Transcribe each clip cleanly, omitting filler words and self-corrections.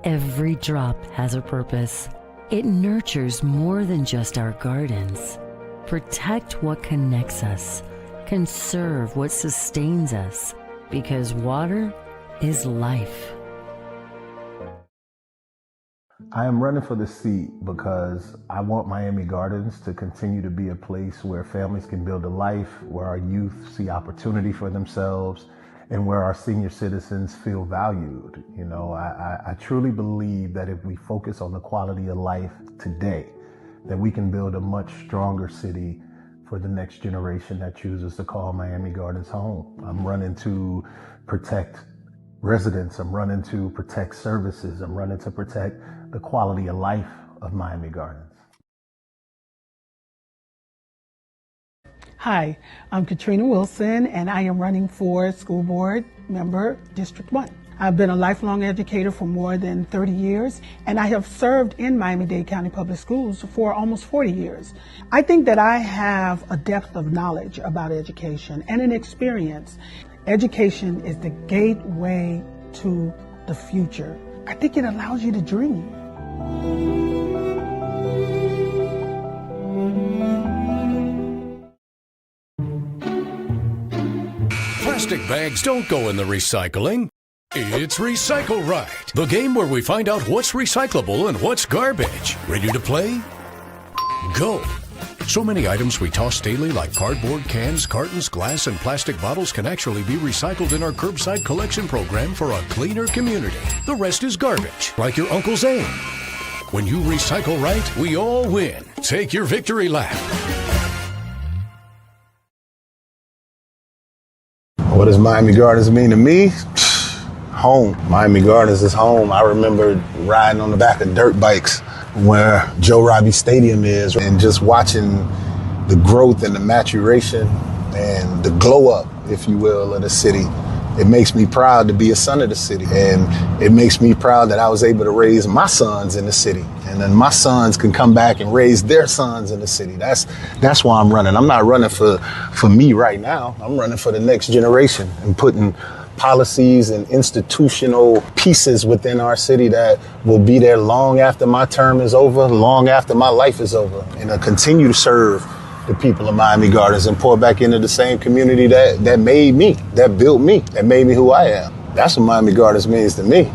Every drop has a purpose. It nurtures more than just our gardens. Protect what connects us. Conserve what sustains us. Because water is life. I am running for the seat because I want Miami Gardens to continue to be a place where families can build a life, where our youth see opportunity for themselves, and where our senior citizens feel valued. You know, I truly believe that if we focus on the quality of life today, that we can build a much stronger city for the next generation that chooses to call Miami Gardens home. I'm running to protect residents. I'm running to protect services. I'm running to protect the quality of life of Miami Gardens. Hi, I'm Katrina Wilson, and I am running for school board member, District 1. I've been a lifelong educator for more than 30 years, and I have served in Miami-Dade County Public Schools for almost 40 years. I think that I have a depth of knowledge about education and an experience. Education is the gateway to the future. I think it allows you to dream. Plastic bags don't go in the recycling. It's Recycle Right, the game where we find out what's recyclable and what's garbage. Ready to play? Go. So many items we toss daily like cardboard, cans, cartons, glass, and plastic bottles can actually be recycled in our curbside collection program for a cleaner community. The rest is garbage, like your Uncle's aim. When you recycle right, we all win. Take your victory lap. What does Miami Gardens mean to me? Home. Miami Gardens is home. I remember riding on the back of dirt bikes where Joe Robbie Stadium is and just watching the growth and the maturation and the glow up, if you will, of the city. It makes me proud to be a son of the city, and it makes me proud that I was able to raise my sons in the city, and then my sons can come back and raise their sons in the city. That's why I'm running. I'm not running for me right now. I'm running for the next generation and putting policies and institutional pieces within our city that will be there long after my term is over, long after my life is over, and I'll continue to serve the people of Miami Gardens and pour back into the same community that made me, that built me, that made me who I am. That's what Miami Gardens means to me.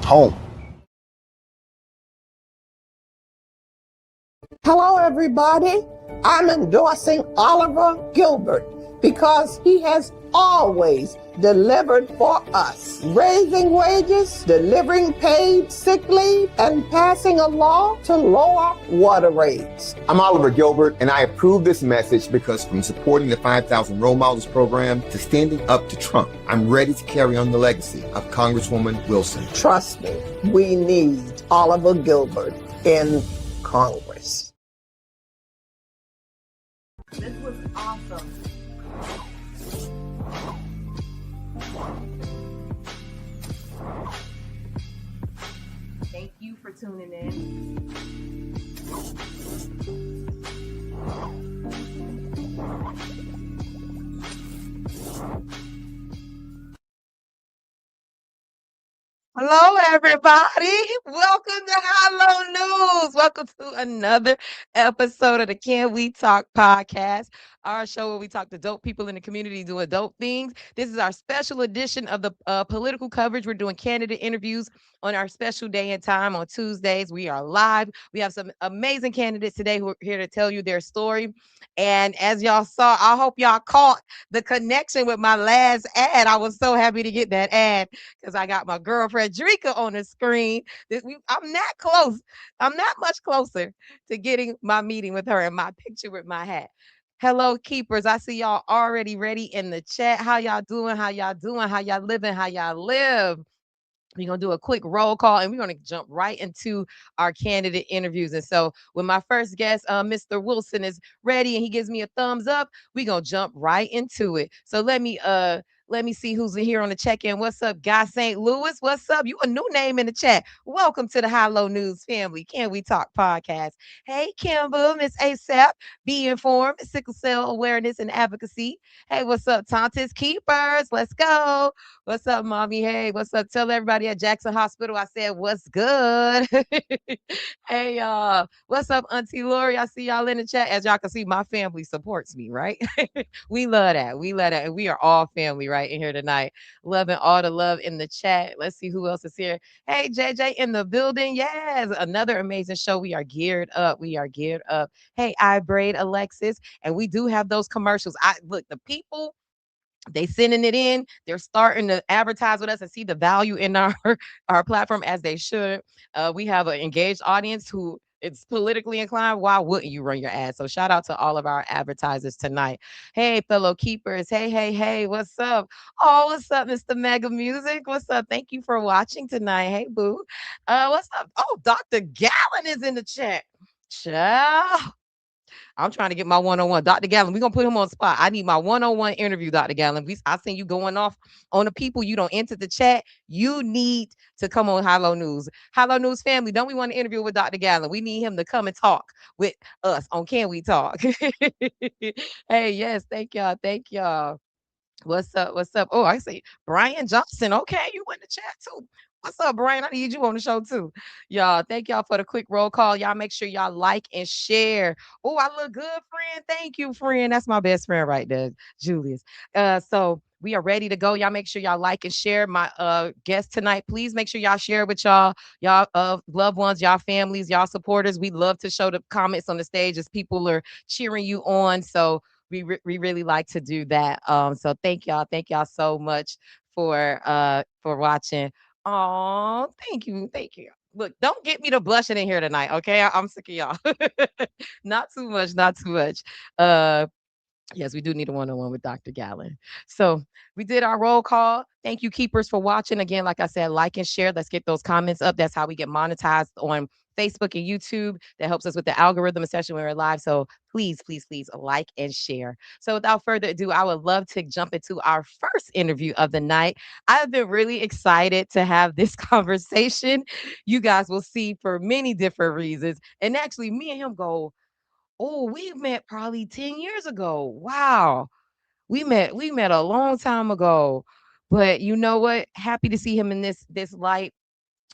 Home. Hello, everybody. I'm endorsing Oliver Gilbert because he has always delivered for us, raising wages, delivering paid sick leave, and passing a law to lower water rates. I'm Oliver Gilbert, and I approve this message because from supporting the 5,000 Role Models program to standing up to Trump, I'm ready to carry on the legacy of Congresswoman Wilson. Trust me, we need Oliver Gilbert in Congress. This was awesome. Thank you for tuning in. Hello, everybody. Welcome to Hello News. Welcome to another episode of the Can We Talk podcast, our show where we talk to dope people in the community doing dope things. This is our special edition of the political coverage. We're doing candidate interviews on our special day and time on Tuesdays. We are live. We have some amazing candidates today who are here to tell you their story. And as y'all saw, I hope y'all caught the connection with my last ad. I was so happy to get that ad because I got my girlfriend Drika on the screen. I'm not close. I'm not much closer to getting my meeting with her and my picture with my hat. Hello, keepers. I see y'all already ready in the chat. How y'all doing? How y'all doing? How y'all living? How y'all live? We're going to do a quick roll call and we're going to jump right into our candidate interviews. And so when my first guest, Mr. Wilson, is ready and he gives me a thumbs up, we're going to jump right into it. So let me see who's in here on the check-in. What's up, Guy St. Louis? What's up? You a new name in the chat. Welcome to the Hello News family. Can We Talk podcast? Hey, Kimber, Miss ASAP, be informed, sickle cell awareness and advocacy. Hey, what's up, Tontis Keepers? Let's go. What's up, mommy? Hey, what's up? Tell everybody at Jackson Hospital I said, what's good? Hey, y'all. What's up, Auntie Lori? I see y'all in the chat. As y'all can see, my family supports me, right? We love that. We love that. And we are all family right in here tonight. Loving all the love in the chat. Let's see who else is here. Hey, JJ in the building. Yes, another amazing show. We are geared up. We are geared up. Hey, I braid Alexis. And we do have those commercials. I look, the people they sending it in, they're starting to advertise with us and see the value in our our platform as they should. We have an engaged audience who it's politically inclined. Why wouldn't you run your ad? So shout out to all of our advertisers tonight. Hey, fellow keepers. Hey, hey, hey, what's up? Oh, what's up, Mr. Mega Music? What's up? Thank you for watching tonight. Hey, boo. What's up? Oh, Dr. Gallon is in the chat. Ciao. I'm trying to get my one-on-one. Dr. Gallon, we're gonna put him on spot. I need my one-on-one interview, Dr. Gallon. I seen you going off on the people. You don't enter the chat. You need to come on Hello News. Hello News family, don't we want to interview with Dr. Gallon? We need him to come and talk with us on Can We Talk? Hey, yes, thank y'all. Thank y'all. What's up? What's up? Oh, I see Brian Johnson. Okay, you in the chat too. What's up, Brian? I need you on the show too. Y'all, thank y'all for the quick roll call. Y'all make sure y'all like and share. Oh, I look good, friend. Thank you, friend. That's my best friend right there, Julius. So we are ready to go. Y'all make sure y'all like and share my guest tonight. Please make sure y'all share with y'all loved ones, y'all families, y'all supporters. We love to show the comments on the stage as people are cheering you on. So we really like to do that. So thank y'all so much for watching. Oh, thank you. Look, don't get me to blushing in here tonight, okay? I'm sick of y'all. Not too much, not too much. Uh, Yes, we do need a one-on-one with Dr. Gallon. So we did our roll call. Thank you, keepers, for watching. Again, like I said, like and share. Let's get those comments up. That's how we get monetized on Facebook and YouTube. That helps us with the algorithm, especially when we're live. So please, please, please like and share. So without further ado, I would love to jump into our first interview of the night. I've been really excited to have this conversation. You guys will see for many different reasons. And actually, me and him go, oh, we met probably 10 years ago. Wow. We met a long time ago. But you know what? Happy to see him in this light.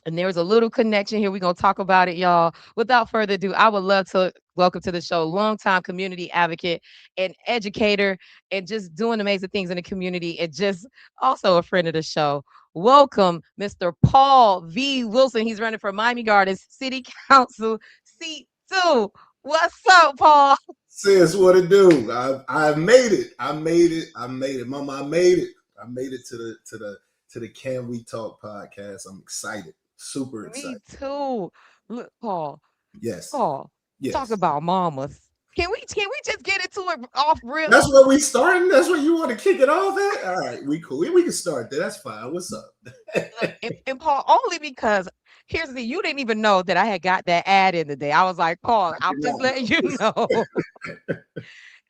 And there's a little connection here. We're gonna talk about it, y'all. Without further ado, I would love to welcome to the show longtime community advocate and educator and just doing amazing things in the community and just also a friend of the show. Welcome, Mr. Paul V. Wilson. He's running for Miami Gardens City Council seat 2. What's up, Paul? Sis, what it do? I made it. I made it. I made it. Mama, I made it. I made it to the Can We Talk podcast. I'm excited. Super Me excited. too. Look, Paul. Yes. Paul. Talk Yes. about mamas. Can we just get into it off real? That's where we starting. That's where you want to kick it off at. All right, we cool. We can start there. That's fine. What's up? Look, and Paul, only because here's the thing, you didn't even know that I had got that ad in the day. I was like, Paul, I I'm did just not letting know. you know.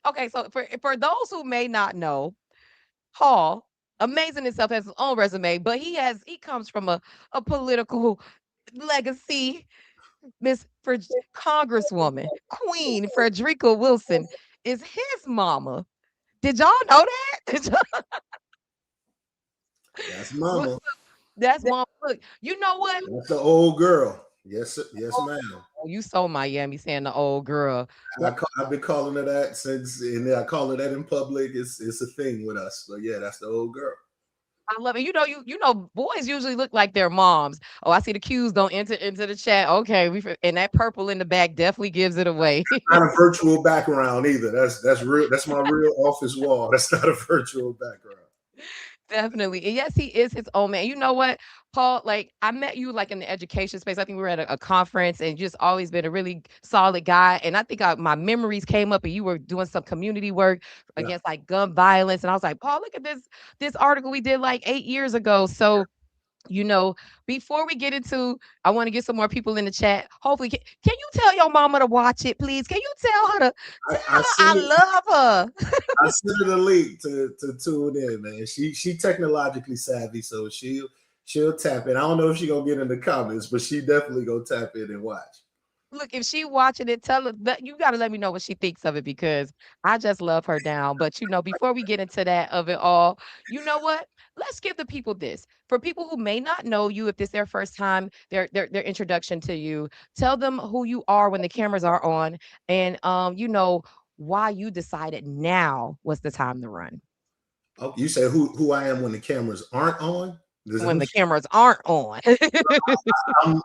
Okay, so for those who may not know, Paul, amazing himself has his own resume, but he comes from a political legacy, Miss Congresswoman Queen Frederica Wilson is his mama. Did y'all know that? That's What- mama. That's mom. Look, you know what? That's the old girl. Yes, sir. Yes, ma'am. Oh, you so Miami saying the old girl. I've been calling her that since, and I call her that in public. It's a thing with us. But yeah, that's the old girl. I love it. You know, boys usually look like their moms. Oh, I see the cues don't enter into the chat. Okay, and that purple in the back definitely gives it away. Not a virtual background either. That's real. That's my real office wall. That's not a virtual background. Definitely. And yes, he is his own man. You know what, Paul? Like, I met you like in the education space. I think we were at a conference and just always been a really solid guy. And I think my memories came up and you were doing some community work Yeah. against like gun violence. And I was like, Paul, look at this article we did like 8 years ago. So you know, before we get into, I want to get some more people in the chat. Hopefully, can you tell your mama to watch it, please? Can you tell her I love her? I sent her the link to tune in, man. She technologically savvy, so she'll tap in. I don't know if she's gonna get in the comments, but she definitely gonna tap in and watch. Look, if she watching it, tell her that you got to let me know what she thinks of it because I just love her down. But before we get into that of it all, you know what? Let's give the people this. For people who may not know you, if this is their first time, their introduction to you, tell them who you are when the cameras are on, and why you decided now was the time to run. Oh, you say who I am when the cameras aren't on? When the cameras aren't on.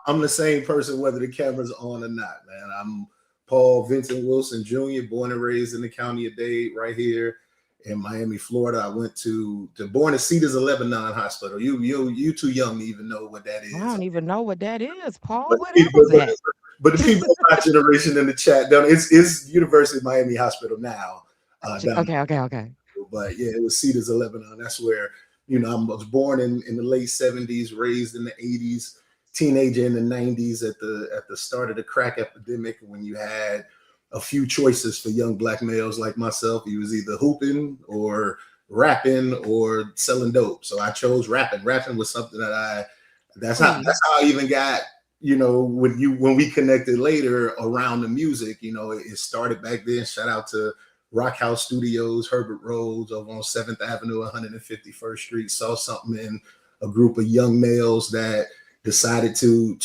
I'm the same person whether the camera's on or not, man. I'm Paul Vincent Wilson Jr., born and raised in the county of Dade, right here in Miami, Florida. I went to born at Cedars of Lebanon Hospital. You too young to even know what that is. I don't even know what that is, Paul. But, What is that? But the people of my generation in the chat, it's University of Miami Hospital now. Okay. But yeah, it was Cedars of Lebanon. That's where I was born in the late 70s, raised in the 80s, teenager in the 90s at the start of the crack epidemic, when you had a few choices for young black males like myself. He was either hooping or rapping or selling dope. So I chose rapping. Rapping was something that's how I even got, when we connected later around the music, it started back then. Shout out to Rock House Studios, Herbert Rhodes over on 7th Avenue, 151st Street. Saw something in a group of young males that decided to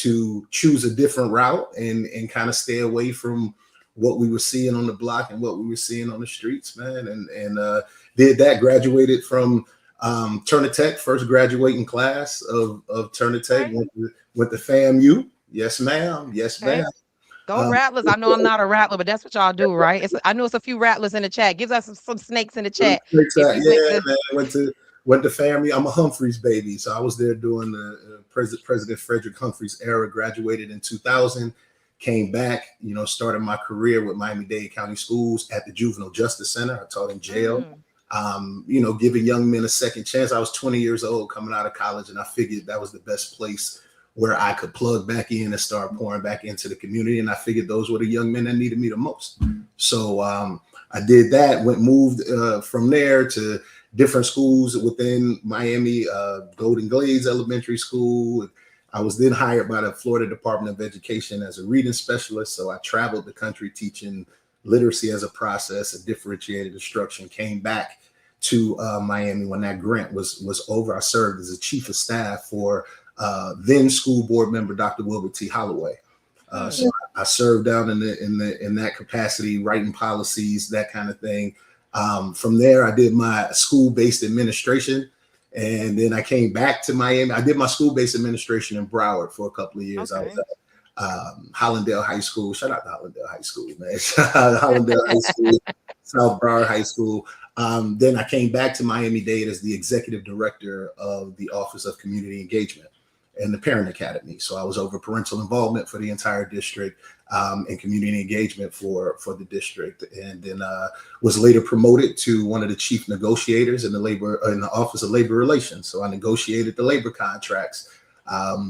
choose a different route and kind of stay away from what we were seeing on the block and what we were seeing on the streets, man. And did that, graduated from Turner Tech, first graduating class of Turner Tech, went to FAMU. Yes, ma'am. Yes, ma'am. Go Rattlers. I know I'm not a Rattler, but that's what y'all do, right? I know it's a few Rattlers in the chat. Gives us some snakes in the chat. Man. Went to family. I'm a Humphreys baby, so I was there during the President Frederick Humphreys era. Graduated in 2000, came back. Started my career with Miami-Dade County Schools at the Juvenile Justice Center. I taught in jail. Giving young men a second chance. I was 20 years old coming out of college, and I figured that was the best place where I could plug back in and start pouring back into the community. And I figured those were the young men that needed me the most. So I did that, moved from there to different schools within Miami, Golden Glades Elementary School. I was then hired by the Florida Department of Education as a reading specialist. So I traveled the country teaching literacy as a process of differentiated instruction, came back to Miami when that grant was over. I served as a chief of staff for then school board member Dr. Wilbur T. Holloway. So I served down in that capacity, writing policies, that kind of thing. From there, I did my school-based administration, and then I came back to Miami. I did my school-based administration in Broward for a couple of years. Okay. I was at Hollandale High School. Shout out to Hollandale High School, man. Hollandale High School, South Broward High School. Then I came back to Miami-Dade as the executive director of the Office of Community Engagement and the Parent Academy. So I was over parental involvement for the entire district and community engagement for the district. And then was later promoted to one of the chief negotiators in the Office of Labor Relations. So I negotiated the labor contracts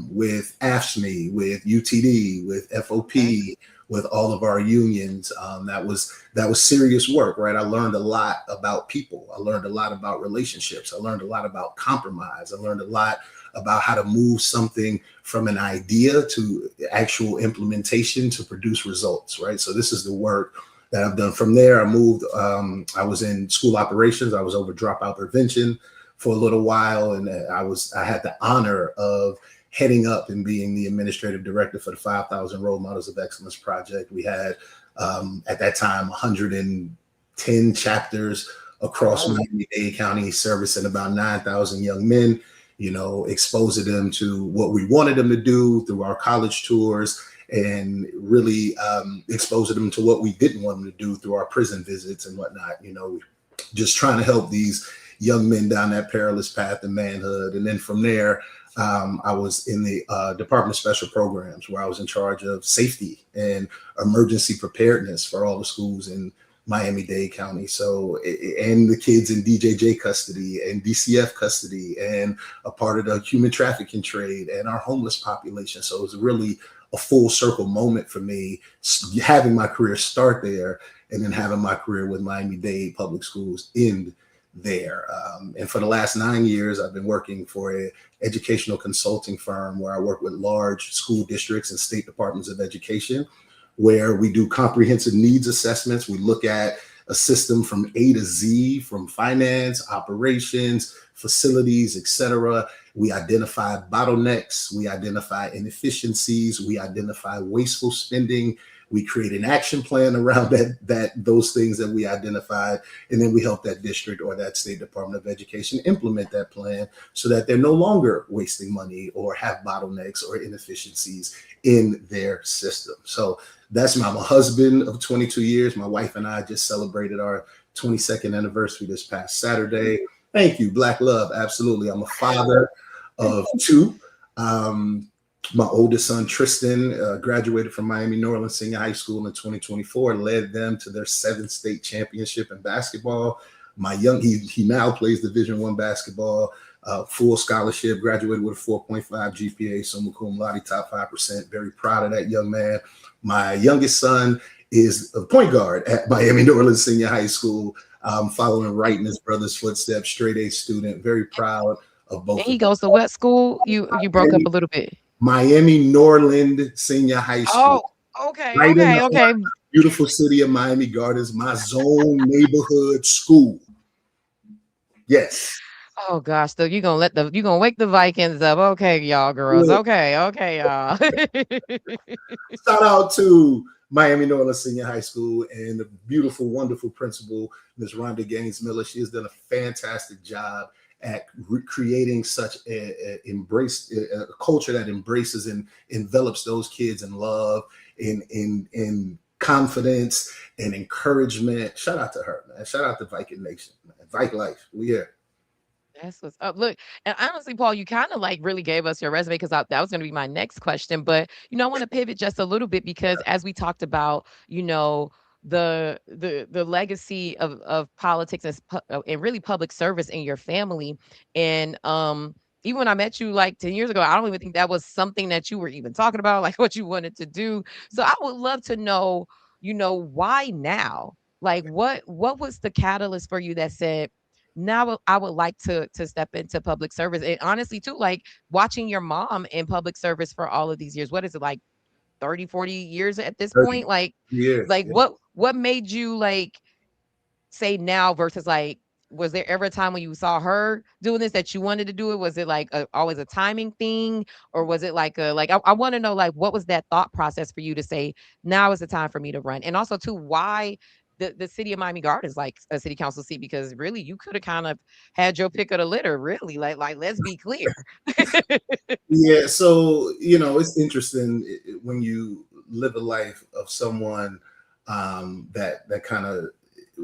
with AFSCME, with UTD, with FOP, with all of our unions. That was serious work, right? I learned a lot about people. I learned a lot about relationships. I learned a lot about compromise. I learned a lot about how to move something from an idea to actual implementation to produce results, right? So this is the work that I've done. From there, I moved, I was in school operations. I was over dropout prevention for a little while. And I had the honor of heading up and being the administrative director for the 5,000 Role Models of Excellence Project. We had, at that time, 110 chapters across Miami-Dade County, servicing about 9,000 young men, exposing them to what we wanted them to do through our college tours, and really exposing them to what we didn't want them to do through our prison visits and whatnot, just trying to help these young men down that perilous path of manhood. And then from there, I was in the Department of Special Programs, where I was in charge of safety and emergency preparedness for all the schools in Miami-Dade County. So, and the kids in DJJ custody and DCF custody, and a part of the human trafficking trade and our homeless population. So it was really a full circle moment for me, having my career start there and then having my career with Miami-Dade Public Schools end there. And for the last 9 years, I've been working for an educational consulting firm where I work with large school districts and state departments of education, where we do comprehensive needs assessments. We look at a system from A to Z, from finance, operations, facilities, etc. We identify bottlenecks, we identify inefficiencies, we identify wasteful spending. We create an action plan around those things that we identified, and then we help that district or that state department of education implement that plan so that they're no longer wasting money or have bottlenecks or inefficiencies in their system. So that's my husband of 22 years. My wife and I just celebrated our 22nd anniversary this past Saturday. Thank you. Black love. Absolutely. I'm a father of two. My oldest son, Tristan, graduated from Miami Norland Senior High School in 2024, led them to their 7th state championship in basketball. He now plays Division I basketball, full scholarship, graduated with a 4.5 GPA, summa cum laude, top 5%. Very proud of that young man. My youngest son is a point guard at Miami Norland Senior High School, following right in his brother's footsteps, straight A student. Very proud of both. And he goes to what school? You broke up a little bit. Miami Norland Senior High School. Oh, okay, right okay. Beautiful city of Miami Gardens, my zone neighborhood school. Yes. Oh gosh, so you're gonna wake the Vikings up. Okay, y'all girls. Okay, y'all. Shout out to Miami Norland Senior High School and the beautiful, wonderful principal, Ms. Rhonda Gaines Miller. She has done a fantastic job at creating such a culture that embraces and envelops those kids in love, in confidence and encouragement. Shout out to her, man. Shout out to Viking Nation, man. Viking Life. We here. That's what's up. Look, and honestly, Paul, you kind of like really gave us your resume, because that was going to be my next question. But I want to pivot just a little bit, because as we talked about, the legacy of politics and really public service in your family, and even when I met you like 10 years ago, I don't even think that was something that you were even talking about, like what you wanted to do. So I would love to know, why now? Like what was the catalyst for you that said, now I would like to step into public service? And honestly too, like watching your mom in public service for all of these years, what is it, like 30, 40 years at this point? Like, what made you like say now versus like, was there ever a time when you saw her doing this that you wanted to do it? Was it like always a timing thing, or was it like I want to know, like, what was that thought process for you to say, now is the time for me to run? And also too, why the city of Miami Gardens, like a city council seat? Because really you could have kind of had your pick of the litter, really. Like let's be clear. Yeah, so it's interesting when you live a life of someone that kind of,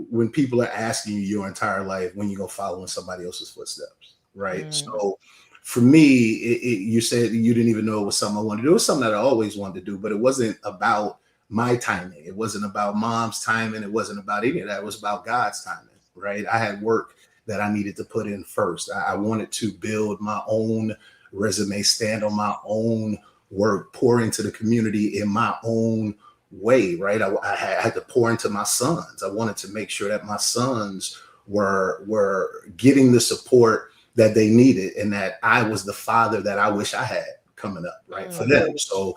when people are asking you your entire life when you go follow in somebody else's footsteps, right? So for me, you said you didn't even know it was something I wanted to do. It was something that I always wanted to do, but it wasn't about my timing. It wasn't about mom's timing. It wasn't about any of that. It was about God's timing, right? I had work that I needed to put in first. I wanted to build my own resume, stand on my own work, pour into the community in my own way, right? I had to pour into my sons. I wanted to make sure that my sons were getting the support that they needed, and that I was the father that I wish I had coming up, right, for them. So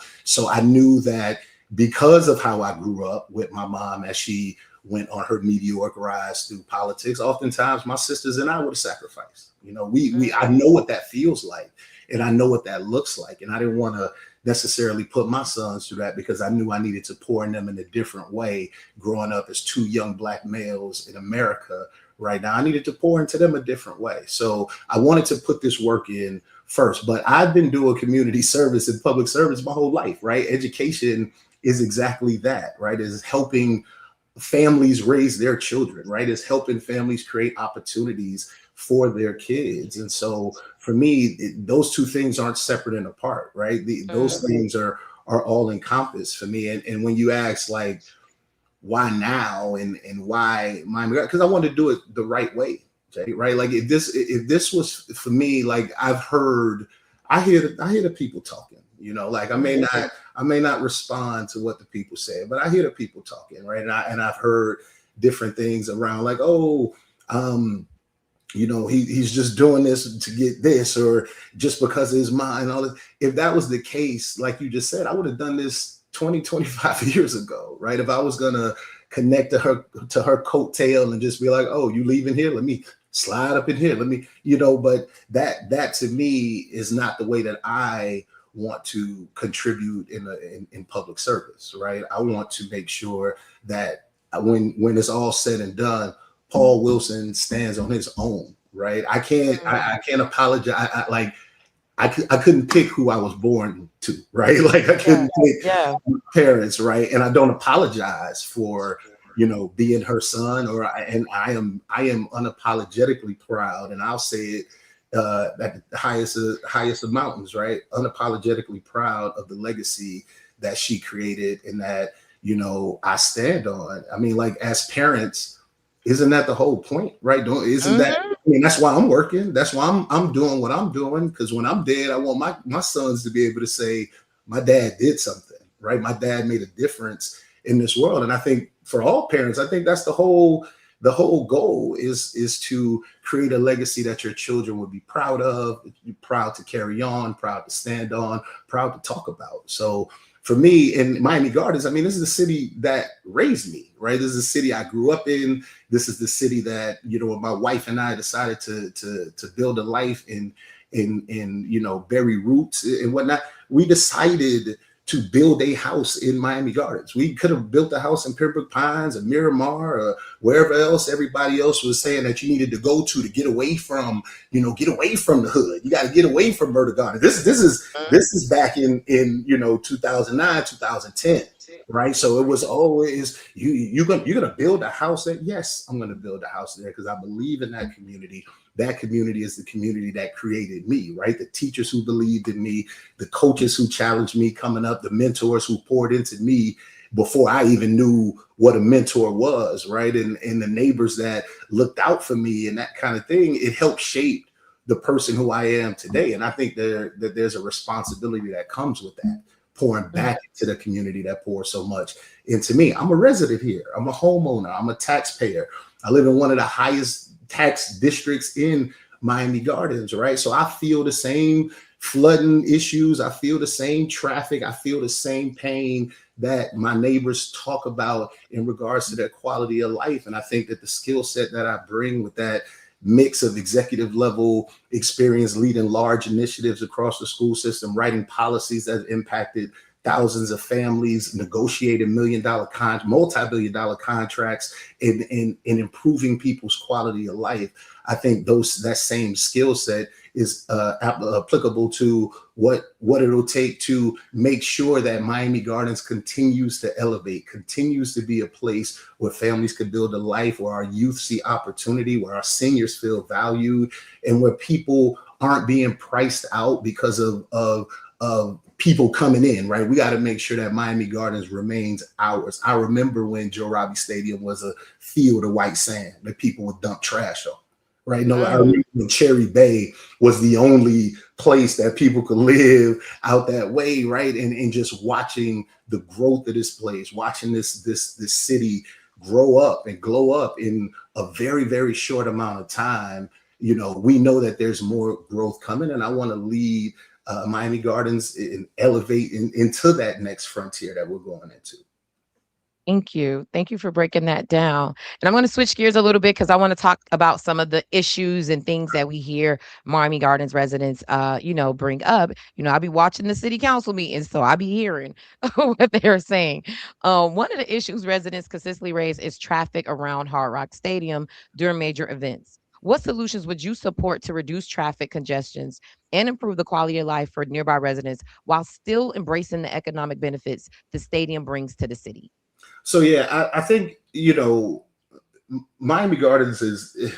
I knew that because of how I grew up with my mom as she went on her meteoric rise through politics, oftentimes my sisters and I would have sacrificed. You know, I know what that feels like, and I know what that looks like. And I didn't want to necessarily put my sons through that, because I knew I needed to pour in them in a different way. Growing up as two young Black males in America right now, I needed to pour into them a different way. So I wanted to put this work in first, but I've been doing community service and public service my whole life, right? Education is exactly that, right? Is helping families raise their children, right? Is helping families create opportunities for their kids. And so for me, those two things aren't separate and apart, right? Those things are all encompassed for me. And when you ask, like, why now and why Miami, because I want to do it the right way, Jay, right? Like if this was for me, like I hear the people talking, you know, like I may not respond to what the people say, but I hear the people talking, right? And I've heard different things around, like, oh, you know, he's just doing this to get this, or just because of his mind and all this. If that was the case, like you just said, I would have done this 20, 25 years ago, right? If I was gonna connect to her coattail and just be like, oh, you leaving here? Let me slide up in here. Let me, you know, but that to me is not the way that I want to contribute in public service, right? I want to make sure that when it's all said and done, Paul Wilson stands on his own, right? I can't apologize. I couldn't pick who I was born to, right? Like I couldn't pick my parents, right? And I don't apologize for, you know, being her son, and I am unapologetically proud, and I'll say it at the highest of mountains, right? Unapologetically proud of the legacy that she created and that, you know, I stand on. I mean, like as parents, isn't that the whole point, right? I mean, that's why I'm working. That's why I'm doing what I'm doing. Because when I'm dead, I want my sons to be able to say, my dad did something, right? My dad made a difference in this world. And I think for all parents, I think that's the whole goal is to create a legacy that your children would be proud of, proud to carry on, proud to stand on, proud to talk about. So for me in Miami Gardens, I mean, this is the city that raised me, right? This is the city I grew up in. This is the city that, you know, my wife and I decided to build a life in, you know, bury roots and whatnot. We decided to build a house in Miami Gardens. We could have built a house in Pembroke Pines or Miramar or wherever else everybody else was saying that you needed to go to get away from, you know, get away from the hood. You got to get away from Murder Garden. This is back in you know, 2009, 2010, right? So it was always you're gonna build a house there. Yes, I'm gonna build a house there because I believe in that community. That community is the community that created me, right? The teachers who believed in me, the coaches who challenged me coming up, the mentors who poured into me before I even knew what a mentor was, right? And the neighbors that looked out for me and that kind of thing. It helped shape the person who I am today. And I think that there's a responsibility that comes with that, pouring back into the community that pours so much into me. I'm a resident here. I'm a homeowner. I'm a taxpayer. I live in one of the highest tax districts in Miami Gardens, right? So I feel the same flooding issues. I feel the same traffic. I feel the same pain that my neighbors talk about in regards to their quality of life. And I think that the skill set that I bring with that mix of executive level experience, leading large initiatives across the school system, writing policies that impacted thousands of families, negotiating multi-billion-dollar contracts, and improving people's quality of life. I think that same skill set is applicable to what it'll take to make sure that Miami Gardens continues to elevate, continues to be a place where families can build a life, where our youth see opportunity, where our seniors feel valued, and where people aren't being priced out because of people coming in, right? We got to make sure that Miami Gardens remains ours. I remember when Joe Robbie Stadium was a field of white sand that people would dump trash on, right? No, I remember when Cherry Bay was the only place that people could live out that way, right? And just watching the growth of this place, watching this city grow up and glow up in a very, very short amount of time we know that there's more growth coming, and I want to lead Miami Gardens and elevate into that next frontier that we're going into. Thank you. Thank you for breaking that down. And I'm going to switch gears a little bit because I want to talk about some of the issues and things that we hear Miami Gardens residents, bring up. I'll be watching the city council meetings, so I'll be hearing what they're saying. One of the issues residents consistently raise is traffic around Hard Rock Stadium during major events. What solutions would you support to reduce traffic congestions and improve the quality of life for nearby residents while still embracing the economic benefits the stadium brings to the city? So yeah, I think Miami Gardens is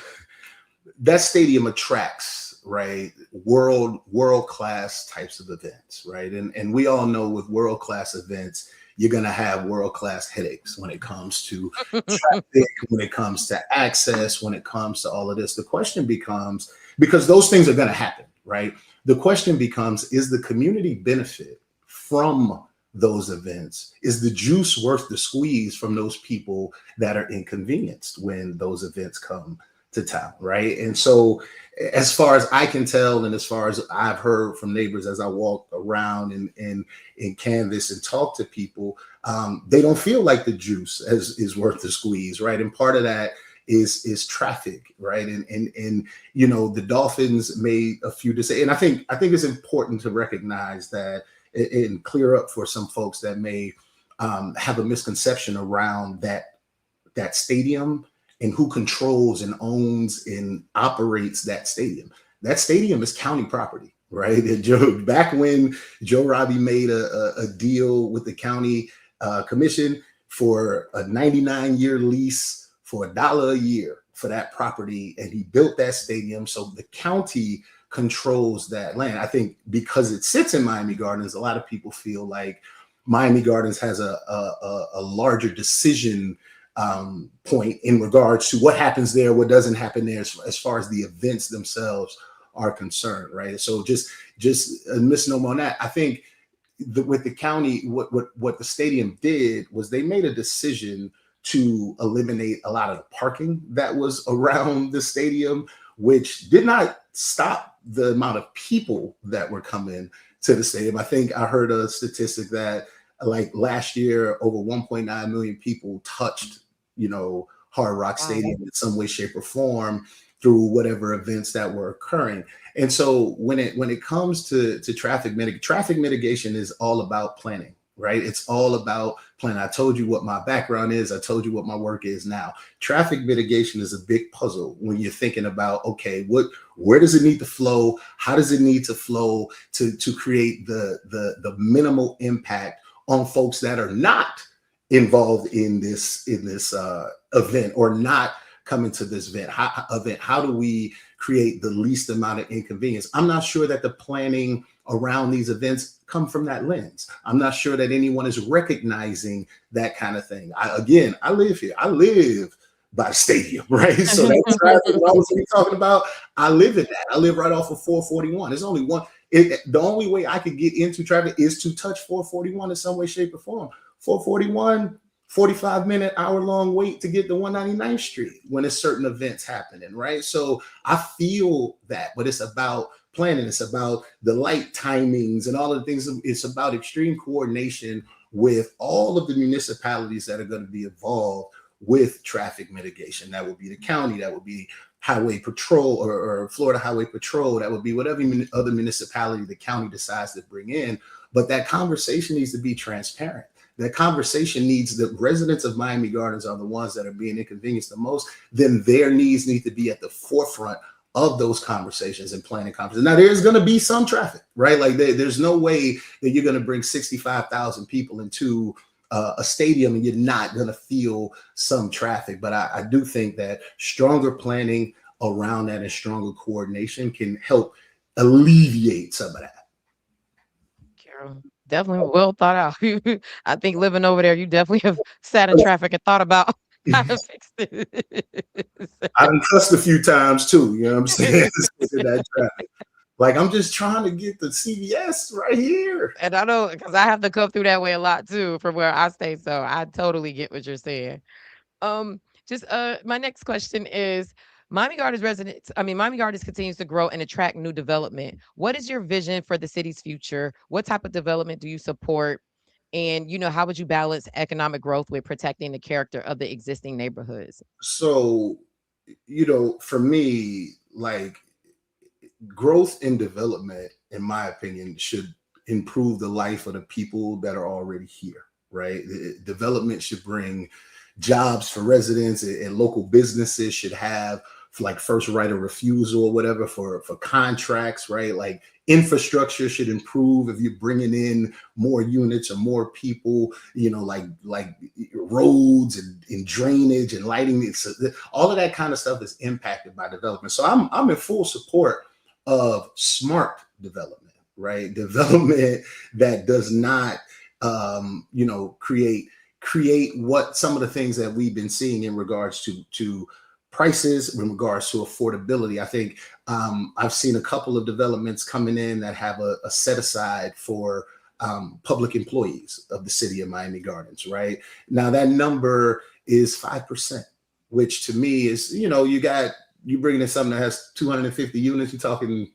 that stadium attracts, right, world class types of events, right, and we all know with world class events you're going to have world class headaches when it comes to traffic, when it comes to access, when it comes to all of this. The question becomes, because those things are going to happen, right? The question becomes, is the community benefit from those events? Is the juice worth the squeeze from those people that are inconvenienced when those events come to town, right? And so as far as I can tell, and as far as I've heard from neighbors as I walk around and canvas and talk to people, they don't feel like the juice is worth the squeeze, right? And part of that is traffic, right? And the Dolphins made a few decisions, and I think it's important to recognize that and clear up for some folks that may have a misconception around that stadium and who controls and owns and operates that stadium. That stadium is county property, right? Back when Joe Robbie made a deal with the county commission for a 99-year lease for $1 a year for that property, and he built that stadium. So the county controls that land. I think because it sits in Miami Gardens, a lot of people feel like Miami Gardens has a larger decision point in regards to what happens there, what doesn't happen there, as far as the events themselves are concerned, right? So just a misnomer on that. I think with the county, what the stadium did was they made a decision to eliminate a lot of the parking that was around the stadium, which did not stop the amount of people that were coming to the stadium. I think I heard a statistic that like last year, over 1.9 million people touched, Hard Rock Stadium in some way, shape, or form through whatever events that were occurring. And so when it comes to traffic mitigation is all about planning, right? It's all about planning. I told you what my background is. I told you what my work is now. Traffic mitigation is a big puzzle when you're thinking about, okay, where does it need to flow? How does it need to flow to create the minimal impact on folks that are not involved in this event or not coming to this event? How do we create the least amount of inconvenience? I'm not sure that the planning around these events come from that lens. I'm not sure that anyone is recognizing that kind of thing. I live here. I live by the stadium, right? So that traffic I was talking about, I live in that. I live right off of 441. There's only one. The only way I could get into traffic is to touch 441 in some way, shape, or form. 441, 45-minute, hour-long wait to get to 199th Street when there's certain events happening, right? So I feel that, but it's about planning. It's about the light timings and all of the things. It's about extreme coordination with all of the municipalities that are going to be involved with traffic mitigation. That would be the county, that would be Highway Patrol or Florida Highway Patrol, that would be whatever other municipality the county decides to bring in. But that conversation needs to be transparent. That conversation needs, the residents of Miami Gardens are the ones that are being inconvenienced the most. Then their needs need to be at the forefront of those conversations and planning conversations. Now, there's going to be some traffic, right? Like there's no way that you're going to bring 65,000 people into a stadium and you're not going to feel some traffic. But I do think that stronger planning around that and stronger coordination can help alleviate some of that. Carol, definitely well thought out. I think living over there, you definitely have sat in traffic and thought about how to fix this. I've been cussed a few times too, you know what I'm saying? That traffic. Like, I'm just trying to get the CVS right here. And I know, because I have to come through that way a lot too from where I stay. So I totally get what you're saying. Just my next question is, Miami Gardens continues to grow and attract new development. What is your vision for the city's future? What type of development do you support? And how would you balance economic growth with protecting the character of the existing neighborhoods? So, for me, like, growth and development, in my opinion, should improve the life of the people that are already here, right? Development should bring jobs for residents, and local businesses should have like first right of refusal or whatever for contracts, right? Like, infrastructure should improve if you're bringing in more units or more people, like roads and drainage and lighting. All of that kind of stuff is impacted by development. So I'm in full support of smart development, right? Development that does not, create what some of the things that we've been seeing in regards to prices, in regards to affordability. I think I've seen a couple of developments coming in that have a set aside for public employees of the city of Miami Gardens, right? Now that number is 5%, which to me is, you bring in something that has 250 units, you're talking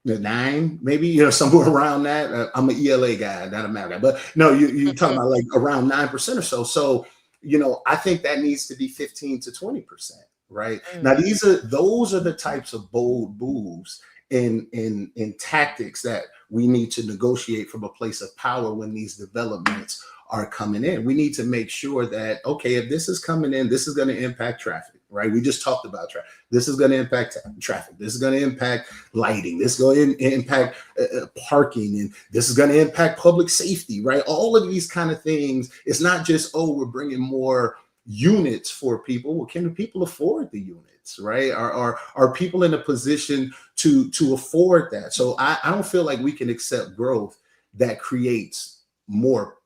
9, maybe, somewhere around that. I'm an ELA guy, not a math guy, but no, you're talking about like around 9% or so. So, I think that needs to be 15 to 20%, right? Now, those are the types of bold moves in tactics that we need to negotiate from a place of power when these developments are coming in. We need to make sure that, okay, if this is coming in, this is going to impact traffic, right? We just talked about traffic. This is going to impact traffic. This is going to impact lighting. This is going to impact parking, and this is going to impact public safety, right? All of these kind of things. It's not just, oh, we're bringing more units for people. Well, can the people afford the units, right? Are people in a position to afford that? So I don't feel like we can accept growth that creates more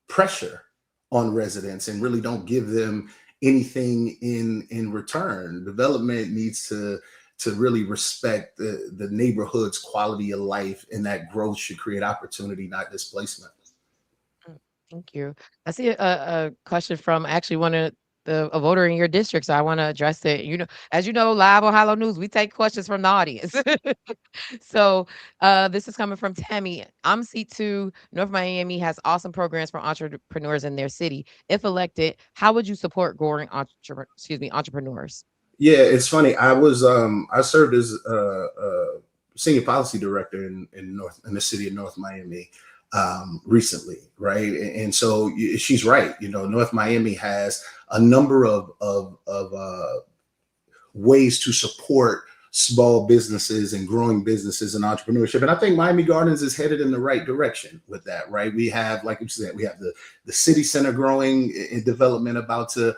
pressure on residents and really don't give them anything in return. Development needs to really respect the neighborhood's quality of life, and that growth should create opportunity, not displacement. Thank you. I see a question from actually a voter in your district, so I want to address it. As you know, live on Hollow News, we take questions from the audience. So this is coming from Tammy. I'm C2. North Miami has awesome programs for entrepreneurs in their city. If elected, how would you support growing entrepreneurs? Yeah, it's funny. I served as a senior policy director in the city of North Miami recently, right? And so she's right. North Miami has a number of ways to support small businesses and growing businesses and entrepreneurship. And I think Miami Gardens is headed in the right direction with that, right? We have, like you said, we have the city center growing in development about to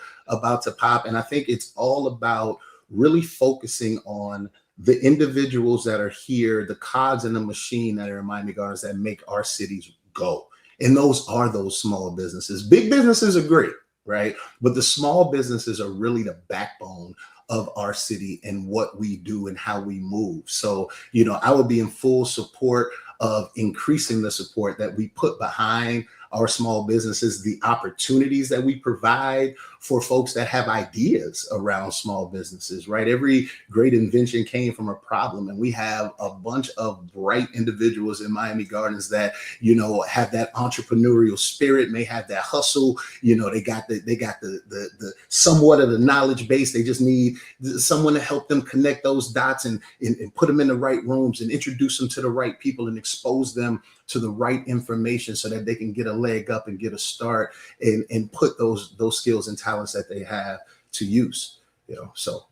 pop. And I think it's all about really focusing on the individuals that are here, the cogs in the machine that are in Miami Gardens that make our cities go. And those are those small businesses. Big businesses are great, right? But the small businesses are really the backbone of our city and what we do and how we move. So, I would be in full support of increasing the support that we put behind our small businesses, the opportunities that we provide for folks that have ideas around small businesses, right? Every great invention came from a problem, and we have a bunch of bright individuals in Miami Gardens that, have that entrepreneurial spirit, may have that hustle, they got the somewhat of the knowledge base. They just need someone to help them connect those dots and put them in the right rooms and introduce them to the right people and expose them to the right information so that they can get a leg up and get a start and put those skills and talents that they have to use. So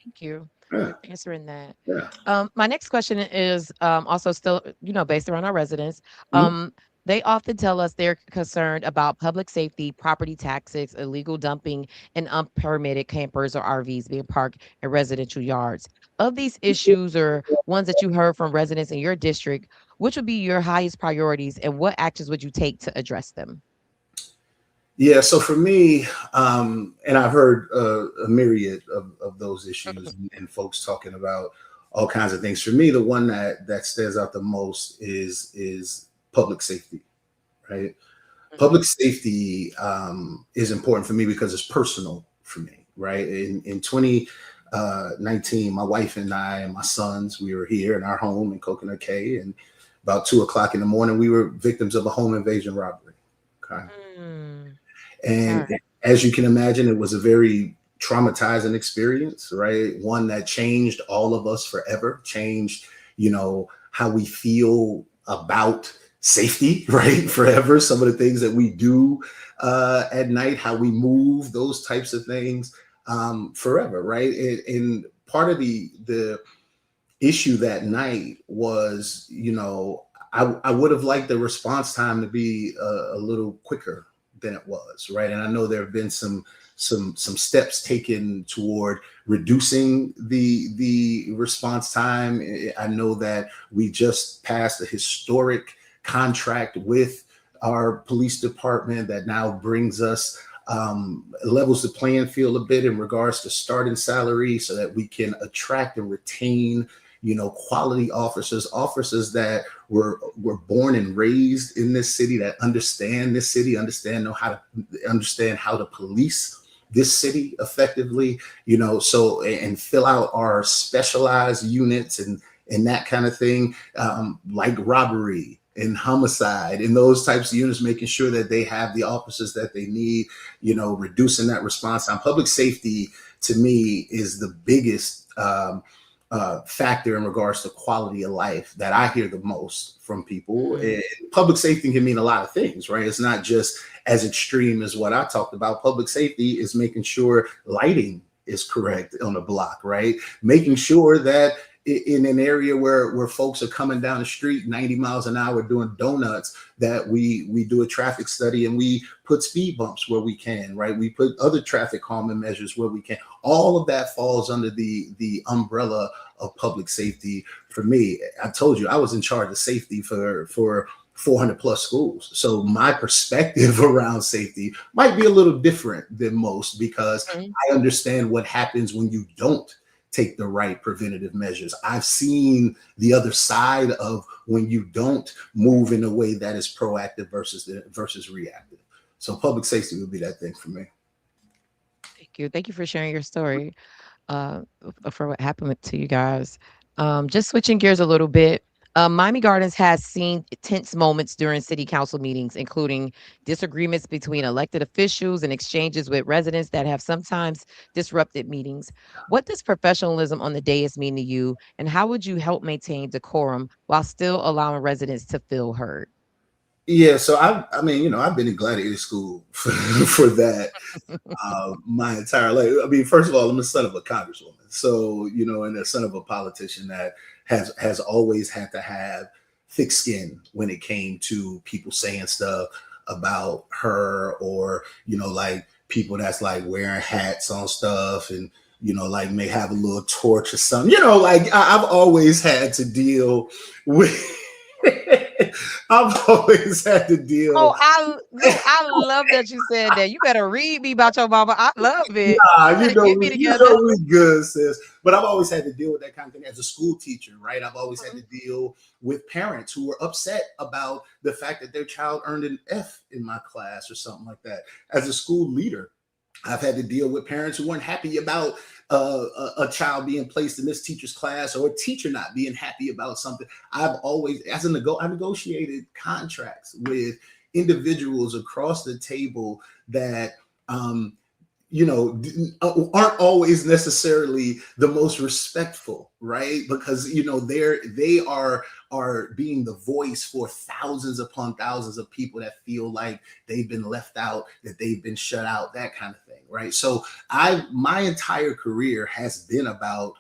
Thank you yeah. for answering that. Yeah. My next question is also still, based around our residents. Mm-hmm. They often tell us they're concerned about public safety, property taxes, illegal dumping, and unpermitted campers or RVs being parked in residential yards. Of these issues or ones that you heard from residents in your district, which would be your highest priorities, and what actions would you take to address them? Yeah, so for me, and I've heard a myriad of those issues and folks talking about all kinds of things. For me, the one that stands out the most is public safety, right? Public safety is important for me because it's personal for me, right? In 19, my wife and I and my sons, we were here in our home in Coconut Cay, and about 2 o'clock in the morning, we were victims of a home invasion robbery. Okay. And as you can imagine, it was a very traumatizing experience, right? One that changed all of us forever, changed, how we feel about safety, right? Forever. Some of the things that we do at night, how we move, those types of things, forever, right? And part of the issue that night was, I would have liked the response time to be a little quicker than it was, right? And I know there have been some steps taken toward reducing the response time. I know that we just passed a historic contract with our police department that now brings us levels the playing field a bit in regards to starting salary, so that we can attract and retain quality officers that were born and raised in this city, that understand this city, understand how to police this city effectively, so, and fill out our specialized units and that kind of thing, like robbery and homicide and those types of units, making sure that they have the officers that they need, reducing that response time. Public safety to me is the biggest factor in regards to quality of life that I hear the most from people. And public safety can mean a lot of things, right? It's not just as extreme as what I talked about. Public safety is making sure lighting is correct on the block, right? Making sure that in an area where folks are coming down the street 90 miles an hour doing donuts, that we do a traffic study and we put speed bumps where we can, right? We put other traffic calming measures where we can. All of that falls under the umbrella of public safety. For me, I told you I was in charge of safety for 400 plus schools. So my perspective around safety might be a little different than most, because I understand what happens when you don't take the right preventative measures. I've seen the other side of when you don't move in a way that is proactive versus reactive. So public safety would be that thing for me. Thank you for sharing your story, for what happened to you guys. Just switching gears a little bit. Miami Gardens has seen tense moments during city council meetings, including disagreements between elected officials and exchanges with residents that have sometimes disrupted meetings. What does professionalism on the dais mean to you, and how would you help maintain decorum while still allowing residents to feel heard? Yeah, so I mean, I've been in gladiator school for that my entire life. I mean, first of all, I'm the son of a congresswoman, so and the son of a politician that has always had to have thick skin when it came to people saying stuff about her, or like people that's like wearing hats on stuff and like may have a little torch or something. Like I've always had to deal with. I've always had to deal. Oh, I love that you said that. You better read me about your mama. I love it. You know we good, sis. But I've always had to deal with that kind of thing as a school teacher, right? I've always had to deal with parents who were upset about the fact that their child earned an F in my class or something like that. As a school leader, I've had to deal with parents who weren't happy about a child being placed in this teacher's class, or a teacher not being happy about something. I've always, I negotiated contracts with individuals across the table that, aren't always necessarily the most respectful, right? Because they are being the voice for thousands upon thousands of people that feel like they've been left out, that they've been shut out, that kind of thing, right? So my entire career has been about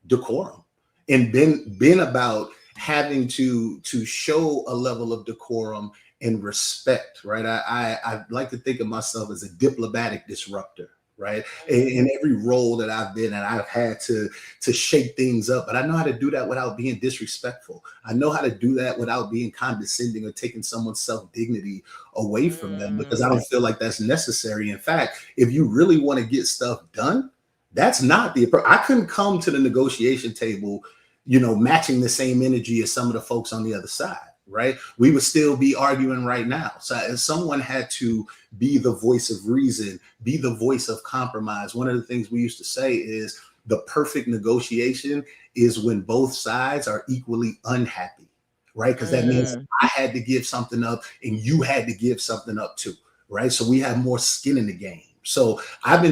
decorum, and been about having to show a level of decorum and respect, right? I like to think of myself as a diplomatic disruptor, right? In every role that I've been in, I've had to shake things up, but I know how to do that without being disrespectful. I know how to do that without being condescending or taking someone's self-dignity away from them, because I don't feel like that's necessary. In fact, if you really want to get stuff done, that's not the approach. I couldn't come to the negotiation table, matching the same energy as some of the folks on the other side, right? We would still be arguing right now. So someone had to be the voice of reason, be the voice of compromise. One of the things we used to say is, the perfect negotiation is when both sides are equally unhappy, right? Because that means I had to give something up and you had to give something up too, right? So we have more skin in the game. So I've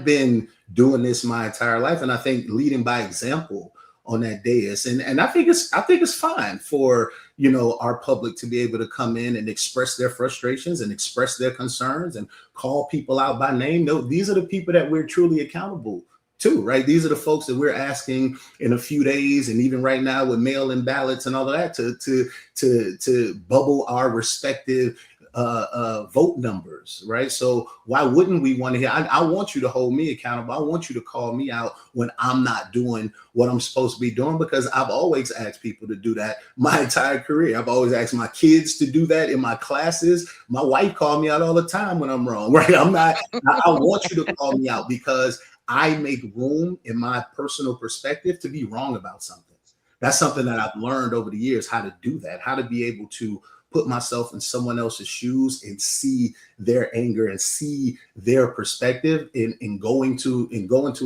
been doing this my entire life, and I think leading by example on that dais, and I think it's fine for, you know, our public to be able to come in and express their frustrations and express their concerns and call people out by name. No, these are the people that we're truly accountable to, right? These are the folks that we're asking in a few days, and even right now with mail-in ballots and all of that, to bubble our respective vote numbers, right? So why wouldn't we want to hear? I want you to hold me accountable. I want you to call me out when I'm not doing what I'm supposed to be doing, because I've always asked people to do that my entire career. I've always asked my kids to do that in my classes. My wife called me out all the time when I'm wrong, right? I want you to call me out because I make room in my personal perspective to be wrong about something. That's something that I've learned over the years, how to do that, how to be able to put myself in someone else's shoes and see their anger and see their perspective in going to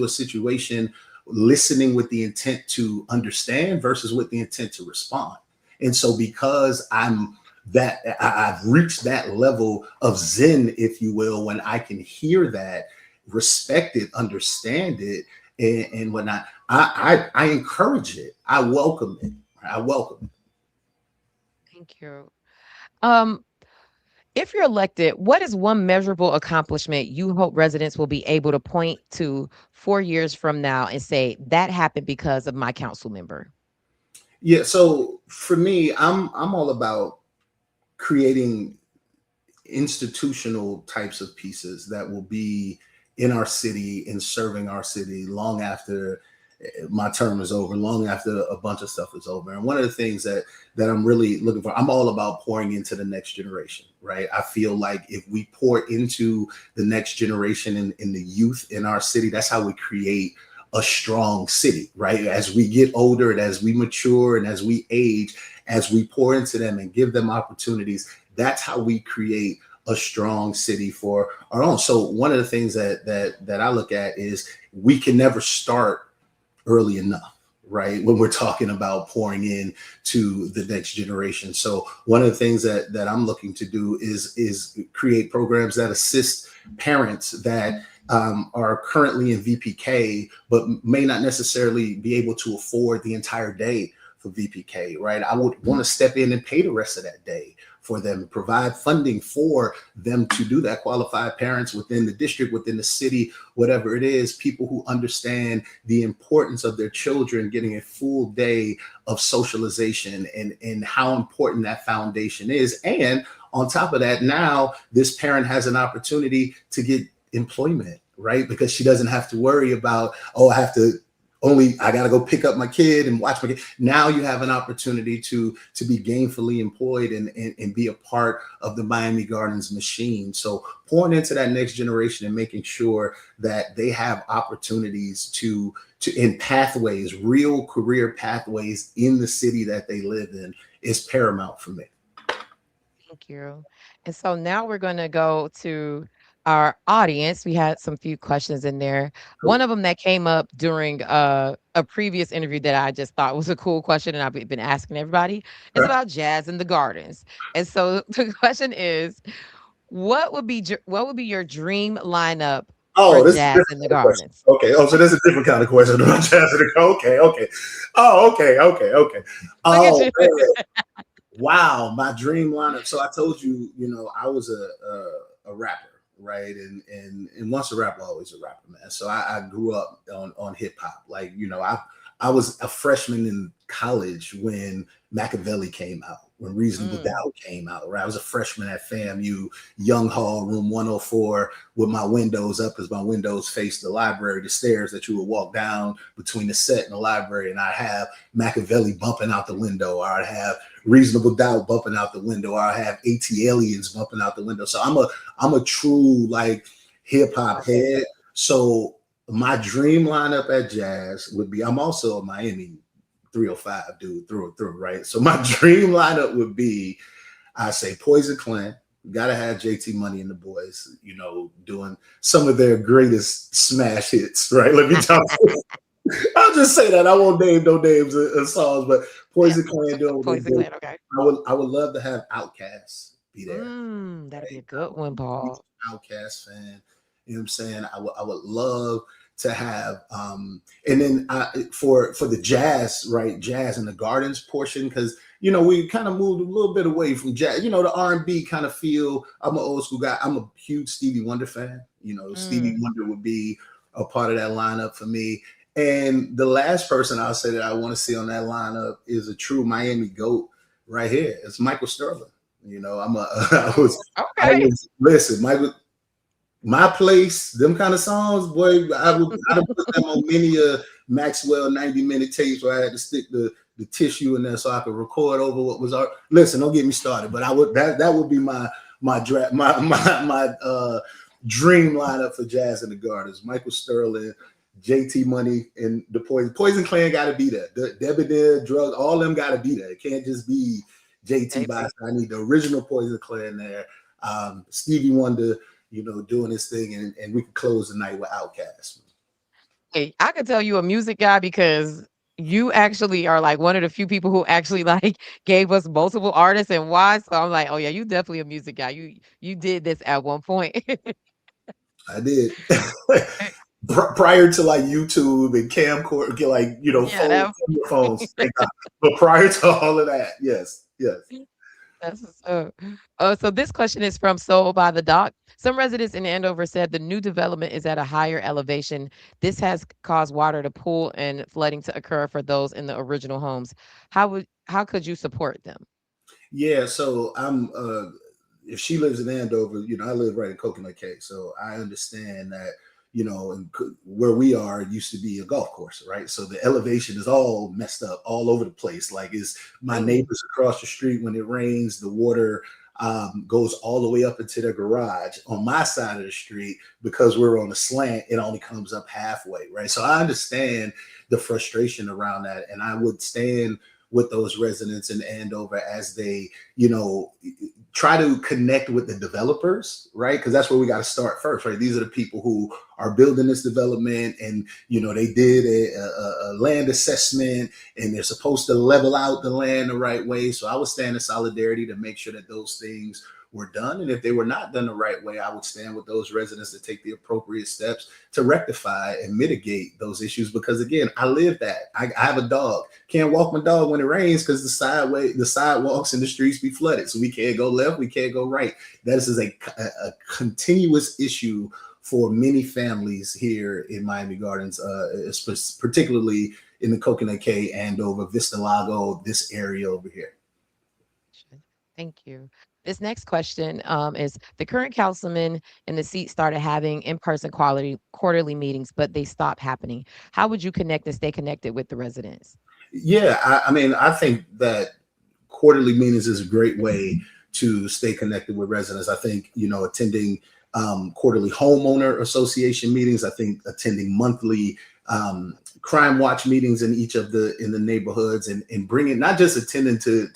a situation, listening with the intent to understand versus with the intent to respond. And so because I've reached that level of zen, if you will, when I can hear that, respect it, understand it, and whatnot, I encourage it. I welcome it. I welcome it. Thank you. If you're elected, what is one measurable accomplishment you hope residents will be able to point to 4 years from now and say that happened because of my council member? Yeah. So for me, I'm all about creating institutional types of pieces that will be in our city and serving our city long after my term is over, long after a bunch of stuff is over. And one of the things that I'm really looking for, I'm all about pouring into the next generation, right? I feel like if we pour into the next generation in the youth in our city, that's how we create a strong city, right? As we get older and as we mature and as we age, as we pour into them and give them opportunities, that's how we create a strong city for our own. So one of the things that I look at is we can never start early enough, right? When we're talking about pouring in to the next generation. So one of the things that I'm looking to do is create programs that assist parents that are currently in VPK, but may not necessarily be able to afford the entire day for VPK, right? I would want to step in and pay the rest of that day for them, provide funding for them to do that. Qualified parents within the district, within the city, whatever it is, people who understand the importance of their children getting a full day of socialization and how important that foundation is. And on top of that, now this parent has an opportunity to get employment, right? Because she doesn't have to worry about, I got to go pick up my kid and watch my kid. Now you have an opportunity to be gainfully employed and be a part of the Miami Gardens machine. So pouring into that next generation and making sure that they have opportunities to in pathways, real career pathways in the city that they live in is paramount for me. Thank you. And so now we're going to go to our audience. We had some few questions in there. Cool. One of them that came up during a previous interview that I just thought was a cool question, and I've been asking everybody, is about jazz in the gardens. And so the question is, what would be your dream lineup for This is jazz in the gardens? Okay. Oh, so this is a different kind of question about jazz. Okay. Oh, okay. Oh, man. Wow, my dream lineup. So I told you, I was a rapper, right? And once a rapper, always a rapper, man. So I grew up on hip hop. Like, I was a freshman in college when Machiavelli came out, when Reasonable Doubt came out, right? I was a freshman at FAMU, Young Hall, room 104, with my windows up because my windows faced the library, the stairs that you would walk down between the set and the library. And I have Machiavelli bumping out the window, or I'd have Reasonable Doubt bumping out the window, or I have AT-Aliens bumping out the window. So I'm a true like hip hop head. So my dream lineup at jazz would be, I'm also a Miami 305 dude through and through, right? So my dream lineup would be, I say Poison Clan. Gotta have JT Money and the boys, doing some of their greatest smash hits, right? Let me talk. I'll just say that I won't name no names of songs, but Yeah, Poison Clan doing what they Poison do. Clan. Okay. I would love to have Outkast be there. That'd be Right? a good one, I'm a huge Paul. Outkast fan. You know what I'm saying? I would love to have and then for the jazz, right? Jazz in the Gardens portion, because we kind of moved a little bit away from jazz. The R&B kind of feel. I'm an old school guy. I'm a huge Stevie Wonder fan. Stevie Mm. Wonder would be a part of that lineup for me. And the last person I'll say that I want to see on that lineup is a true Miami GOAT right here. It's Michael Sterling. I'm a I Okay. was listen, my place, them kind of songs, boy, I'd have put them on many Maxwell 90-minute tapes where I had to stick the tissue in there so I could record over what was art. Listen, don't get me started, but I would that would be my draft my dream lineup for Jazz in the Gardens. Michael Sterling, JT Money, and the Poison Clan got to be there. The Debonair, Drug, all them got to be there. It can't just be JT by. I need the original Poison Clan there. Stevie Wonder, doing his thing, and we could close the night with Outkast. Hey, I could tell you a music guy because you actually are like one of the few people who actually like gave us multiple artists and why. So I'm like, oh yeah, you definitely a music guy. You did this at one point. I did. Prior to like YouTube and camcorder, like Yeah, phones. Thank God. But prior to all of that, yes. that's what's up. So this question is from Soul by the Dock. Some residents in Andover said the new development is at a higher elevation. This has caused water to pool and flooding to occur for those in the original homes. How could you support them? Yeah, so I'm if she lives in Andover, I live right in Coconut Cay, so I understand that where we are, it used to be a golf course, right? So the elevation is all messed up all over the place. Like, it's my neighbors across the street. When it rains, the water goes all the way up into their garage. On my side of the street, because we're on a slant, it only comes up halfway, right? So I understand the frustration around that, and I would stand with those residents in Andover as they, try to connect with the developers, right? Because that's where we got to start first, right? These are the people who are building this development, and they did a land assessment, and they're supposed to level out the land the right way. So I would stand in solidarity to make sure that those things were done, and if they were not done the right way, I would stand with those residents to take the appropriate steps to rectify and mitigate those issues. Because again, I live that. I have a dog. Can't walk my dog when it rains because the sidewalks and the streets be flooded. So we can't go left, we can't go right. That is a continuous issue for many families here in Miami Gardens, particularly in the Coconut Cay, Andover, Vista Lago, this area over here. Thank you. This next question is the current councilman in the seat started having in-person quarterly meetings, but they stopped happening. How would you connect and stay connected with the residents? Yeah, I mean, I think that quarterly meetings is a great way to stay connected with residents. I think, attending quarterly homeowner association meetings, I think attending monthly crime watch meetings in the neighborhoods, and bringing, not just attending to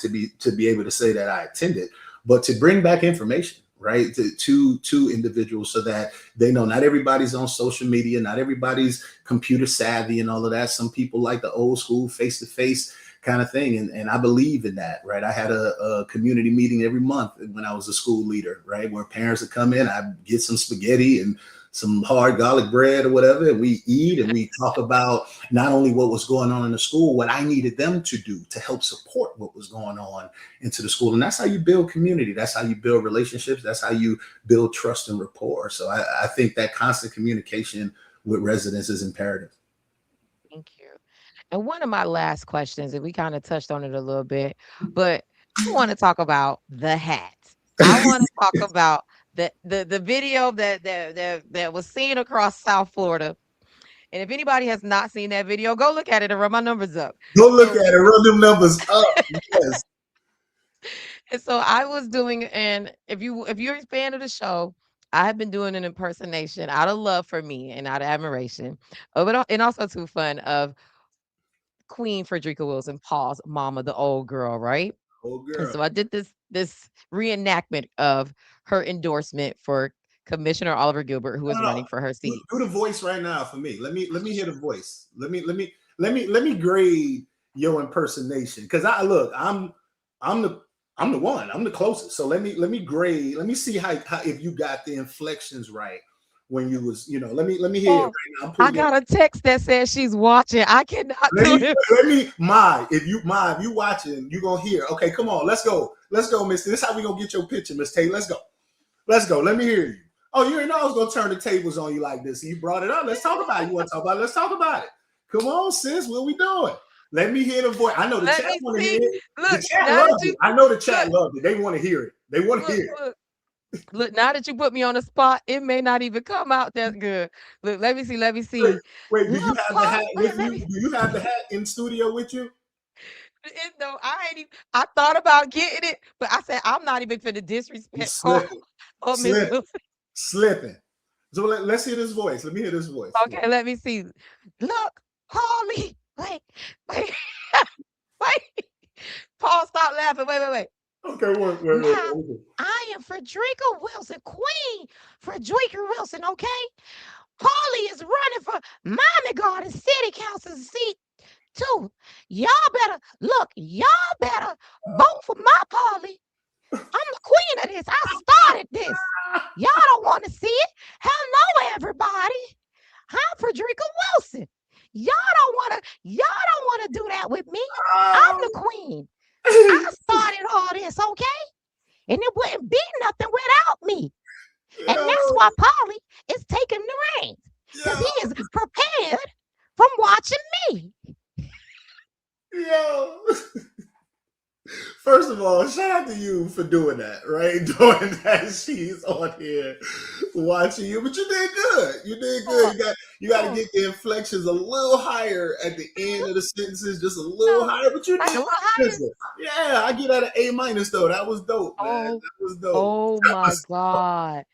be able to say that I attended, but to bring back information, right, to individuals, so that they know not everybody's on social media, not everybody's computer savvy and all of that. Some people like the old school face-to-face kind of thing, and I believe in that, right? I had a community meeting every month when I was a school leader, right, where parents would come in, I'd get some spaghetti and some hard garlic bread or whatever, and we eat and we talk about not only what was going on in the school, what I needed them to do to help support what was going on into the school. And that's how you build community. That's how you build relationships. That's how you build trust and rapport. So I think that constant communication with residents is imperative. Thank you. And one of my last questions, and we kind of touched on it a little bit, but I want to talk about the hat. I want to talk about the video that was seen across South Florida. And if anybody has not seen that video, go look at it and run my numbers up. Go look at it, run them numbers up. Yes. And so I was doing, and if you're a fan of the show, I have been doing an impersonation out of love for me and out of admiration, and also too fun of Queen Frederica Wilson, Paul's mama, the old girl, right? Old And girl. so I did this reenactment of her endorsement for Commissioner Oliver Gilbert, who is running for her seat. Do the voice right now for me. Let me hear the voice. Let me grade your impersonation, because I'm the one. I'm the closest. So let me grade. Let me see how if you got the inflections right when you was, let me hear it right now. I got a text that says she's watching. I cannot do it. If you watching, you gonna hear. Okay, come on, let's go, Mister. This is how we gonna get your picture, Miss Tate. Let's go. Let me hear you. Oh, you didn't know I was gonna turn the tables on you like this. You brought it up. Let's talk about it. You want to talk about it? Let's talk about it. Come on, sis. What we doing? Let me hear the voice. I know the chat want to hear it. The chat loved it. I know the chat loved it. They want to hear it. They want to hear it. Look, now that you put me on the spot, it may not even come out that good. Look, let me see. Wait, do you have the hat with you? Do you have the hat in studio with you? No, I ain't even. I thought about getting it, but I said I'm not even finna disrespect Slipping. So let's hear this voice. Let me hear this voice. Okay, let me see. Look, Paulie. Wait. Paul, stop laughing. Wait. Okay, wait. I am Frederica Wilson, Queen Frederica Wilson, okay? Paulie is running for Miami Garden City Council seat too. Y'all better vote for my Paulie. I'm the queen of this. I started this. Y'all don't want to see it. Hello, everybody. I'm Frederica Wilson. Y'all don't want to do that with me. I'm the queen. I started all this, okay? And it wouldn't be nothing without me. And that's why Paulie is taking the reins. Because he is prepared from watching me. Yo. First of all, shout out to you for doing that, right? Doing that. She's on here watching you, but you did good. You got to get the inflections a little higher at the end of the sentences, just a little higher. But you did. Listen, yeah, I get out of A- though. That was dope, man. That was dope. Oh my God.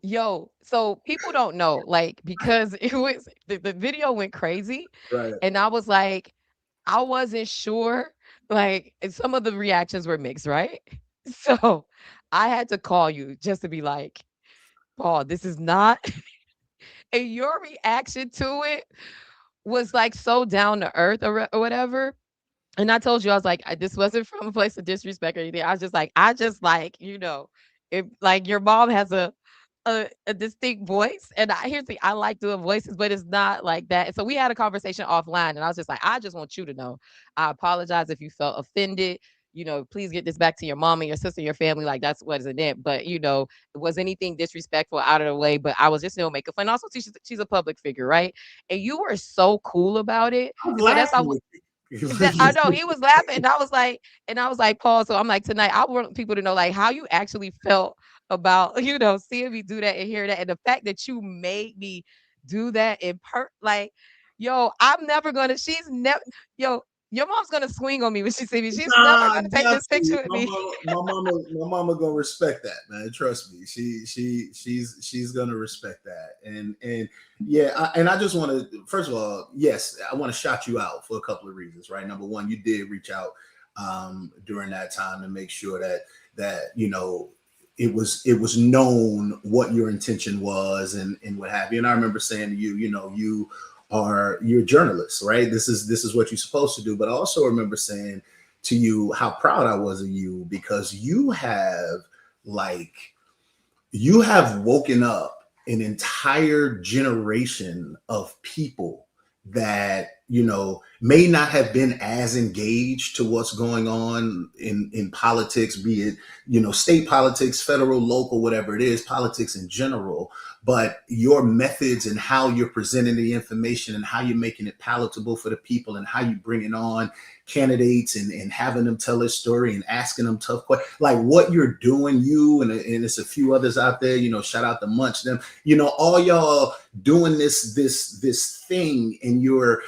Yo, so people don't know, like, because it was the video went crazy, right? And I was like, I wasn't sure. Like, and some of the reactions were mixed, right? So I had to call you just to be like, Paul, this is not. And your reaction to it was like so down to earth or whatever. And I told you, I was like, this wasn't from a place of disrespect or anything. I just like, if like your mom has a distinct voice, and here's the I like doing voices, but it's not like that. So we had a conversation offline, and I was just like, I just want you to know, I apologize if you felt offended. Please get this back to your mom and your sister, your family. Like, that's what is in it. But it was anything disrespectful out of the way. But I was just making fun. Also, she's a public figure, right? And you were so cool about it. So that's how. I know he was laughing, and I was like, Paul. So I'm like, tonight, I want people to know like how you actually felt about seeing me do that and hear that, and the fact that you made me do that like, yo, I'm never gonna. She's never, yo. Your mom's gonna swing on me when she sees me. She's never gonna take this picture with me. My mama gonna respect that, man. Trust me. She's gonna respect that. And yeah, I just want to, first of all, yes, I want to shout you out for a couple of reasons, right? Number one, you did reach out during that time to make sure that it was known what your intention was and what have you. And I remember saying to you, you're a journalist, right? This is what you're supposed to do. But I also remember saying to you how proud I was of you, because you have woken up an entire generation of people that may not have been as engaged to what's going on in politics, be it state politics, federal, local, whatever it is, politics in general. But your methods and how you're presenting the information and how you're making it palatable for the people and how you bringing on candidates and having them tell their story and asking them tough questions, like what you're doing, you and it's a few others out there, shout out to Munch, them, all y'all doing this thing, and you are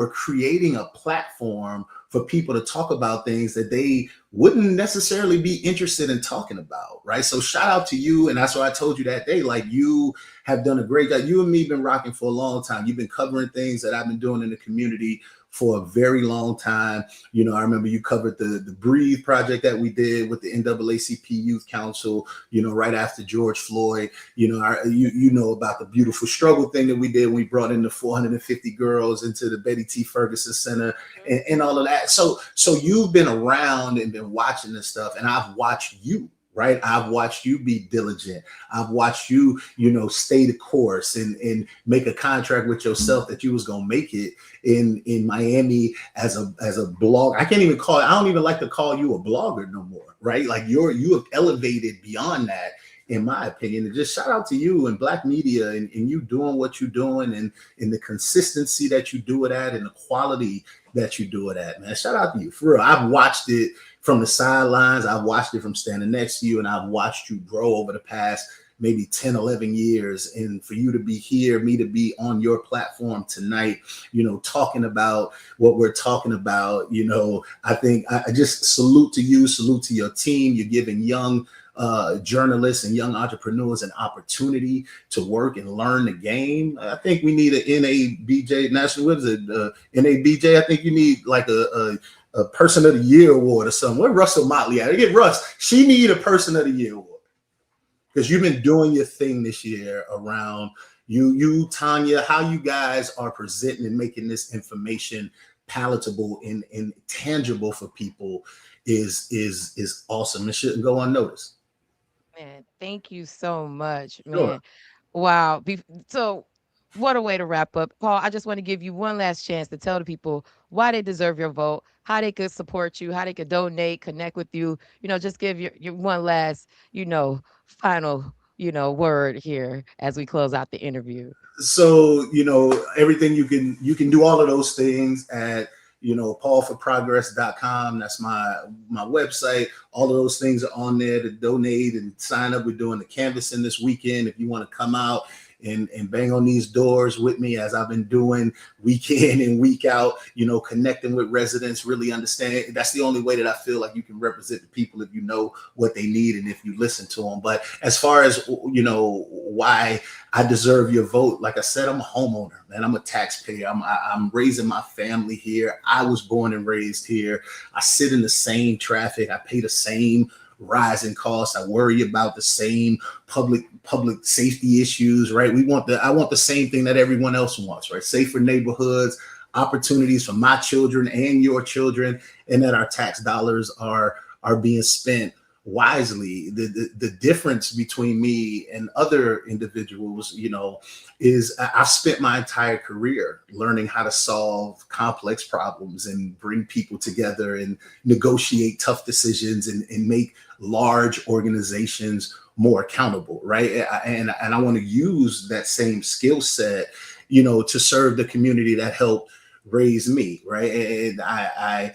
creating a platform for people to talk about things that they wouldn't necessarily be interested in talking about, right? So shout out to you. And that's why I told you that day, like, you have done a great job. You and me been rocking for a long time. You've been covering things that I've been doing in the community for a very long time. You know, I remember you covered the Breathe project that we did with the NAACP Youth Council, you know, right after George Floyd. You know, you know about the beautiful struggle thing that we did when we brought in the 450 girls into the Betty T. Ferguson Center and all of that. So you've been around and been watching this stuff, and I've watched you. Right. I've watched you be diligent. I've watched you, you know, stay the course and make a contract with yourself that you was going to make it in Miami as a blog. I don't even like to call you a blogger no more. Right. Like you have elevated beyond that, in my opinion. And just shout out to you and Black media and you doing what you're doing and the consistency that you do it at and the quality that you do it at, man. Shout out to you. For real. I've watched it from the sidelines. I've watched it from standing next to you, and I've watched you grow over the past maybe 10, 11 years. And for you to be here, me to be on your platform tonight, you know, talking about what we're talking about, you know, I think I just salute to you, salute to your team. You're giving young journalists and young entrepreneurs an opportunity to work and learn the game. I think we need an NABJ, national, what is it? NABJ. I think you need like a Person of the Year award or something. Where Russell Motley at? Get Russ. She need a Person of the Year award because you've been doing your thing this year around you, Tanya, how you guys are presenting and making this information palatable and tangible for people is awesome. It shouldn't go unnoticed. Man, thank you so much, man. Sure. Wow. So what a way to wrap up. Paul, I just want to give you one last chance to tell the people why they deserve your vote, how they could support you, how they could donate, connect with you. You know, just give your one last, you know, final, you know, word here as we close out the interview. So, you know, everything you can do all of those things at, you know, paulforprogress.com. That's my website. All of those things are on there to donate and sign up. We're doing the canvassing this weekend. If you want to come out and bang on these doors with me, as I've been doing week in and week out, you know, connecting with residents, really understand. That's the only way that I feel like you can represent the people, if you know what they need and if you listen to them. But as far as, you know, why I deserve your vote, like I said, I'm a homeowner, man. I'm a taxpayer. I'm raising my family here. I was born and raised here. I sit in the same traffic. I pay the same rising costs. I worry about the same public safety issues, right? I want the same thing that everyone else wants, right? Safer neighborhoods, opportunities for my children and your children, and that our tax dollars are being spent wisely. The difference between me and other individuals, you know, is I've spent my entire career learning how to solve complex problems and bring people together and negotiate tough decisions and make large organizations more accountable, right? And I want to use that same skill set, you know, to serve the community that helped raise me, right? And I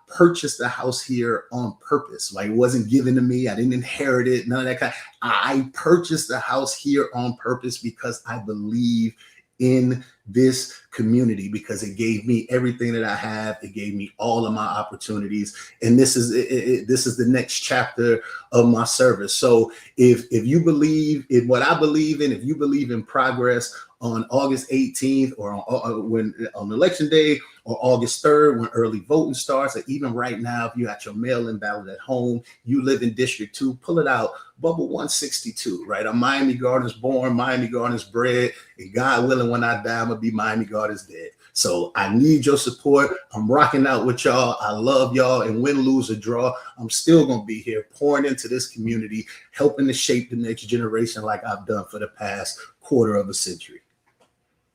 purchased the house here on purpose. Like, it wasn't given to me. I didn't inherit it. None of that kind. I purchased the house here on purpose because I believe in this community, because it gave me everything that I have. It gave me all of my opportunities, and this is the next chapter of my service. So if you believe in what I believe in, if you believe in progress, on August 18th or on election day, or August 3rd when early voting starts, or even right now, if you got your mail-in ballot at home, you live in District 2, pull it out, Bubble 162, right? I'm Miami Gardens born, Miami Gardens bred, and God willing, when I die, I'm gonna be Miami Gardens dead. So I need your support. I'm rocking out with y'all. I love y'all, and win, lose, or draw, I'm still gonna be here pouring into this community, helping to shape the next generation like I've done for the past quarter of a century.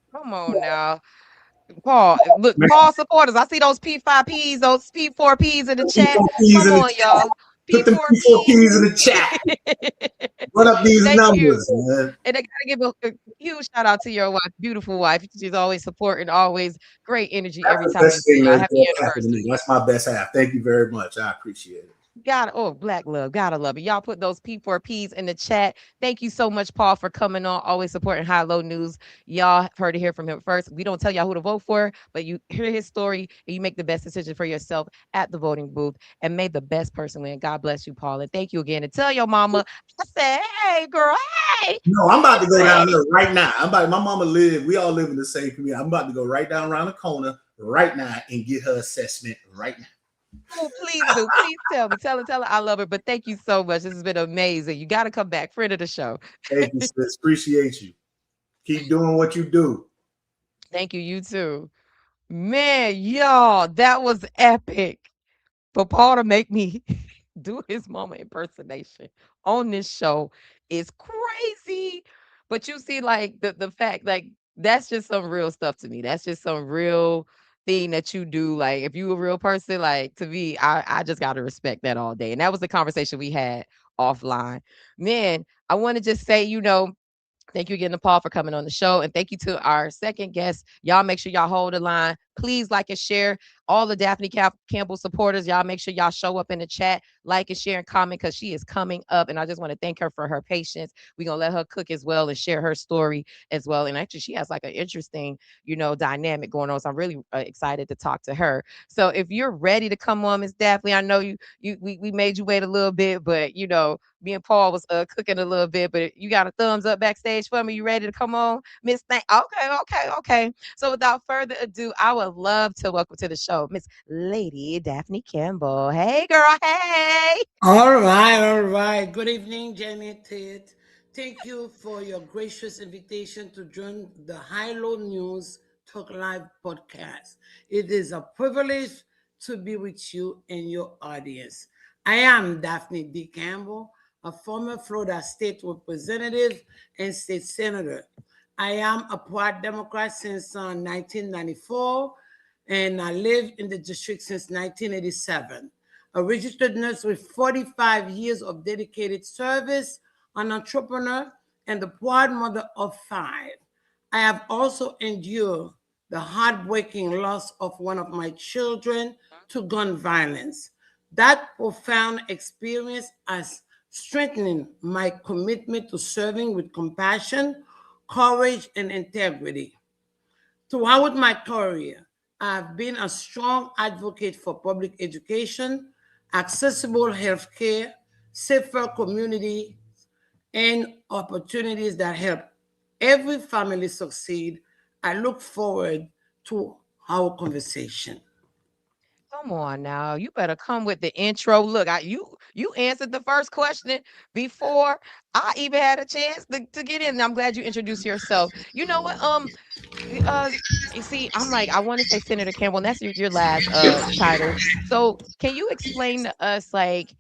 Come on now. Paul, look, Paul supporters. I see those P5Ps, those P4Ps in the chat. Come on, y'all. Put the P4Ps in the chat. Run up these numbers, man. And I gotta give a huge shout out to your wife, beautiful wife. She's always supporting, always great energy every time. Happy anniversary. That's my best half. Thank you very much. I appreciate it. Black love, gotta love it. Y'all put those P4Ps in the chat. Thank you so much, Paul, for coming on, always supporting High Low News. Y'all heard it here from him first. We don't tell y'all who to vote for, but you hear his story and you make the best decision for yourself at the voting booth, and may the best person win. God bless you, Paul, and thank you again. And tell your mama I said, hey girl, hey. No, I'm about to go down there right now. My mama we all live in the same community. I'm about to go right down around the corner, right now and get her assessment right now. Oh, please do. Please tell me. Tell her I love her. But thank you so much. This has been amazing. You got to come back. Friend of the show. Thank you, sis. Appreciate you. Keep doing what you do. Thank you. You too. Man, y'all, that was epic. For Paul to make me do his mama impersonation on this show is crazy. But you see, like the fact, like that's just some real stuff to me. That's just some real thing that you do. Like if you a real person, like to me, I just gotta respect that all day. And that was the conversation we had offline. Man, I want to just say, thank you again to Paul for coming on the show. And thank you to our second guest. Y'all make sure y'all hold the line. Please like and share. All the Daphne Campbell supporters, y'all make sure y'all show up in the chat, like and share and comment because she is coming up. And I just want to thank her for her patience. We're going to let her cook as well and share her story as well. And actually, she has like an interesting, dynamic going on. So I'm really excited to talk to her. So if you're ready to come on, Miss Daphne, I know we made you wait a little bit, but me and Paul was cooking a little bit, but you got a thumbs up backstage for me. You ready to come on, Miss Thank? Okay. So without further ado, I would love to welcome to the show Miss Lady Daphne Campbell. Hey, girl. Hey. All right. Good evening, Jenny Tate. Thank you for your gracious invitation to join the High Low News Talk Live podcast. It is a privilege to be with you and your audience. I am Daphne D. Campbell, a former Florida state representative and state senator. I am a proud Democrat since 1994, and I live in the district since 1987. A registered nurse with 45 years of dedicated service, an entrepreneur, and the proud mother of 5. I have also endured the heartbreaking loss of one of my children to gun violence. That profound experience has strengthened my commitment to serving with compassion, courage, and integrity. Throughout my career, I've been a strong advocate for public education, accessible healthcare, safer community, and opportunities that help every family succeed. I look forward to our conversation. Come on now. You better come with the intro. Look, you answered the first question before I even had a chance to get in. I'm glad you introduced yourself. You know what? Uh, you see, I'm like, I want to say Senator Campbell, and that's your last title. So can you explain to us like,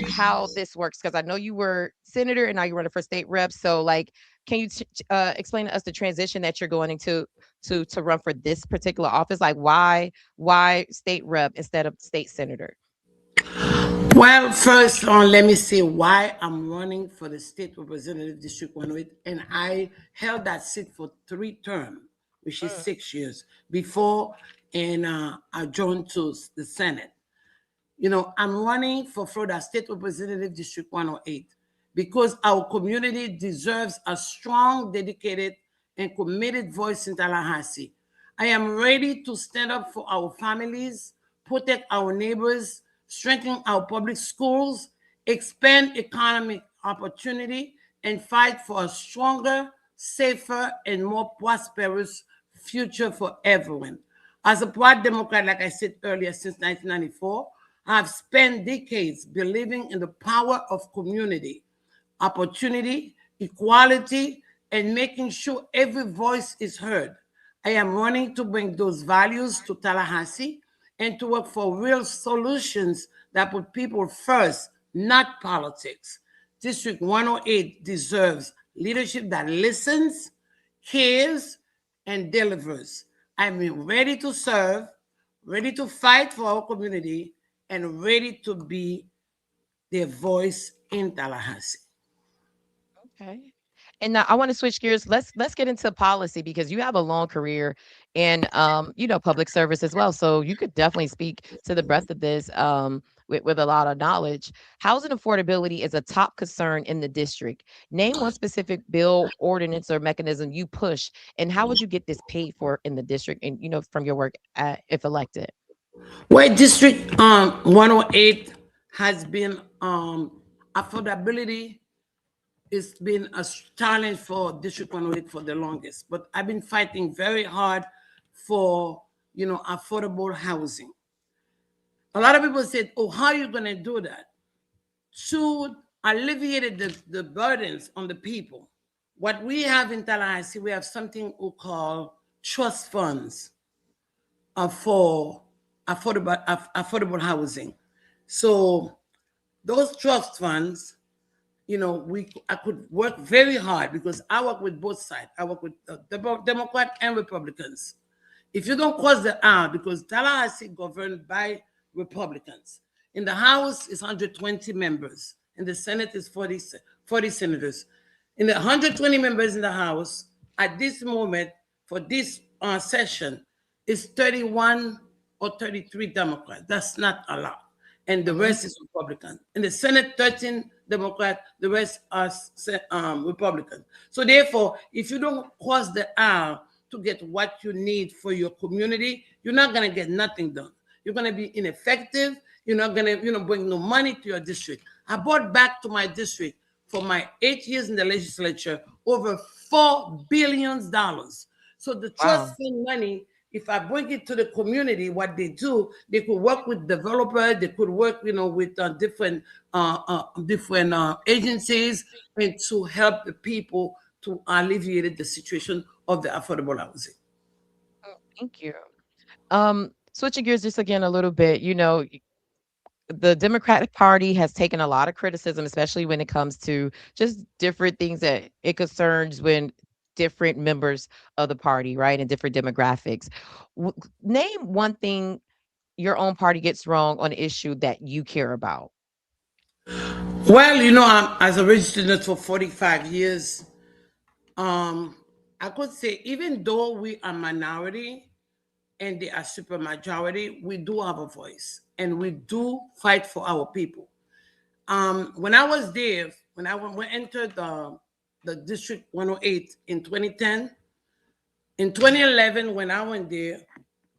how this works? Because I know you were senator and now you're running for state rep. So like, can you explain to us the transition that you're going into to run for this particular office? Like why state rep instead of state senator? Well, first, let me say why I'm running for the State Representative District 108, and I held that seat for 3 terms, which is 6 years before, and I joined to the Senate. I'm running for Florida State Representative District 108 because our community deserves a strong, dedicated, and committed voice in Tallahassee. I am ready to stand up for our families, protect our neighbors, strengthen our public schools, expand economic opportunity, and fight for a stronger, safer, and more prosperous future for everyone. As a proud Democrat, like I said earlier, since 1994, I've spent decades believing in the power of community, opportunity, equality, and making sure every voice is heard. I am running to bring those values to Tallahassee and to work for real solutions that put people first, not politics. District 108 deserves leadership that listens, cares, and delivers. I'm ready to serve, ready to fight for our community, and ready to be their voice in Tallahassee. Okay. And now I want to switch gears. Let's get into policy because you have a long career in public service as well. So you could definitely speak to the breadth of this with a lot of knowledge. Housing affordability is a top concern in the district. Name one specific bill, ordinance, or mechanism you push, and how would you get this paid for in the district and from your work if elected? Well, District 108 has been affordability. It's been a challenge for District 108 for the longest, but I've been fighting very hard for affordable housing. A lot of people said, oh, how are you going to do that? To alleviate the burdens on the people. What we have in Tallahassee, we have something we call trust funds for affordable housing. So those trust funds, I could work very hard because I work with both sides. I work with Democrat and Republicans. If you don't cross the aisle, because Tallahassee governed by Republicans. In the House is 120 members. In the Senate is 40 senators. In the 120 members in the House, at this moment, for this session, is 31 or 33 Democrats. That's not a lot. And the rest is Republican. In the Senate, 13 Democrats, the rest are Republican. So therefore, if you don't cross the aisle to get what you need for your community, you're not going to get nothing done. You're going to be ineffective. You're not going to, bring no money to your district. I brought back to my district for my 8 years in the legislature over $4 billion. So the trust fund money, if I bring it to the community, what they do, they could work with developers, they could work, with different agencies, and to help the people to alleviate the situation of the affordable housing. Oh, thank you. Switching gears just again a little bit, the Democratic Party has taken a lot of criticism, especially when it comes to just different things that it concerns when different members of the party, right, and different demographics. Name one thing your own party gets wrong on an issue that you care about. Well, I'm as a registered nurse for 45 years. I could say even though we are minority and they are super majority, we do have a voice and we do fight for our people. When I was there, when I entered the District 108 in 2010, in 2011, when I went there,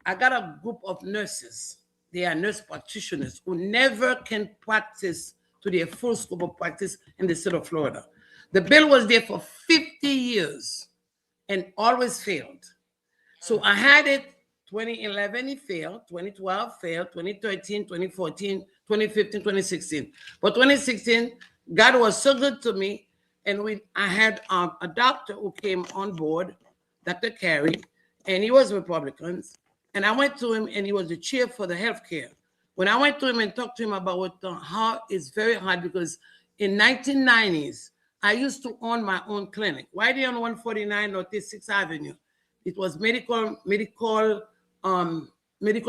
I got a group of nurses. They are nurse practitioners who never can practice to their full scope of practice in the state of Florida. The bill was there for 50 years and always failed. So I had it 2011, it failed, 2012 failed, 2013, 2014, 2015, 2016. But 2016, God was so good to me. And I had a doctor who came on board, Dr. Carey, and he was Republican. And I went to him and he was the chair for the healthcare. When I went to him and talked to him about how it's very hard, because in 1990s, I used to own my own clinic right there on 149 North 6th Avenue. It was medical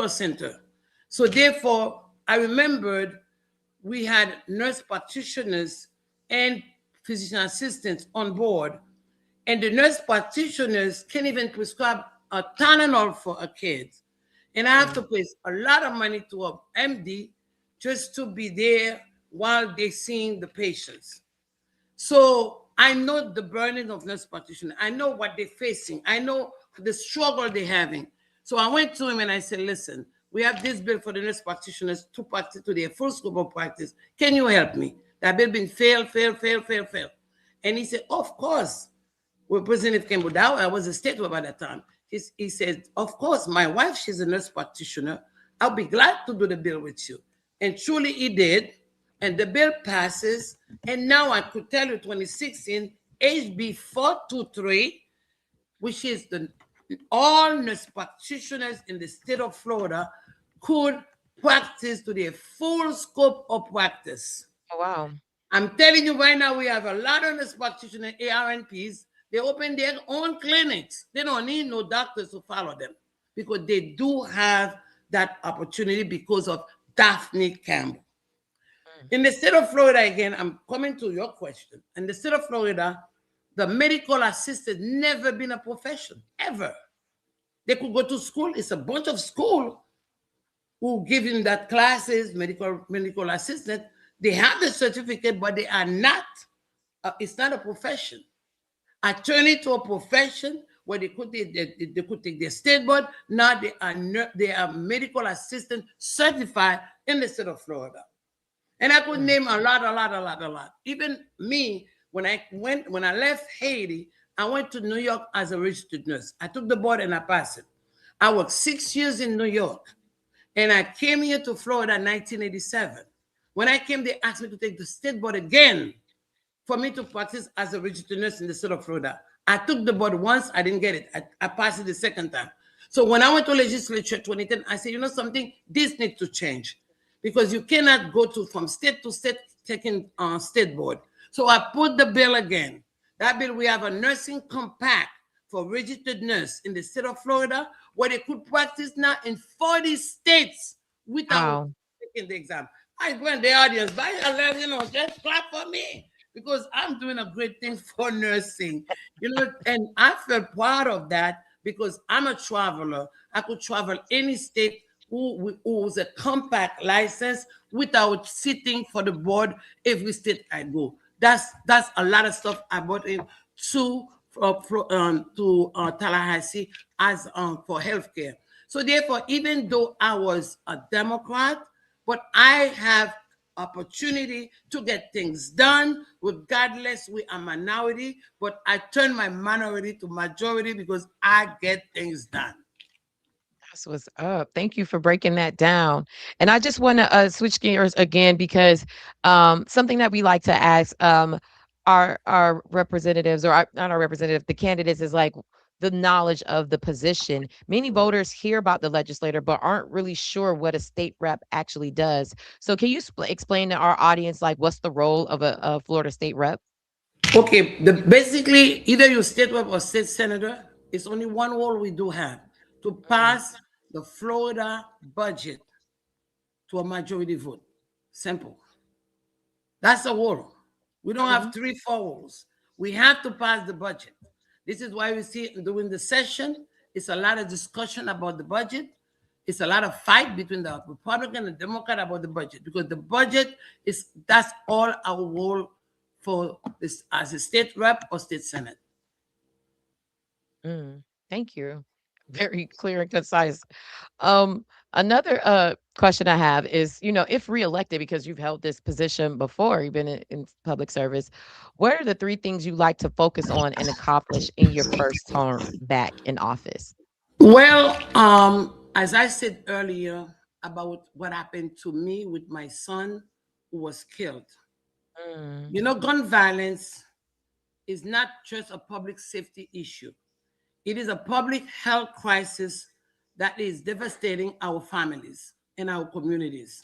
center. So therefore, I remembered we had nurse practitioners and physician assistants on board, and the nurse practitioners can't even prescribe a Tylenol for a kid. And I have to pay a lot of money to an MD just to be there while they're seeing the patients. So I know the burden of nurse practitioners. I know what they're facing. I know the struggle they're having. So I went to him and I said, listen, we have this bill for the nurse practitioners to practice to their full scope of practice. Can you help me? That bill been failed. And he said, of course. Representative Campbell, I was a state rep at that time. He said, of course, my wife, she's a nurse practitioner. I'll be glad to do the bill with you. And truly he did. And the bill passes. And now I could tell you 2016, HB 423, which is all nurse practitioners in the state of Florida could practice to their full scope of practice. Oh, wow. I'm telling you right now, we have a lot of nurse practitioners, ARNPs. They open their own clinics. They don't need no doctors to follow them because they do have that opportunity because of Daphne Campbell. In the state of Florida, again, I'm coming to your question. In the state of Florida, the medical assistant never been a profession, ever. They could go to school. It's a bunch of school who give them that classes, medical assistant. They have the certificate, but they are not, it's not a profession. I turn it to a profession where they could take their state board. Now they are medical assistant certified in the state of Florida. And I could name a lot. Even me, when I left Haiti, I went to New York as a registered nurse. I took the board and I passed it. I worked 6 years in New York, and I came here to Florida in 1987. When I came, they asked me to take the state board again for me to practice as a registered nurse in the state of Florida. I took the board once, I didn't get it. I passed it the second time. So when I went to legislature 2010, I said, you know something, this needs to change because you cannot go from state to state taking state board. So I put the bill again. That bill, we have a nursing compact for registered nurse in the state of Florida where they could practice now in 40 states without taking the exam. I went the audience, just clap for me because I'm doing a great thing for nursing, and I felt proud of that because I'm a traveler. I could travel any state who was a compact license without sitting for the board every state I go. That's a lot of stuff I brought in to Tallahassee as for healthcare. So therefore, even though I was a Democrat, but I have opportunity to get things done regardless we are minority, but I turn my minority to majority because I get things done. That's what's up. Thank you for breaking that down. And I just want to switch gears again because something that we like to ask our representatives not our representative, the candidates is like the knowledge of the position. Many voters hear about the legislator but aren't really sure what a state rep actually does. So can you explain to our audience like what's the role of a Florida state rep? Okay, basically either you state rep or state senator, it's only one role we do have to pass the Florida budget to a majority vote. Simple. That's the role. We don't have 3-4 roles. We have to pass the budget. This is why we see during the session, it's a lot of discussion about the budget. It's a lot of fight between the Republican and Democrat about the budget because the budget that's all our role for this as a state rep or state senate. Thank you. Very clear and concise. Another question I have is, if reelected, because you've held this position before, you've been in public service, what are the 3 things you like to focus on and accomplish in your first term back in office? Well, as I said earlier about what happened to me with my son who was killed. Gun violence is not just a public safety issue. It is a public health crisis that is devastating our families and our communities.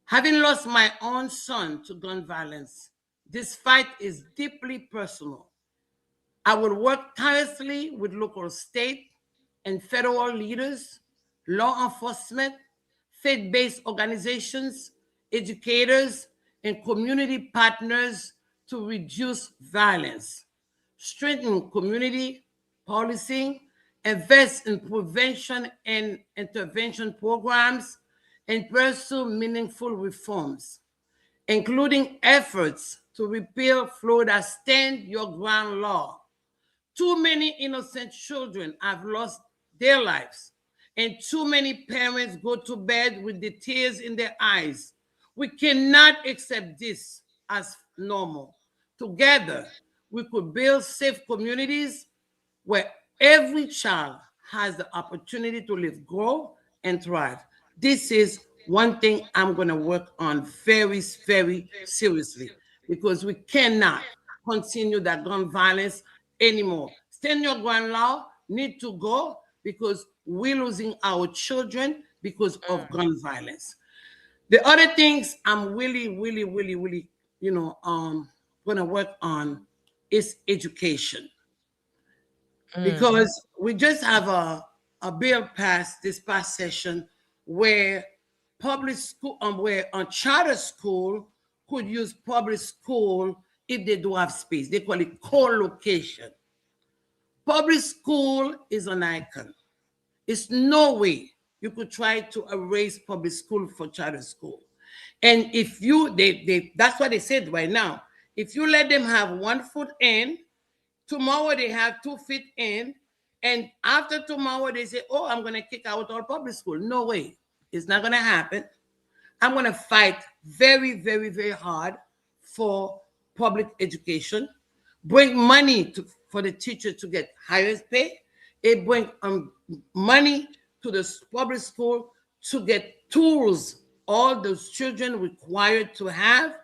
Having lost my own son to gun violence, this fight is deeply personal. I will work tirelessly with local, state, and federal leaders, law enforcement, faith-based organizations, educators, and community partners to reduce violence, strengthen community policing, invest in prevention and intervention programs, and pursue meaningful reforms, including efforts to repeal Florida's Stand Your Ground law. Too many innocent children have lost their lives, and too many parents go to bed with the tears in their eyes. We cannot accept this as normal. Together, we could build safe communities where every child has the opportunity to live, grow, and thrive. This is one thing I'm going to work on very, very seriously because we cannot continue that gun violence anymore. Stand Your Ground law need to go because we're losing our children because of gun violence. The other things I'm really going to work on is education. Because we just have a bill passed this past session where public school, where a charter school could use public school if they do have space. They call it co-location. Public school is an icon. It's no way you could try to erase public school for charter school. And if that's what they said right now. If you let them have 1 foot in, tomorrow they have 2 feet in, and after tomorrow they say, oh, I'm going to kick out all public school. No way. It's not going to happen. I'm going to fight very, very, very hard for public education, bring money for the teacher to get higher pay, It brings money to the public school to get tools all those children required to have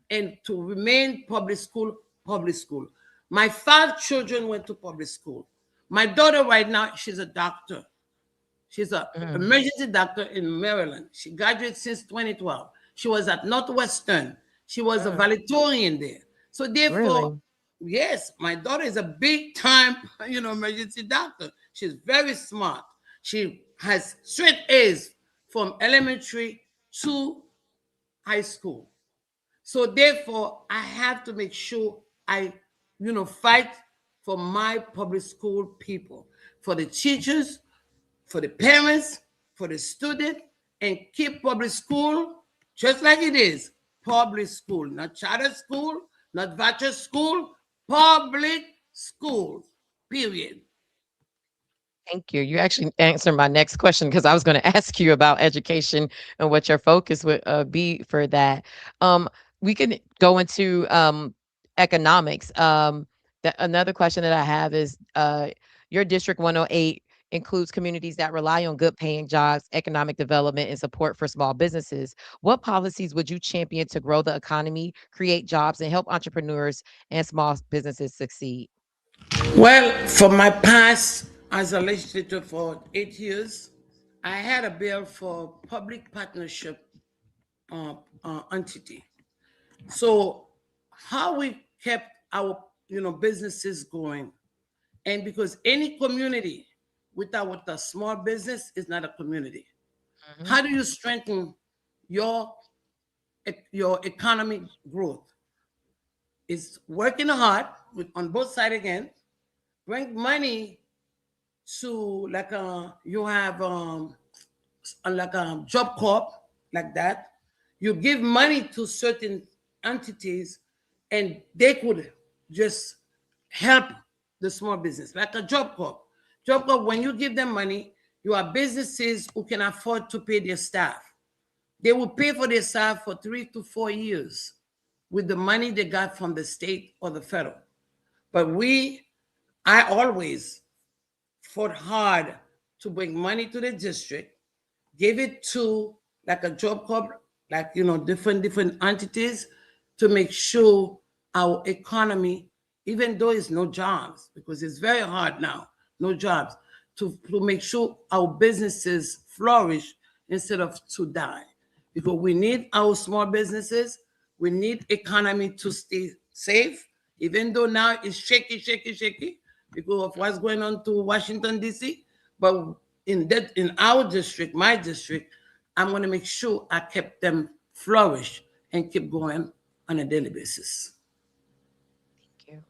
and to remain public school, public school. My 5 children went to public school. My daughter right now, she's a doctor. She's an emergency doctor in Maryland. She graduated since 2012. She was at Northwestern. She was a valedictorian there. So therefore, Really? yes, my daughter is a big time, emergency doctor. She's very smart. She has straight A's from elementary to high school. So therefore, I have to make sure I, fight for my public school people, for the teachers, for the parents, for the student, and keep public school just like it is. Public school, not charter school, not voucher school, public school, period. Thank you. You actually answered my next question because I was going to ask you about education and what your focus would be for that. We can go into economics. Another question that I have is your District 108 includes communities that rely on good paying jobs, economic development, and support for small businesses. What policies would you champion to grow the economy, create jobs, and help entrepreneurs and small businesses succeed? Well, for my past as a legislator for 8 years, I had a bill for public partnership entity. So how we kept our businesses going, and because any community without a small business is not a community. How do you strengthen your economic growth? Is working hard on both sides again, bring money to you have like a job corp like that. You give money to certain entities and they could just help the small business, like a job corp. Job corp, when you give them money, you are businesses who can afford to pay their staff. They will pay for their staff for 3 to 4 years with the money they got from the state or the federal. But I always fought hard to bring money to the district, give it to like a job corp, like, different entities to make sure our economy, even though it's no jobs, because it's very hard now, no jobs, to make sure our businesses flourish instead of to die. Because we need our small businesses, we need economy to stay safe, even though now it's shaky because of what's going on to Washington, D.C. But in our district, my district, I'm going to make sure I kept them flourish and keep going on a daily basis. Thank you.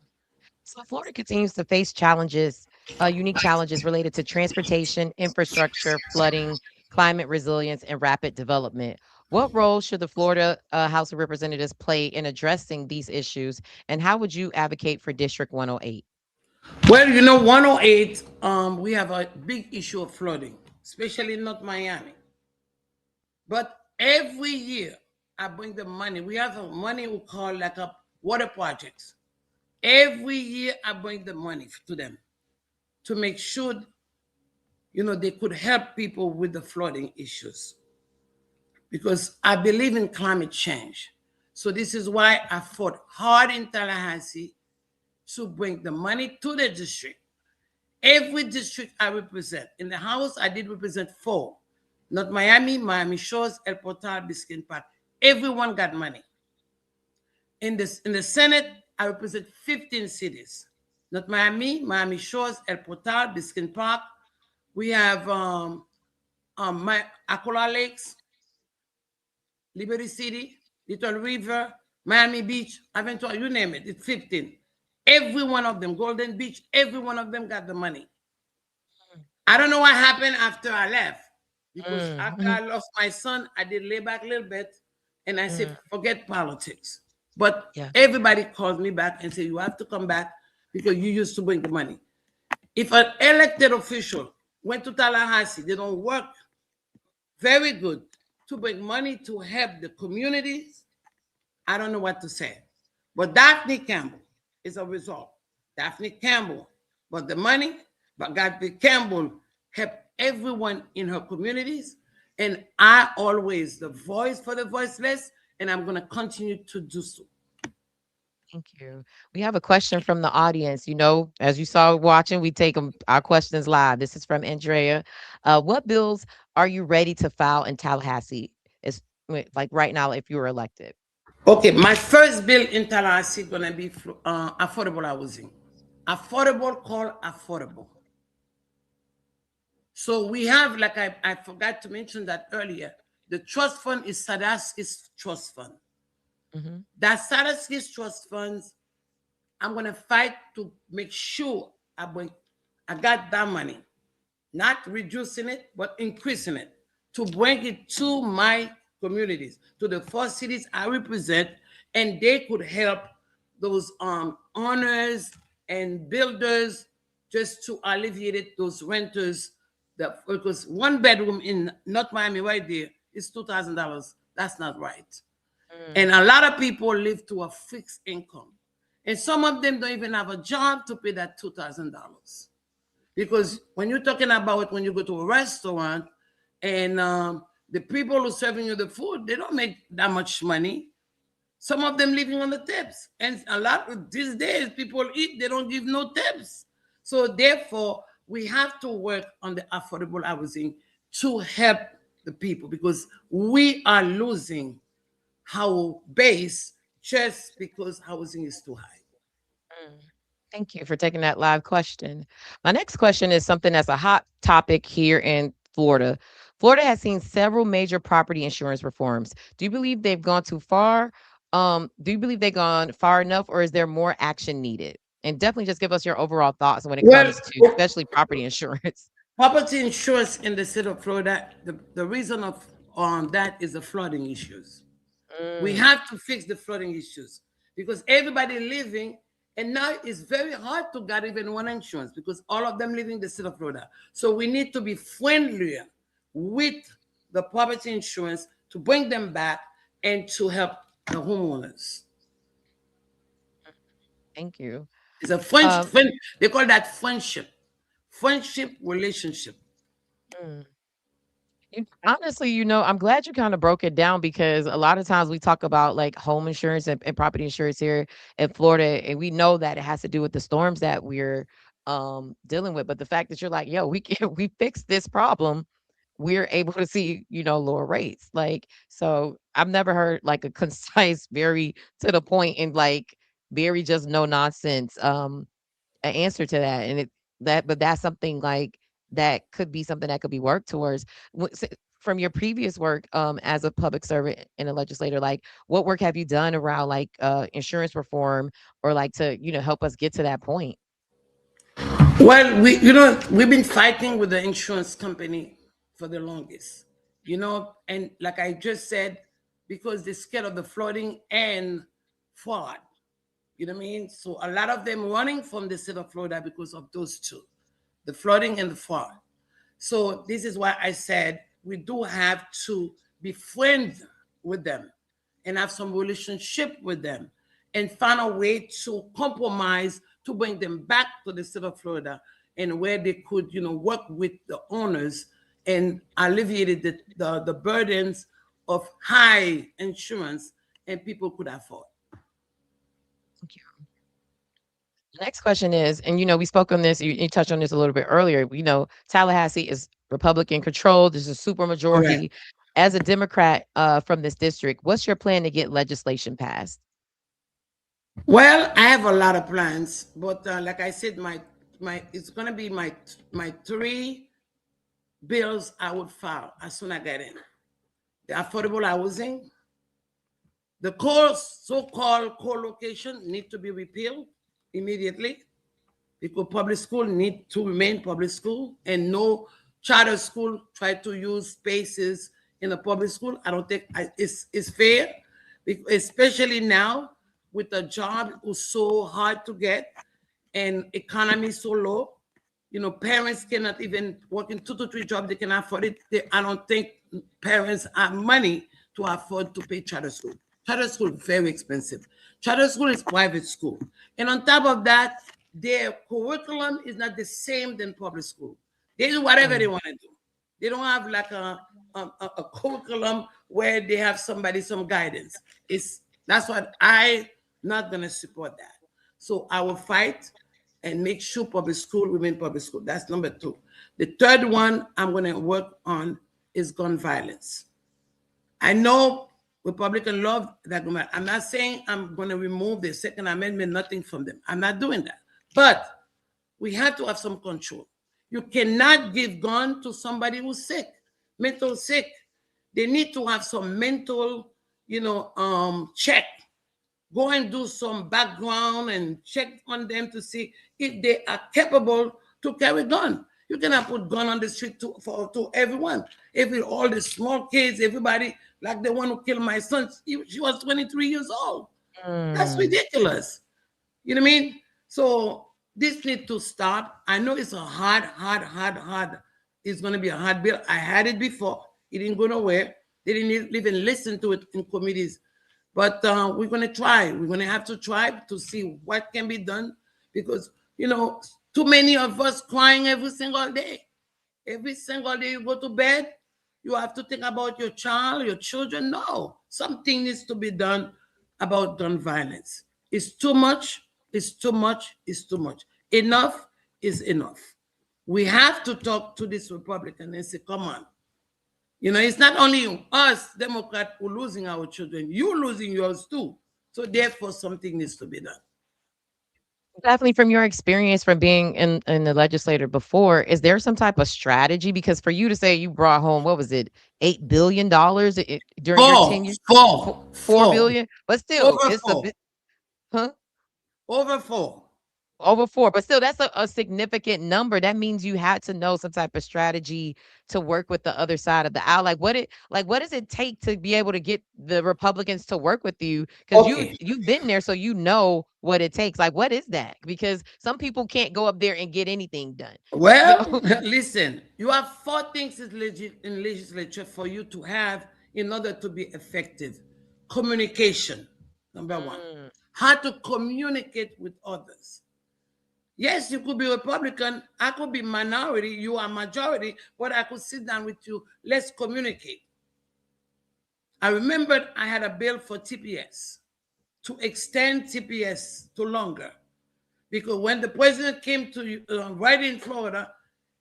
So Florida continues to face challenges, unique challenges related to transportation, infrastructure, flooding, climate resilience, and rapid development. What role should the Florida House of Representatives play in addressing these issues, and how would you advocate for District 108? Well, 108, we have a big issue of flooding, especially in North Miami. But every year, I bring the money. We have money we call like a water projects. Every year, I bring the money to them to make sure, they could help people with the flooding issues. Because I believe in climate change. So this is why I fought hard in Tallahassee to bring the money to the district. Every district I represent. In the House, I did represent 4. Not Miami, Miami Shores, El Portal, Biscayne Park. Everyone got money. In the Senate, I represent 15 cities. Not Miami, Miami Shores, El Portal, Biscayne Park. We have my Akola Lakes, Liberty City, Little River, Miami Beach, Aventura, you name it, it's 15. Every one of them, Golden Beach, every one of them got the money. I don't know what happened after I left. Because after I lost my son, I did lay back a little bit and I said, forget politics. But everybody calls me back and say, you have to come back because you used to bring the money. If an elected official went to Tallahassee, they don't work very good to bring money to help the communities, I don't know what to say. But Daphne Campbell is a result. Daphne Campbell, but the money, but Daphne Campbell helped everyone in her communities. And I always the voice for the voiceless, and I'm going to continue to do so. Thank you. We have a question from the audience. You know, as you saw watching, we take our questions live. This is from Andrea. What bills are you ready to file in Tallahassee? It's like right now, if you were elected. Okay, my first bill in Tallahassee going to be affordable housing. Affordable, call affordable. So we have, like I forgot to mention that earlier, the trust fund is Sadaski's trust fund. That Sadaski's trust funds, I'm going to fight to make sure I got that money, not reducing it, but increasing it to bring it to my communities, to the 4 cities I represent, and they could help those owners and builders just to alleviate those renters. That because 1 bedroom in North Miami right there is $2,000. That's not right. And a lot of people live to a fixed income. And some of them don't even have a job to pay that $2,000. Because when you're talking about when you go to a restaurant and the people who are serving you the food, they don't make that much money. Some of them living on the tips. And a lot of these days, people eat, they don't give no tips. So therefore, we have to work on the affordable housing to help the people because we are losing our base just because housing is too high. Thank you for taking that live question. My next question is something that's a hot topic here in Florida. Florida has seen several major property insurance reforms. Do you believe they've gone too far? Do you believe they've gone far enough, or is there more action needed? And definitely just give us your overall thoughts when it Well, comes to especially property insurance. property insurance in the state of Florida, the reason of that is the flooding issues. We have to fix the flooding issues because everybody living, and now it's very hard to get even one insurance because all of them living in the state of Florida. So we need to be friendlier with the property insurance to bring them back and to help the homeowners. Thank you. It's a friendship. They call that friendship relationship. Honestly, I'm glad you kind of broke it down because a lot of times we talk about like home insurance and property insurance here in Florida, and we know that it has to do with the storms that we're dealing with. But the fact that you're like, yo, we fixed this problem, we're able to see, lower rates. Like, so I've never heard like a concise, very to the point and like very just no nonsense an answer to that. And but that's something like that could be something that could be worked towards. From your previous work as a public servant and a legislator, like what work have you done around like insurance reform or like to help us get to that point? Well, we've been fighting with the insurance company for the longest, and like I just said, because they're scared of the flooding and fraud. You know what I mean? So a lot of them running from the state of Florida because of those two, the flooding and the fraud. So this is why I said we do have to be friends with them and have some relationship with them and find a way to compromise to bring them back to the state of Florida and where they could, work with the owners and alleviate the burdens of high insurance and people could afford. Thank you. The next question is, and we spoke on this, you touched on this a little bit earlier. Tallahassee is Republican controlled. There's a super majority. Correct. As a Democrat from this district, what's your plan to get legislation passed? Well, I have a lot of plans, but like I said, my it's gonna be my 3 bills I would file as soon as I get in. The affordable housing, the so-called co-location need to be repealed immediately because public school need to remain public school and no charter school try to use spaces in a public school. I don't think it's fair, especially now with a job who's so hard to get and economy so low. Parents cannot even work in 2 to 3 jobs. They can afford it. I don't think parents have money to afford to pay charter school. Charter school is very expensive. Charter school is private school. And on top of that, their curriculum is not the same than public school. They do whatever they want to do. They don't have like a curriculum where they have some guidance. That's what I not gonna support that. So I will fight and make sure public school remain public school. That's number 2. The third one I'm gonna work on is gun violence. I know Republicans love that. I'm not saying I'm gonna remove the Second Amendment, nothing from them. I'm not doing that. But we have to have some control. You cannot give gun to somebody who's sick, mental sick. They need to have some mental, check. Go and do some background and check on them to see if they are capable to carry gun. You cannot put gun on the street to everyone. All the small kids, everybody, like the one who killed my son, she was 23 years old. That's ridiculous. You know what I mean? So this needs to stop. I know it's a hard. It's going to be a hard bill. I had it before. It didn't go nowhere. They didn't even listen to it in committees. But we're going to try. We're going to have to try to see what can be done because, too many of us crying every single day. Every single day you go to bed, you have to think about your child, your children. No, something needs to be done about gun violence. It's too much. It's too much. It's too much. Enough is enough. We have to talk to this Republican and say, come on. It's not only us, Democrats, who are losing our children. You're losing yours too. So therefore, something needs to be done. Definitely from your experience from being in the legislature before, is there some type of strategy? Because for you to say you brought home, what was it, $8 billion during your tenure? $4 billion? But still, it's a bit, huh? Over 4. Over 4, but still, that's a significant number. That means you had to know some type of strategy to work with the other side of the aisle. What does it take to be able to get the Republicans to work with you? Because you've been there, so you know what it takes. What is that? Because some people can't go up there and get anything done. Well, listen, you have 4 things in legislature for you to have in order to be effective. Communication, number 1. How to communicate with others. Yes, you could be Republican. I could be minority. You are majority, but I could sit down with you. Let's communicate. I remembered I had a bill for TPS to extend TPS to longer. Because when the president came to right in Florida,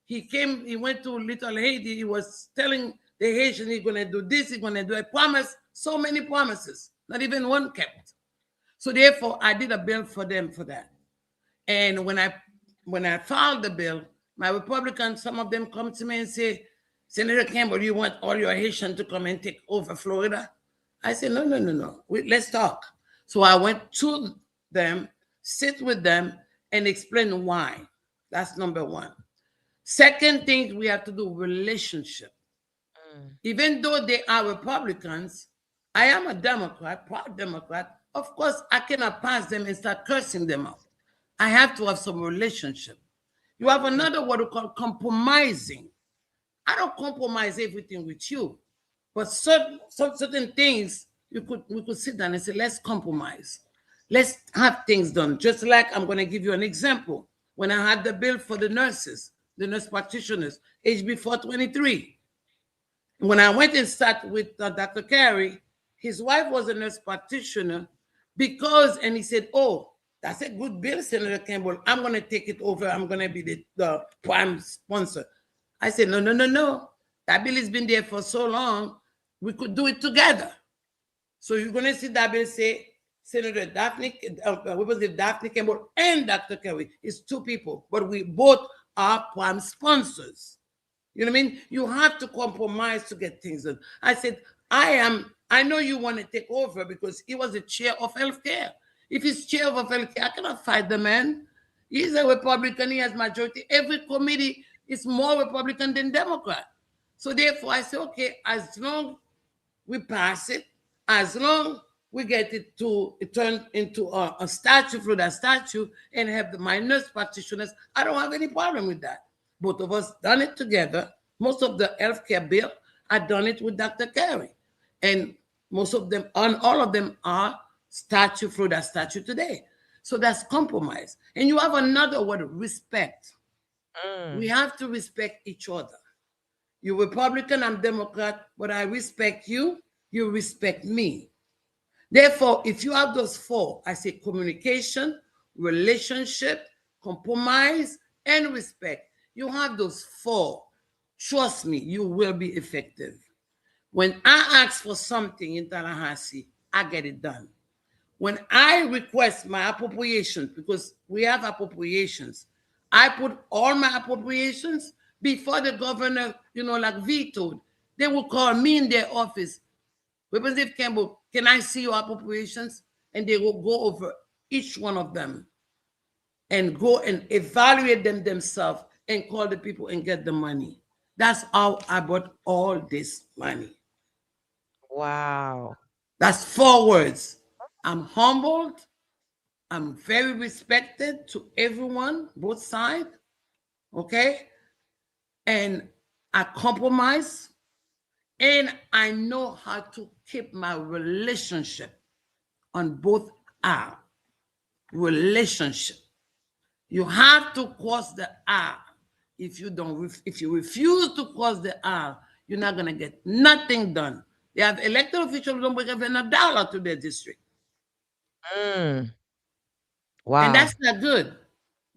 he went to Little Haiti. He was telling the Haitian he's going to do this, he's going to do a promise. So many promises, not even one kept. So therefore, I did a bill for them for that. And when I filed the bill, my Republicans, some of them come to me and say, Senator Campbell, you want all your Haitians to come and take over Florida? I said, no. Let's talk. So I went to them, sit with them, and explain why. That's number 1. Second thing we have to do, relationship. Even though they are Republicans, I am a Democrat, proud Democrat. Of course, I cannot pass them and start cursing them out. I have to have some relationship. You have another word we call compromising. I don't compromise everything with you, but certain things we could sit down and say, let's compromise. Let's have things done. Just like I'm going to give you an example. When I had the bill for the nurses, the nurse practitioners, HB 423. When I went and sat with Dr. Carey, his wife was a nurse practitioner and he said, oh, that's a good bill, Senator Campbell. I'm going to take it over. I'm going to be the prime sponsor. I said, no. That bill has been there for so long. We could do it together. So you're going to see that bill say, Senator Daphne Campbell and Dr. Kerry. It's 2 people, but we both are prime sponsors. You know what I mean? You have to compromise to get things done. I said, I know you want to take over because he was the chair of healthcare. If he's chair of healthcare, I cannot fight the man. He's a Republican, he has majority. Every committee is more Republican than Democrat. So therefore, I said, okay, as long we pass it, as long we get it to turn into a statute, Florida statute, and have my nurse practitioners, I don't have any problem with that. Both of us done it together. Most of the healthcare bill, I done it with Dr. Carey. And most of them, and all of them are Florida statute today. So that's compromise. And you have another word, respect. We have to respect each other. You're Republican, I'm Democrat, but I respect you, you respect me. Therefore, if you have those four, I say communication, relationship, compromise, and respect. You have those four. Trust me, you will be effective. When I ask for something in Tallahassee, I get it done. When I request my appropriation, because we have appropriations, I put all my appropriations before the governor, like vetoed. They will call me in their office. Representative Campbell, can I see your appropriations? And they will go over each one of them and go and evaluate them themselves and call the people and get the money. That's how I brought all this money. Wow. That's 4 words. I'm humbled. I'm very respected to everyone, both sides. Okay? And I compromise. And I know how to keep my relationship on both our relationship. You have to cross the R. If you refuse to cross the R, you're not gonna get nothing done. They have elected officials who don't bring even $1 to their district. Wow. And that's not good.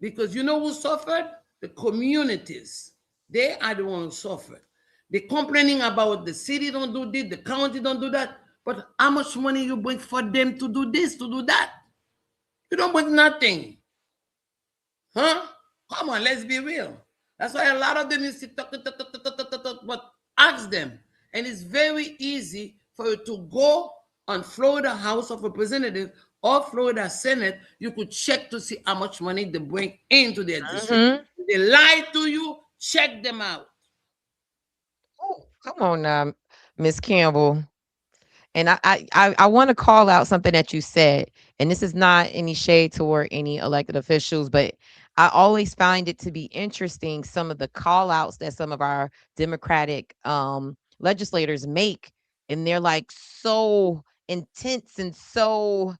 Because you know who suffered? The communities. They are the ones who suffered. They're complaining about the city don't do this, the county don't do that. But how much money you bring for them to do this, to do that? You don't bring nothing. Huh? Come on, let's be real. That's why a lot of them is talk, but ask them. And it's very easy for you to go on Florida House of Representatives or Florida Senate. You could check to see how much money they bring into their district. If they lie to you, check them out. Oh, come on now, Miss Campbell. And I want to call out something that you said, and this is not any shade toward any elected officials, but I always find it to be interesting some of the call outs that some of our Democratic legislators make, and they're like so intense and so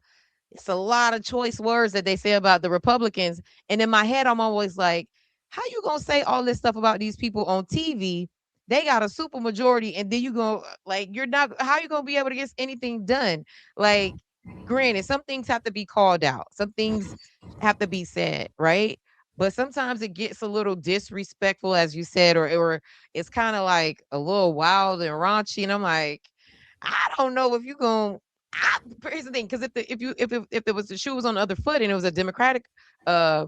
it's a lot of choice words that they say about the Republicans. And in my head, I'm always like, how you gonna say all this stuff about these people on TV? They got a super majority, and then you go like you're not how you gonna be able to get anything done? Like, granted, some things have to be called out, some things have to be said, right? But sometimes it gets a little disrespectful, as you said, or it's kind of like a little wild and raunchy. And I'm like, I don't know if you're gonna here's the thing, because if there was the shoe was on the other foot and it was a Democratic uh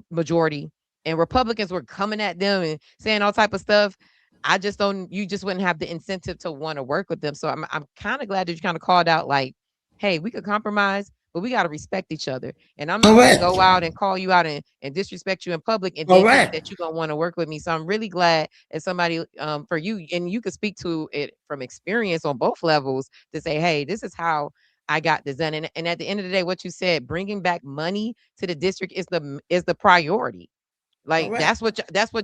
majority and Republicans were coming at them and saying all type of stuff, I just don't you just wouldn't have the incentive to want to work with them. So I'm kind of glad that you kind of called out like, hey, we could compromise, but we got to respect each other. And I'm not going to go out and call you out and disrespect you in public and then think that you're going to want to work with me. So I'm really glad that somebody for you, and you could speak to it from experience on both levels to say, hey, this is how I got this done. And at the end of the day, what you said, bringing back money to the district is the priority. Like that's what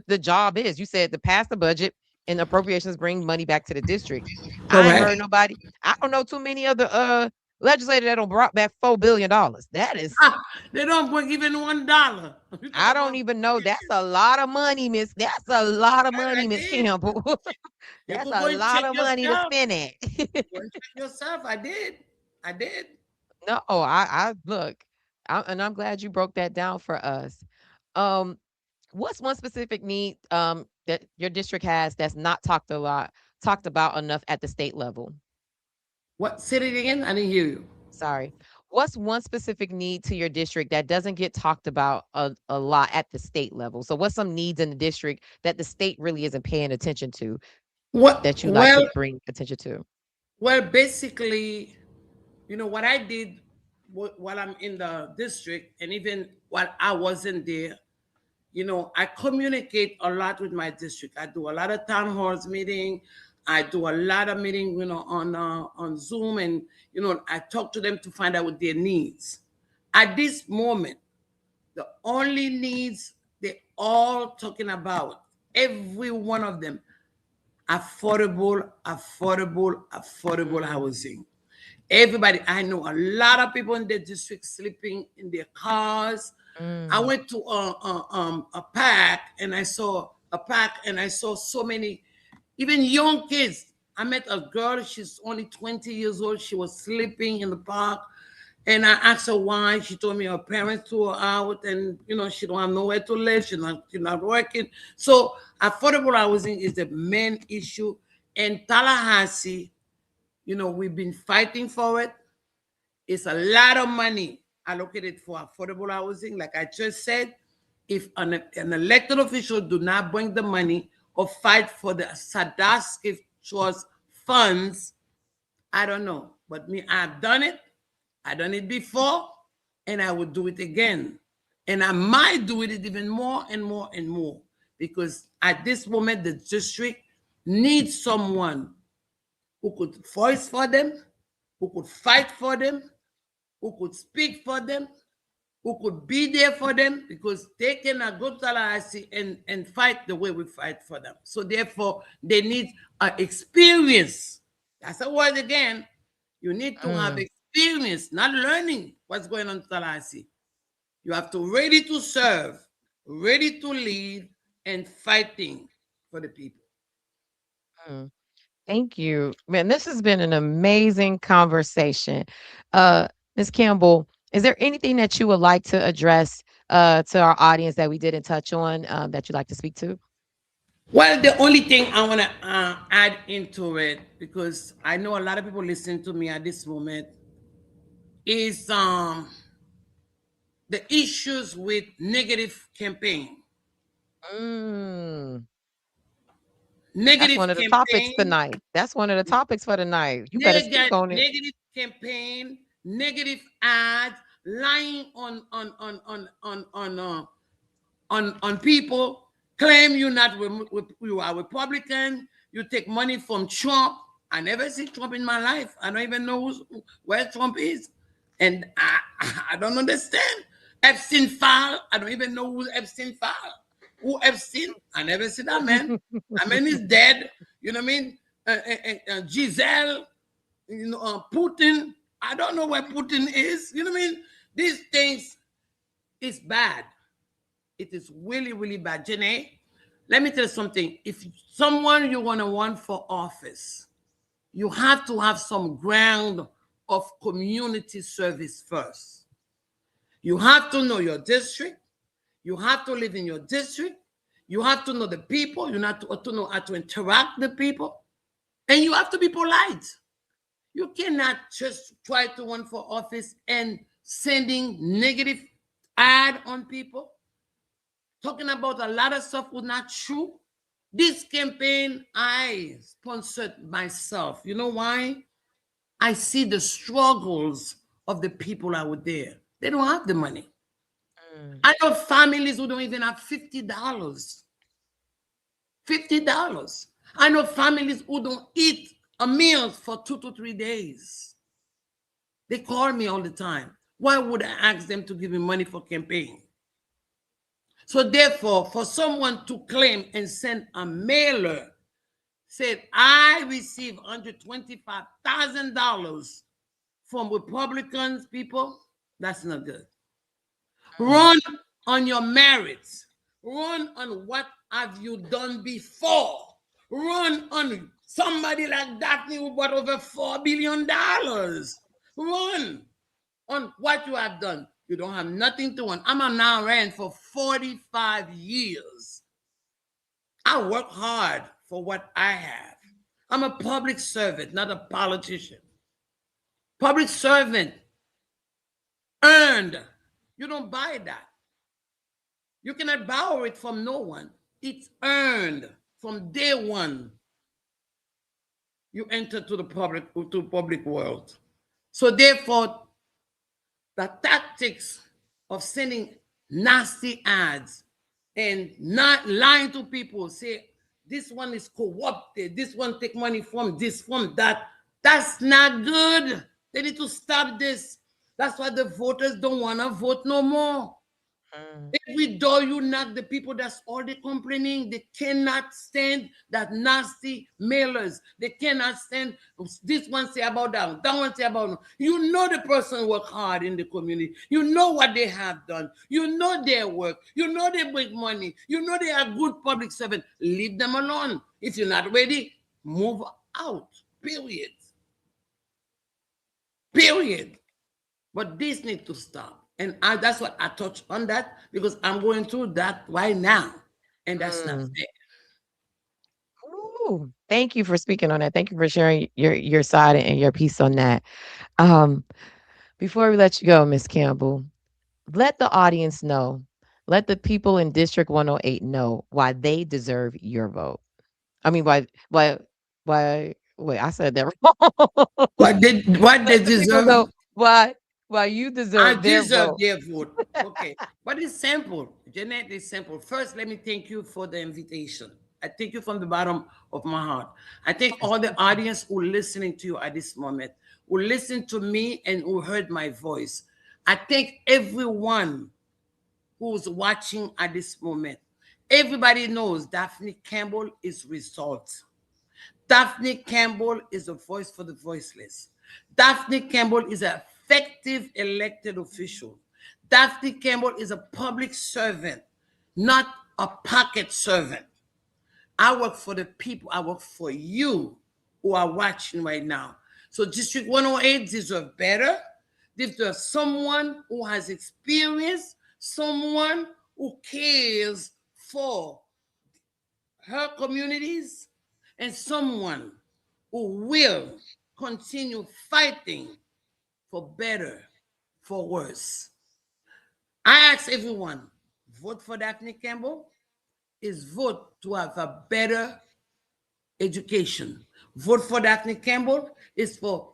the job is. You said to pass the budget and appropriations bring money back to the district. I ain't heard nobody. I don't know too many other legislators that don't brought back $4 billion. That is they don't bring even $1. I don't even know. That's a lot of money, Miss. That's a lot of money, Miss Campbell. That's a lot of money to spend it. Go and check yourself. I did. No, I look, and I'm glad you broke that down for us. What's one specific need that your district has that's not talked about enough at the state level? What? Say it again. I didn't hear you. Sorry. What's one specific need to your district that doesn't get talked about a lot at the state level? So what's some needs in the district that the state really isn't paying attention to that you like to bring attention to? Well, basically, what I did while I'm in the district and even while I wasn't there, I communicate a lot with my district. I do a lot of town halls meeting. I do a lot of meeting, on Zoom, and I talk to them to find out what their needs. At this moment, the only needs they're all talking about, every one of them, affordable housing. Everybody, I know a lot of people in the district sleeping in their cars. I went to a park and I saw so many, even young kids. I met a girl, she's only 20 years old. She was sleeping in the park. And I asked her why. She told me her parents threw her out and, she don't have nowhere to live. She's not working. So affordable housing is the main issue. In Tallahassee, we've been fighting for it. It's a lot of money allocated for affordable housing. Like I just said, if an elected official do not bring the money or fight for the Sadowski Trust funds, I don't know. But me, I've done it. I've done it before, and I would do it again. And I might do it even more and more and more, because at this moment, the district needs someone who could voice for them, who could fight for them, who could speak for them, who could be there for them, because they cannot go to Tallahassee and fight the way we fight for them. So therefore, they need experience. That's a word again. You need to have experience, not learning what's going on in Tallahassee. You have to ready to serve, ready to lead, and fighting for the people. Thank you. Man, this has been an amazing conversation. Ms. Campbell, is there anything that you would like to address to our audience that we didn't touch on that you'd like to speak to? Well, the only thing I want to add into it, because I know a lot of people listening to me at this moment, is the issues with negative campaign. That's one of the topics tonight. That's one of the topics for tonight. You better speak on it. Negative campaign, negative ads, lying on people, claim you are Republican, you take money from Trump. I never see Trump in my life. I don't even know where Trump is. And I don't understand. Epstein file, I don't even know who's Epstein file. Who Epstein? I never see that man. That man is dead. You know what I mean? Giselle, Putin. I don't know where Putin is. You know what I mean? These things is bad. It is really, really bad. Janae, let me tell you something. If someone you want to run for office, you have to have some ground of community service first. You have to know your district. You have to live in your district. You have to know the people. You have to know how to interact with people. And you have to be polite. You cannot just try to run for office and sending negative ad on people, talking about a lot of stuff was not true. This campaign, I sponsored myself. You know why? I see the struggles of the people out there. They don't have the money. I know families who don't even have $50. $50. I know families who don't eat a meal for 2 to 3 days. They call me all the time. Why would I ask them to give me money for campaign? So therefore, for someone to claim and send a mailer, said, I received $125,000 from Republicans, people, that's not good. Run on your merits. Run on what have you done before. Run on somebody like Daphne who bought over $4 billion. Run on what you have done. You don't have nothing to run. I'm now ran for 45 years. I work hard for what I have. I'm a public servant, not a politician. Public servant earned. You don't buy that. You cannot borrow it from no one. It's earned from day one. You enter to the public world. So therefore, the tactics of sending nasty ads and not lying to people, say this one is corrupted, this one take money from this, from that. That's not good. They need to stop this. That's why the voters don't want to vote no more. Mm. Every door you knock, the people, that's all they complaining. They cannot stand that nasty mailers. They cannot stand this one say about that one say about no. You know the person work hard in the community. You know what they have done. You know their work. You know they make money. You know they are good public servant. Leave them alone. If you're not ready, move out. Period. Period. But this need to stop. And that's what I touch on that, because I'm going through that right now. And that's not fair. Ooh, thank you for speaking on that. Thank you for sharing your side and your piece on that. Um, before we let you go, Miss Campbell, let the audience know, let the people in District 108 know why they deserve your vote. I mean, wait, I said that wrong. What they Let the people deserve, know why you I deserve their deserve vote. their vote. Okay. But it's simple. Jeanette, it's simple. First, let me thank you for the invitation. I thank you from the bottom of my heart. I thank all the audience who listening to you at this moment, who listened to me and who heard my voice. I thank everyone who's watching at this moment. Everybody knows Daphne Campbell is result. Daphne Campbell is a voice for the voiceless. Daphne Campbell is an effective elected official. Daphne Campbell is a public servant, not a pocket servant. I work for the people. I work for you who are watching right now. So District 108 deserves better. Deserves someone who has experience, someone who cares for her communities, and someone who will continue fighting for better, for worse. I ask everyone, vote for Daphne Campbell is vote to have a better education. Vote for Daphne Campbell is for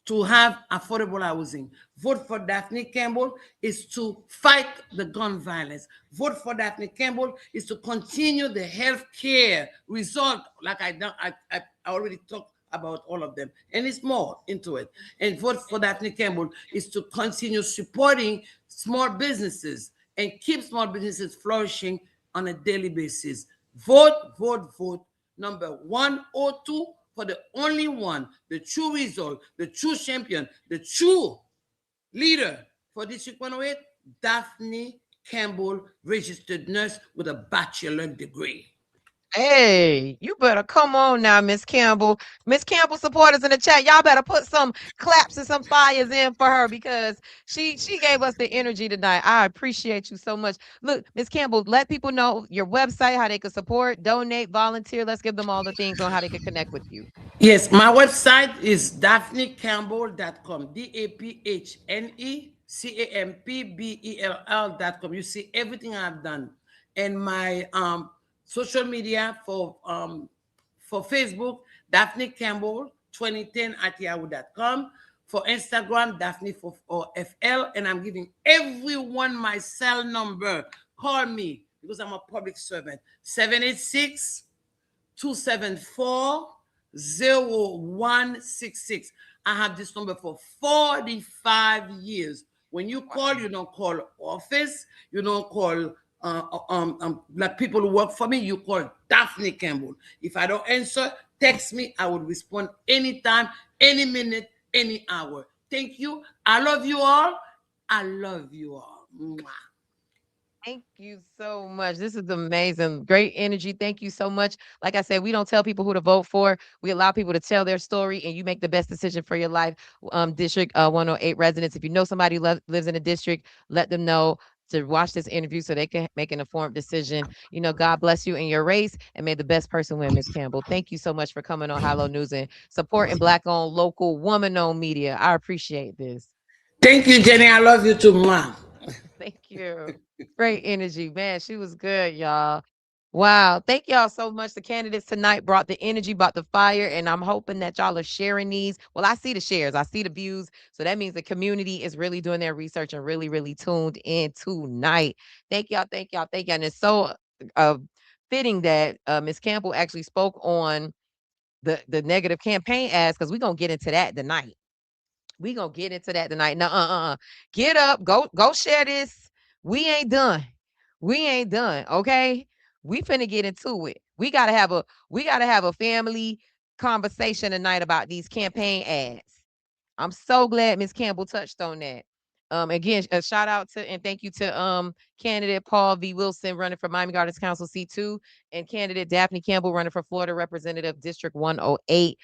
to have affordable housing. Vote for Daphne Campbell is to fight the gun violence. Vote for Daphne Campbell is to continue the health care result, like I already talked about all of them, and it's more into it. And vote for Daphne Campbell is to continue supporting small businesses and keep small businesses flourishing on a daily basis. Vote, vote, vote. Number 102 for the only one, the true result, the true champion, the true leader for District 108, Daphne Campbell, registered nurse with a bachelor degree. Hey, you better come on now, Miss Campbell. Miss Campbell supporters in the chat, y'all better put some claps and some fires in for her because she gave us the energy tonight. I appreciate you so much. Look, Miss Campbell, let people know your website, how they can support, donate, volunteer. Let's give them all the things on how they can connect with you. Yes, my website is daphnecampbell.com. DAPHNECAMPBELL.com. You see everything I've done. And my social media for Facebook, Daphne Campbell 2010 at yahoo.com. For Instagram, Daphne for FL. And I'm giving everyone my cell number. Call me because I'm a public servant. 786 274 0166. I have this number for 45 years. When you call, you don't call office, you don't call like people who work for me, you call Daphne Campbell. If I don't answer, text me. I will respond anytime, any minute, any hour. Thank you. I love you all. I love you all. Mwah. Thank you so much. This is amazing. Great energy. Thank you so much. Like I said, we don't tell people who to vote for. We allow people to tell their story, and you make the best decision for your life. District 108 residents, if you know somebody who lives in a district, let them know to watch this interview so they can make an informed decision. You know, God bless you in your race, and may the best person win, Miss Campbell. Thank you so much for coming on Hello News and supporting Black-owned, local, woman-owned media. I appreciate this. Thank you, Jenny. I love you too. Mwah. Thank you. Great energy, man. She was good, y'all. Wow. Thank y'all so much. The candidates tonight brought the energy, brought the fire, and I'm hoping that y'all are sharing these. Well, I see the shares, I see the views. So that means the community is really doing their research and really, really tuned in tonight. Thank y'all. Thank y'all. Thank y'all. And it's so uh, fitting that Ms. Campbell actually spoke on the negative campaign ads because we're going to get into that tonight. We gonna get into that tonight. Now, get up, go share this We ain't done. We ain't done. Okay. We finna get into it. We gotta have a family conversation tonight about these campaign ads. I'm so glad Ms. Campbell touched on that. Again, a shout out to and thank you to candidate Paul V. Wilson running for Miami Gardens Council C2 and candidate Daphne Campbell running for Florida Representative District 108.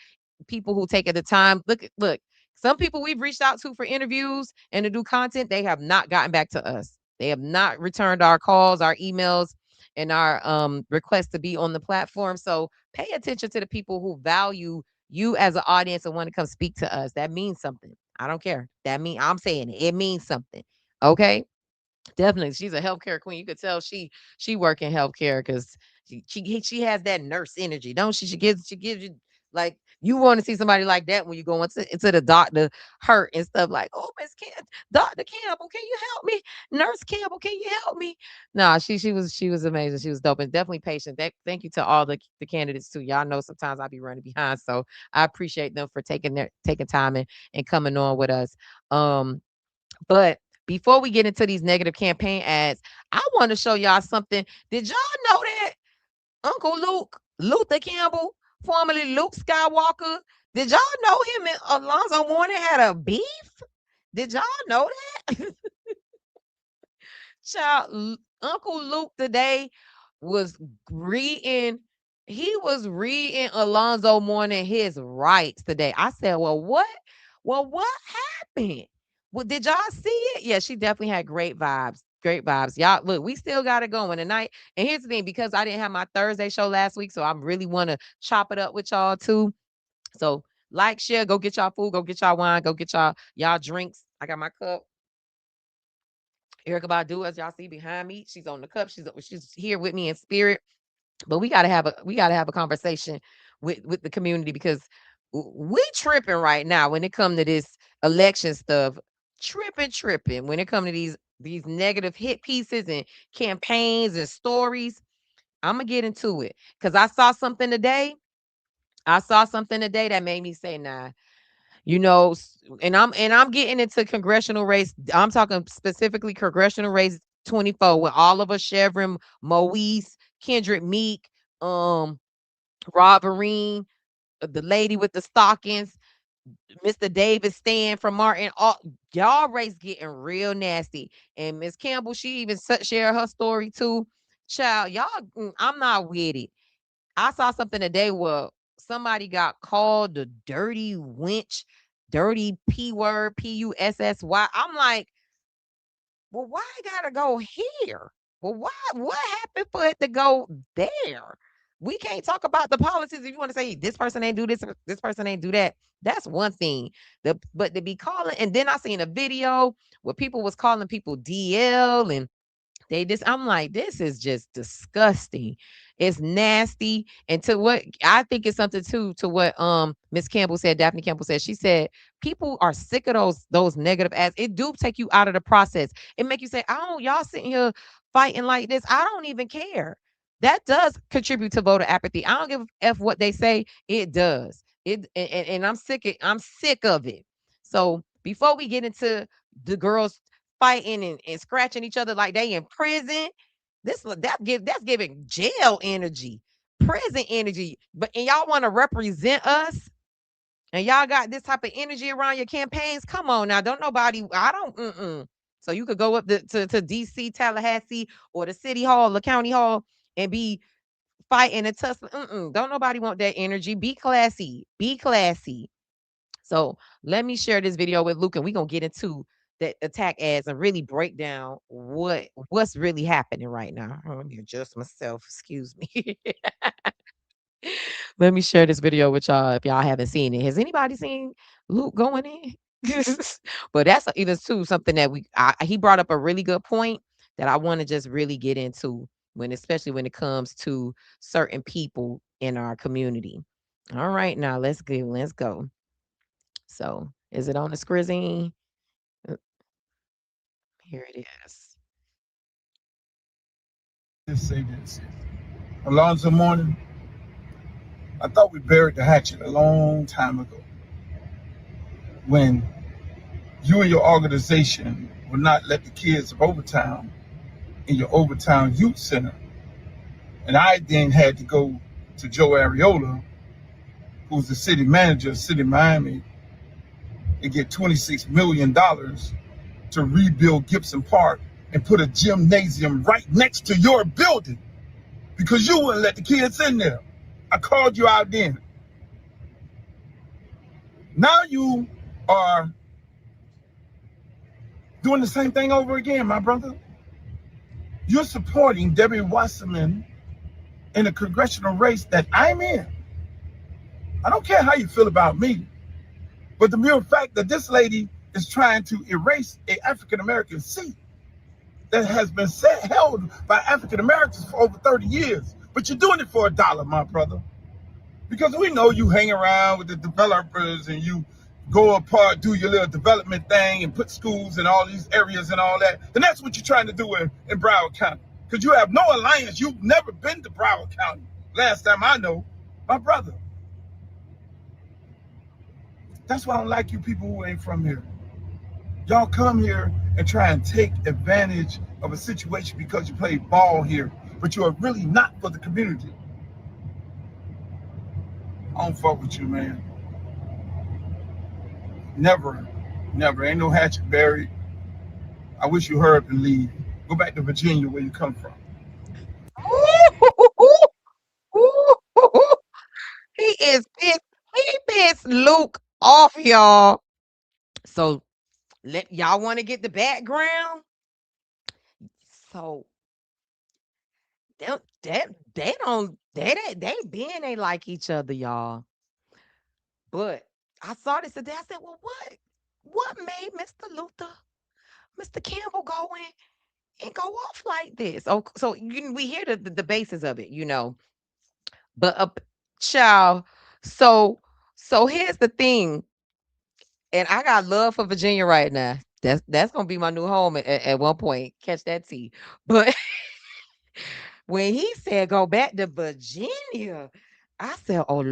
People who take the time. Look, some people we've reached out to for interviews and to do content, they have not gotten back to us. They have not returned our calls, our emails, and our requests to be on the platform. So pay attention to the people who value you as an audience and want to come speak to us. That means something. I don't care. I'm saying it. It means something. Okay. Definitely, she's a healthcare queen. You could tell she work in healthcare because she has that nurse energy, don't she? She gives you like you want to see somebody like that when you go into the doctor hurt and stuff like, oh, Dr. Campbell, can you help me? Nurse Campbell, can you help me? Nah, she was amazing. She was dope and definitely patient. Thank you to all the candidates too. Y'all know sometimes I be running behind, so I appreciate them for taking time and coming on with us. But before we get into these negative campaign ads, I want to show y'all something. Did y'all know that Uncle Luther Campbell, formerly Luke Skywalker, did y'all know him and Alonzo Mourning had a beef? Did y'all know that? Child, Uncle Luke today was reading, he was reading Alonzo Mourning his rights today. I said, well, what? Well, what happened? Well, did y'all see it? Yeah, she definitely had great vibes. Great vibes. Y'all, look, we still got it going tonight. And here's the thing, because I didn't have my Thursday show last week, so I really want to chop it up with y'all too. So like, share, go get y'all food, go get y'all wine, go get y'all drinks. I got my cup. Erica Badu, as y'all see behind me, she's on the cup. She's here with me in spirit. But we gotta have a conversation with the community because we tripping right now when it come to this election stuff. Tripping when it come to these negative hit pieces and campaigns and stories. I'm gonna get into it because I saw something today. That made me say, nah, and I'm getting into congressional race. I'm talking specifically congressional race 24 with Oliver Chevron, Moise, Kendrick Meek, Rob Vereen, the lady with the stockings, Mr. David Stan from Martin. All y'all race getting real nasty. And Miss Campbell, she even shared her story too. Child, y'all, I'm not with it. I saw something today where somebody got called the dirty wench, dirty P word, Pussy. I'm like, well, why I gotta go here? Well, what happened for it to go there? We can't talk about the policies if you want to say this person ain't do this person ain't do that. That's one thing. But to be calling, and then I seen a video where people was calling people DL and I'm like, this is just disgusting. It's nasty. And to what I think it's something too, to what Miss Campbell said, Daphne Campbell said, she said, people are sick of those negative ads. It do take you out of the process. It make you say, y'all sitting here fighting like this. I don't even care. That does contribute to voter apathy. I don't give a F what they say. It does. And I'm sick of it. So before we get into the girls fighting and scratching each other like they in prison. That's giving jail energy, prison energy. And y'all want to represent us, and y'all got this type of energy around your campaigns. Come on now, don't nobody. I don't. So you could go up to DC, Tallahassee, or the city hall, the county hall, and be fighting and tussling. Don't nobody want that energy. Be classy. Be classy. So let me share this video with Luke, and we're gonna get into the attack ads and really break down what's really happening right now. Let me adjust myself. Excuse me. Let me share this video with y'all if y'all haven't seen it. Has anybody seen Luke going in? But that's even too something that he brought up a really good point that I want to just really get into especially when it comes to certain people in our community. All right, now let's go. So is it on the screen? Here it is. Just say this. Alonzo Mourning, I thought we buried the hatchet a long time ago when you and your organization would not let the kids of Overtown in your Overtown Youth Center. And I then had to go to Joe Ariola, who's the city manager of City of Miami, and get $26 million to rebuild Gibson Park and put a gymnasium right next to your building because you wouldn't let the kids in there. I called you out then. Now you are doing the same thing over again, my brother. You're supporting Debbie Wasserman in a congressional race that I'm in. I don't care how you feel about me, but the mere fact that this lady is trying to erase an African-American seat that has been held by African-Americans for over 30 years. But you're doing it for $1, my brother. Because we know you hang around with the developers and you go apart, do your little development thing and put schools in all these areas and all that. And that's what you're trying to do in Broward County. Because you have no alliance. You've never been to Broward County. Last time I know, my brother. That's why I don't like you people who ain't from here. Y'all come here and try and take advantage of a situation because you play ball here, but you are really not for the community. I don't fuck with you, man. Never, never. Ain't no hatchet buried. I wish you hurry up and leave. Go back to Virginia where you come from. He is pissed. He pissed Luke off, y'all. So let y'all want to get the background. So they being they like each other, y'all. But I saw this today. I said, well, what made Mr. Campbell go in and go off like this? Oh, so we hear the basis of it. But child, so here's the thing, and I got love for Virginia right now. That's gonna be my new home at one point. Catch that tea. But when he said go back to Virginia, I said, oh,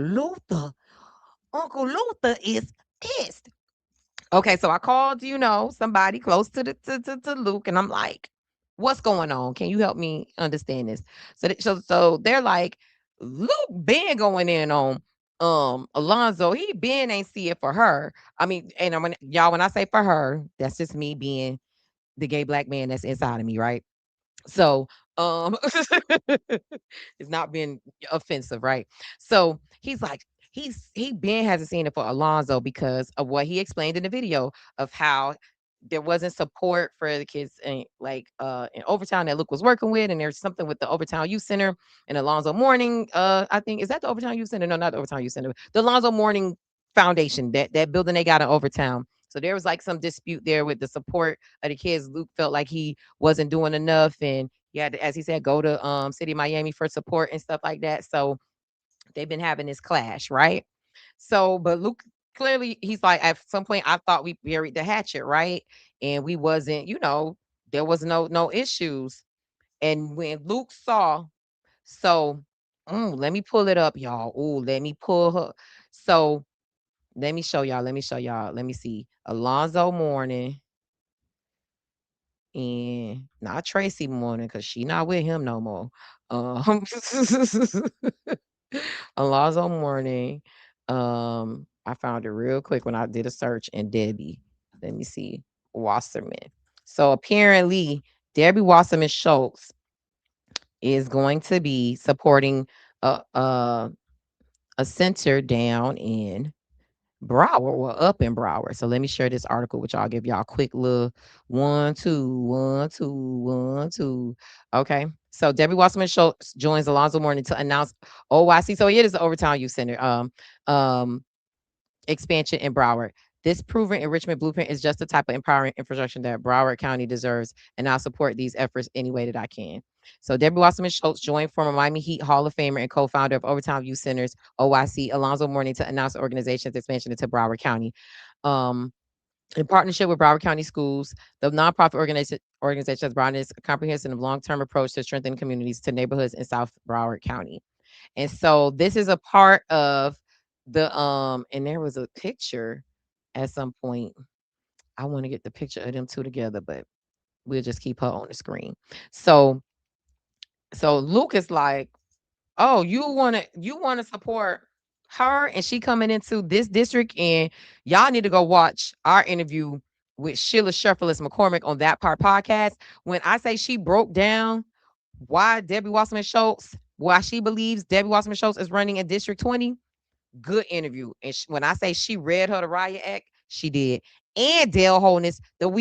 Uncle Luther is pissed. Okay, so I called, somebody close to Luke, and I'm like, what's going on? Can you help me understand this? So they're like, Luke been going in on Alonzo. He been ain't see it for her. I mean, and when I say for her, that's just me being the gay black man that's inside of me, right? So, it's not being offensive, right? So he's like, he been hasn't seen it for Alonzo because of what he explained in the video of how there wasn't support for the kids in Overtown that Luke was working with, and there's something with the Overtown Youth Center and Alonzo Mourning. I think is that the Overtown Youth Center? No, not the Overtown Youth Center. The Alonzo Mourning Foundation, that building they got in Overtown. So there was like some dispute there with the support of the kids. Luke felt like he wasn't doing enough, and he had to, as he said, go to City of Miami for support and stuff like that. So they've been having this clash, right? So, but Luke clearly he's like, at some point I thought we buried the hatchet, right? And we wasn't, there was no issues. And when Luke saw, so let me pull it up, y'all. Oh, let me pull her. So let me show y'all. Let me show y'all. Let me see. Alonzo Mourning. And not Tracy Morning because she not with him no more. Alonzo Mourning. I found it real quick when I did a search, and Debbie. Let me see. Wasserman. So apparently, Debbie Wasserman Schultz is going to be supporting a center down in Broward, well, up in Broward. So let me share this article with y'all. Give y'all a quick little 1, 2, 1, 2, 1, 2. Okay. So Debbie Wasserman Schultz joins Alonzo Mourning to announce OYC. So it is the Overtown Youth Center expansion in Broward. This proven enrichment blueprint is just the type of empowering infrastructure that Broward County deserves, and I'll support these efforts any way that I can. So Debbie Wasserman Schultz joined former Miami Heat Hall of Famer and co-founder of Overtown Youth Centers, OYC, Alonzo Mourning, to announce the organization's expansion into Broward County. In partnership with Broward County Schools, the nonprofit organization has brought its comprehensive long-term approach to strengthen communities to neighborhoods in South Broward County. And so this is a part of the and there was a picture at some point. I want to get the picture of them two together, but We'll just keep her on the screen. So Luke is like, oh, you wanna support her and she coming into this district, and y'all need to go watch our interview with Sheila Sheffield McCormick on That Part podcast. When I say she broke down why Debbie Wasserman Schultz, why she believes Debbie Wasserman Schultz is running in District 20, good interview. And when I say she read her the riot act, she did. And Dale Holness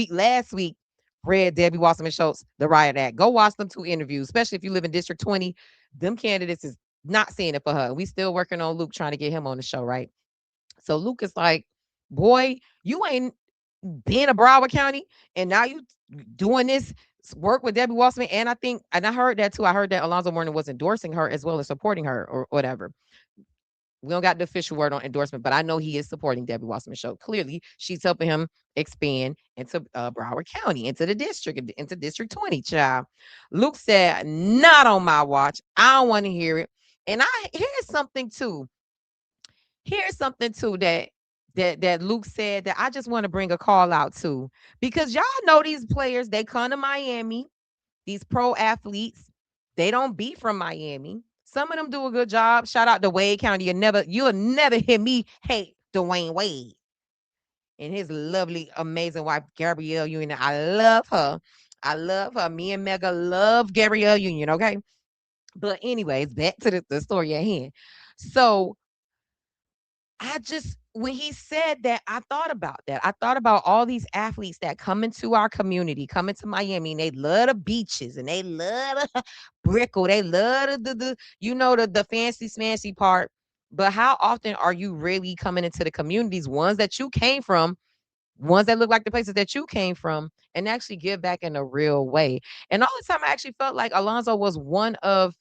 last week read Debbie Wasserman Schultz the riot act. Go watch them two interviews, especially if you live in District 20. Them candidates is not seeing it for her. We still working on Luke trying to get him on the show, right? So Luke is like, boy, you ain't been a Broward County, and now you doing this work with Debbie Wasserman. And I heard that too. I heard that Alonzo Mourning was endorsing her as well as supporting her or whatever. We don't got the official word on endorsement, but I know he is supporting Debbie Wasserman Show. Clearly, she's helping him expand into Broward County, into the district, into District 20, child. Luke said, not on my watch. I don't want to hear it. And here's something too. Here's something too that Luke said that I just want to bring a call out to, because y'all know these players, they come to Miami, these pro athletes, they don't be from Miami. Some of them do a good job. Shout out to Wade County. You'll never hear me hate Dwayne Wade and his lovely, amazing wife, Gabrielle Union. I love her. I love her. Me and Mega love Gabrielle Union, okay? But anyways, back to the story at hand. So when he said that, I thought about that. I thought about all these athletes that come into our community, come into Miami, and they love the beaches and they love the brickle. They love the fancy smancy part. But how often are you really coming into the communities, ones that you came from, ones that look like the places that you came from, and actually give back in a real way? And all the time, I actually felt like Alonzo was one of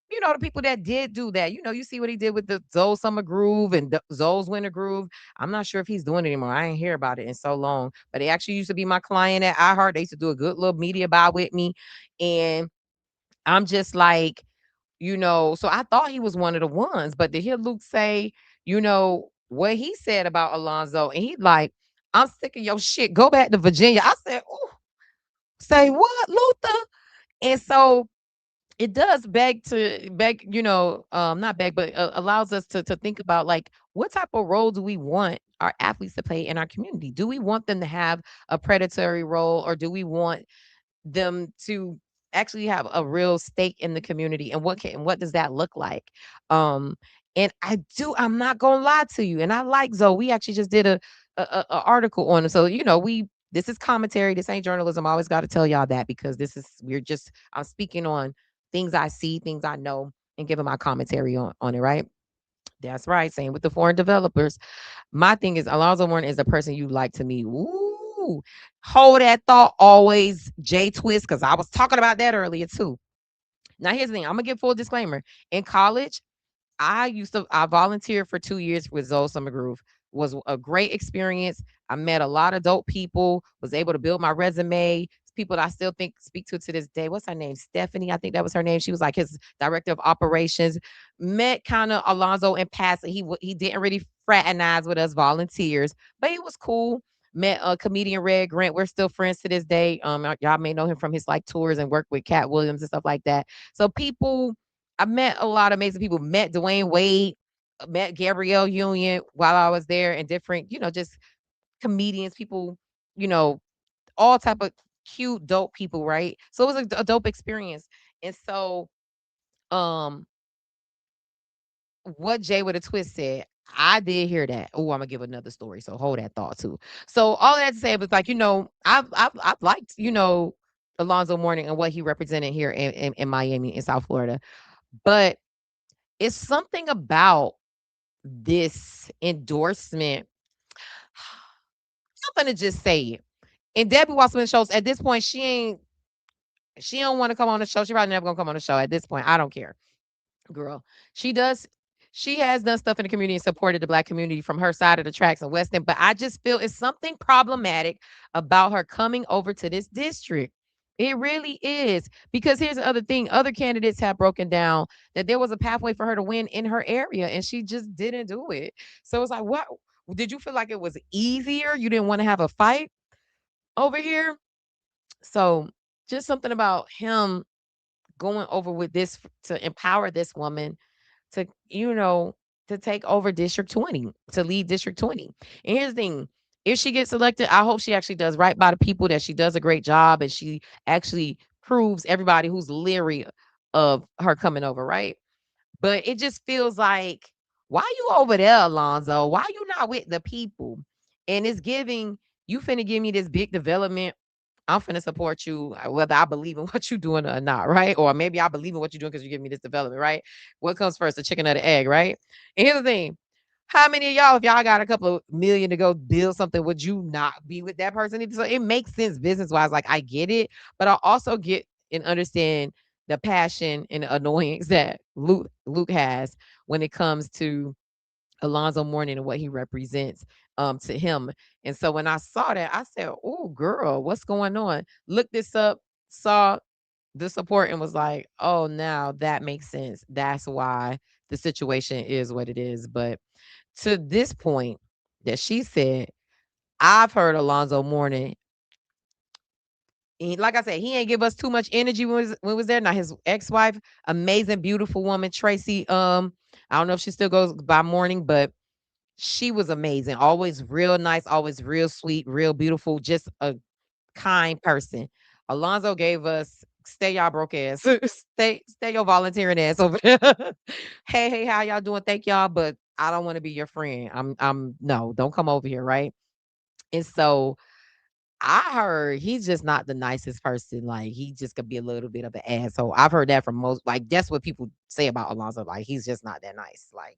the people that did do that. You see what he did with the Zoe Summer Groove and Zoe's Winter Groove. I'm not sure if he's doing it anymore. I ain't hear about it in so long. But he actually used to be my client at iHeart. They used to do a good little media buy with me. And I'm just like, so I thought he was one of the ones. But to hear Luke say, what he said about Alonzo, and he like, I'm sick of your shit. Go back to Virginia. I said, oh, say what, Luther? And so it does not beg, but allows us to think about, like, what type of role do we want our athletes to play in our community? Do we want them to have a predatory role, or do we want them to actually have a real stake in the community? And what does that look like? Um, and I'm not gonna lie to you. And I like Zoe. We actually just did a article on it. So this is commentary. This ain't journalism. I always got to tell y'all that, because I'm speaking on things I see, things I know, and giving my commentary on it, right? That's right. Same with the foreign developers. My thing is, Alonzo Mourning is the person you like to meet. Ooh, hold that thought always, J Twist, because I was talking about that earlier too. Now, here's the thing. I'm going to give full disclaimer. In college, I volunteered for 2 years with Zoe Summer Groove. Was a great experience. I met a lot of dope people, was able to build my resume. People that I still speak to this day. What's her name? Stephanie, I think that was her name. She was like his director of operations. Met kind of Alonzo in passing. He didn't really fraternize with us volunteers, but he was cool. Met a comedian, Red Grant. We're still friends to this day. Y'all may know him from his like tours and work with Cat Williams and stuff like that. So I met a lot of amazing people. Met Dwayne Wade, met Gabrielle Union while I was there, and different, just comedians, people, you know, all type of cute, dope people, right? So it was a dope experience. And so, um, what Jay with a twist said, I did hear that. Oh, I'm gonna give another story. So hold that thought too. So all that to say was like, I've liked, Alonzo Mourning and what he represented here in Miami, in South Florida. But it's something about this endorsement. I'm gonna just say it. And Debbie Wasserman Schultz, at this point, she don't want to come on the show. She probably never gonna come on the show at this point. I don't care, girl. She has done stuff in the community and supported the Black community from her side of the tracks in West End. But I just feel it's something problematic about her coming over to this district. It really is. Because here's the other thing. Other candidates have broken down that there was a pathway for her to win in her area, and she just didn't do it. So it's like, what? Did you feel like it was easier? You didn't want to have a fight over here? So just something about him going over with this to empower this woman to, to take over District 20, to lead District 20. And here's the thing, if she gets elected, I hope she actually does right by the people, that she does a great job, and she actually proves everybody who's leery of her coming over, right? But it just feels like, why you over there, Alonzo? Why you not with the people? And it's giving, you finna give me this big development. I'm finna support you, whether I believe in what you're doing or not, right? Or maybe I believe in what you're doing because you give me this development, right? What comes first, the chicken or the egg, right? And here's the thing. How many of y'all, if y'all got a couple of million to go build something, would you not be with that person? So it makes sense business wise. Like, I get it, but I also get and understand the passion and the annoyance that Luke has when it comes to Alonzo Mourning and what he represents to him. And so when I saw that, I said, "Oh, girl, what's going on?" Looked this up, saw the support, and was like, "Oh, now that makes sense. That's why the situation is what it is." But to this point that she said, I've heard Alonzo Mourning. Like I said, he ain't give us too much energy when we was there. Now his ex-wife, amazing, beautiful woman, Tracy. I don't know if she still goes by Mourning, but she was amazing. Always real nice, always real sweet, real beautiful, just a kind person. Alonzo gave us, stay y'all broke ass. stay your volunteering ass over there. Hey, how y'all doing? Thank y'all, but I don't want to be your friend. I'm no, don't come over here, right? And so I heard he's just not the nicest person. Like, he just could be a little bit of an asshole. I've heard that from most, like, that's what people say about Alonzo. Like, he's just not that nice. Like,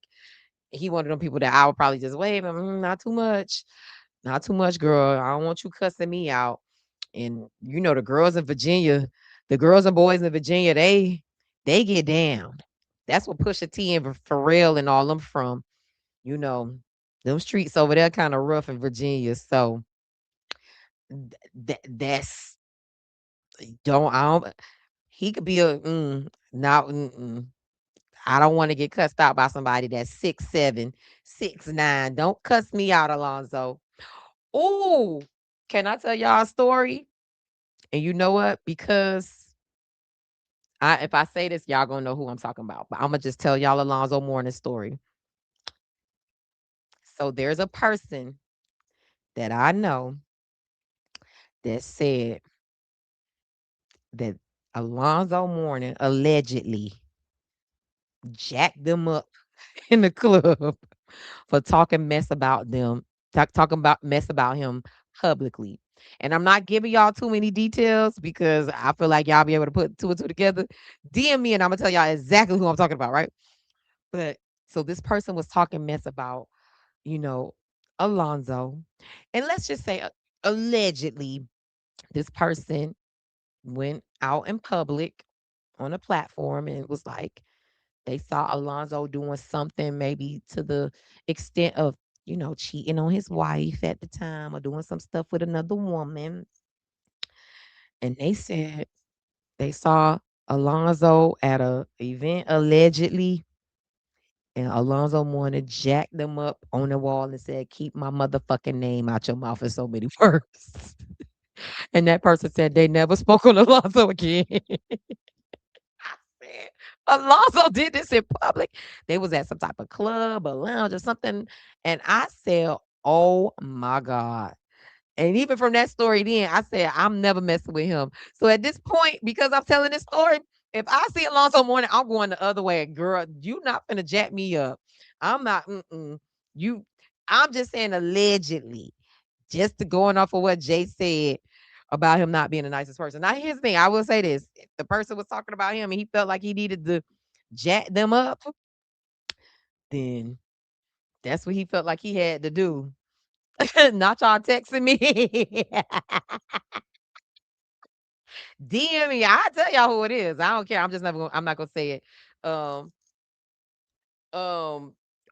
he one of them people that I would probably just wave him, not too much. Not too much, girl. I don't want you cussing me out. And the girls in Virginia, the girls and boys in Virginia, they get down. That's what Pusha T and Pharrell and all them from. You know, them streets over there kind of rough in Virginia. So that's don't I don't he could be a not I don't want to get cussed out by somebody that's 6'7", 6'9". Don't cuss me out, Alonzo. Oh, can I tell y'all a story? And you know what? Because if I say this, y'all gonna know who I'm talking about. But I'm gonna just tell y'all Alonzo Mourning story. So there's a person that I know that said that Alonzo Mourning allegedly jacked them up in the club for talking mess about them, talking about mess about him publicly. And I'm not giving y'all too many details because I feel like y'all be able to put two and two together. DM me and I'm gonna tell y'all exactly who I'm talking about, right? But so this person was talking mess about, you know, Alonzo. And let's just say allegedly this person went out in public on a platform and was like, they saw Alonzo doing something maybe to the extent of, cheating on his wife at the time or doing some stuff with another woman. And they said they saw Alonzo at a event allegedly, and Alonzo Mourning jacked them up on the wall and said, "Keep my motherfucking name out your mouth in so many words." And that person said they never spoke on Alonzo again. Man, Alonzo did this in public. They was at some type of club or lounge or something. And I said, "Oh my God." And even from that story, then I said, I'm never messing with him. So at this point, because I'm telling this story, if I see Alonzo Mourning, I'm going the other way. Girl, you not finna jack me up. I'm not, you, I'm just saying allegedly, just to going off of what Jay said about him not being the nicest person. Now, here's the thing. I will say this. If the person was talking about him and he felt like he needed to jack them up, then that's what he felt like he had to do. Not y'all texting me. DM me. I tell y'all who it is. I don't care. I'm not gonna say it um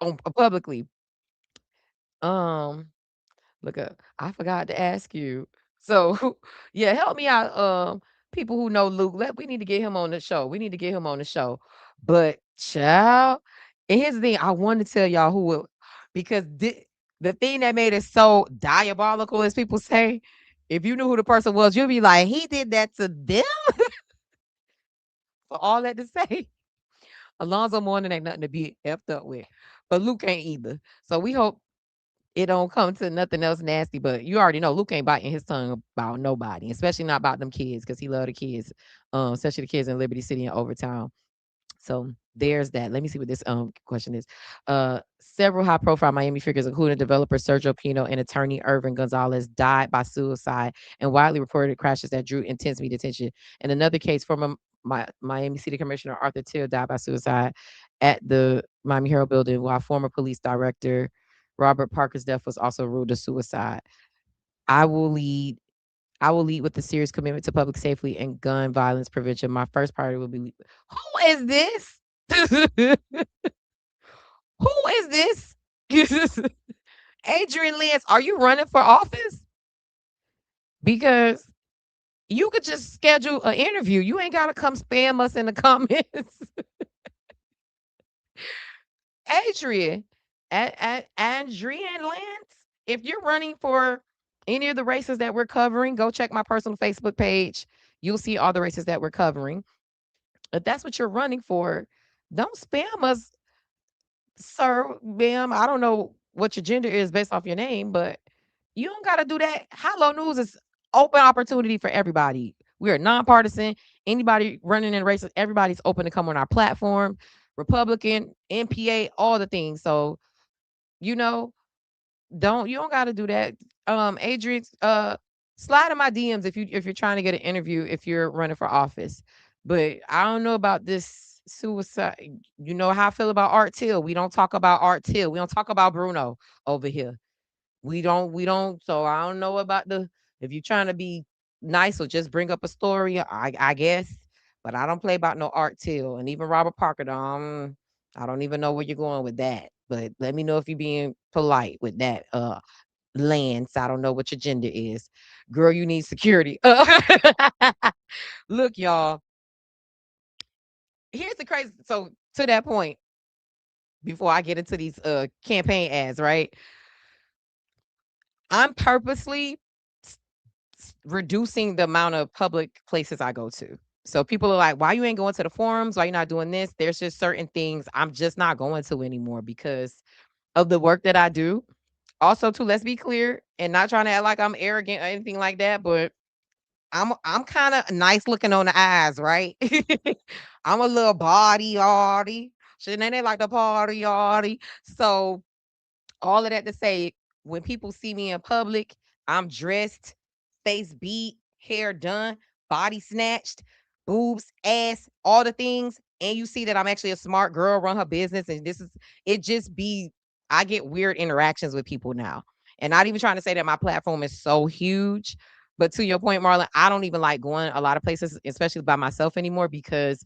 on publicly. Um Look up. I forgot to ask you. So yeah, help me out. People who know Luke, we need to get him on the show. We need to get him on the show. But child, and here's the thing, I want to tell y'all who it, because the thing that made it so diabolical, as people say, If you knew who the person was, you'd be like, he did that to them for all that to say. Alonzo Mourning ain't nothing to be effed up with. But Luke ain't either. So we hope it don't come to nothing else nasty. But you already know Luke ain't biting his tongue about nobody, especially not about them kids, because he love the kids, especially the kids in Liberty City and Overtown. So there's that. Let me see what this question is. Several high profile Miami figures, including developer Sergio Pino and attorney Irvin Gonzalez, died by suicide and widely reported crashes that drew intense media attention. In another case, former Miami City Commissioner Arthur Till died by suicide at the Miami Herald building, while former police director Robert Parker's death was also ruled a suicide. I will lead I will lead with a serious commitment to public safety and gun violence prevention. My first priority will be who is this? Who is this? Adrian Lance, are you running for office? Because you could just schedule an interview. You ain't got to come spam us in the comments. Adrian, Adrian Lance, if you're running for any of the races that we're covering, go check my personal Facebook page. You'll see all the races that we're covering. If that's what you're running for, don't spam us, sir, ma'am. I don't know what your gender is based off your name, but you don't got to do that. Hello News is open opportunity for everybody. We are nonpartisan. Anybody running in races, everybody's open to come on our platform. Republican, NPA, all the things. So, you know, you don't got to do that. Adrian, slide in my DMs if you're trying to get an interview if you're running for office. But I don't know about this suicide. You know how I feel about Art Till. We don't talk about Art Till. We don't talk about Bruno over here. We don't. So I don't know about the if you're trying to be nice or just bring up a story, I guess. But I don't play about no Art Till and even Robert Parker. I don't even know where you're going with that. But let me know if you're being polite with that. Lance, I don't know what your gender is. Girl, you need security. Look, y'all. Here's the crazy. So to that point, before I get into these campaign ads, right? I'm purposely reducing the amount of public places I go to. So people are like, why you ain't going to the forums? Why you not doing this? There's just certain things I'm just not going to anymore because of the work that I do. Also, too, let's be clear and not trying to act like I'm arrogant or anything like that, but I'm kind of nice looking on the eyes, right? I'm a little body arty. Shouldn't they like the party arty? So all of that to say, when people see me in public, I'm dressed, face beat, hair done, body snatched, boobs, ass, all the things. And you see that I'm actually a smart girl, run her business. And this is it just be I get weird interactions with people now. And not even trying to say that my platform is so huge. But to your point, Marlon, I don't even like going a lot of places, especially by myself anymore, because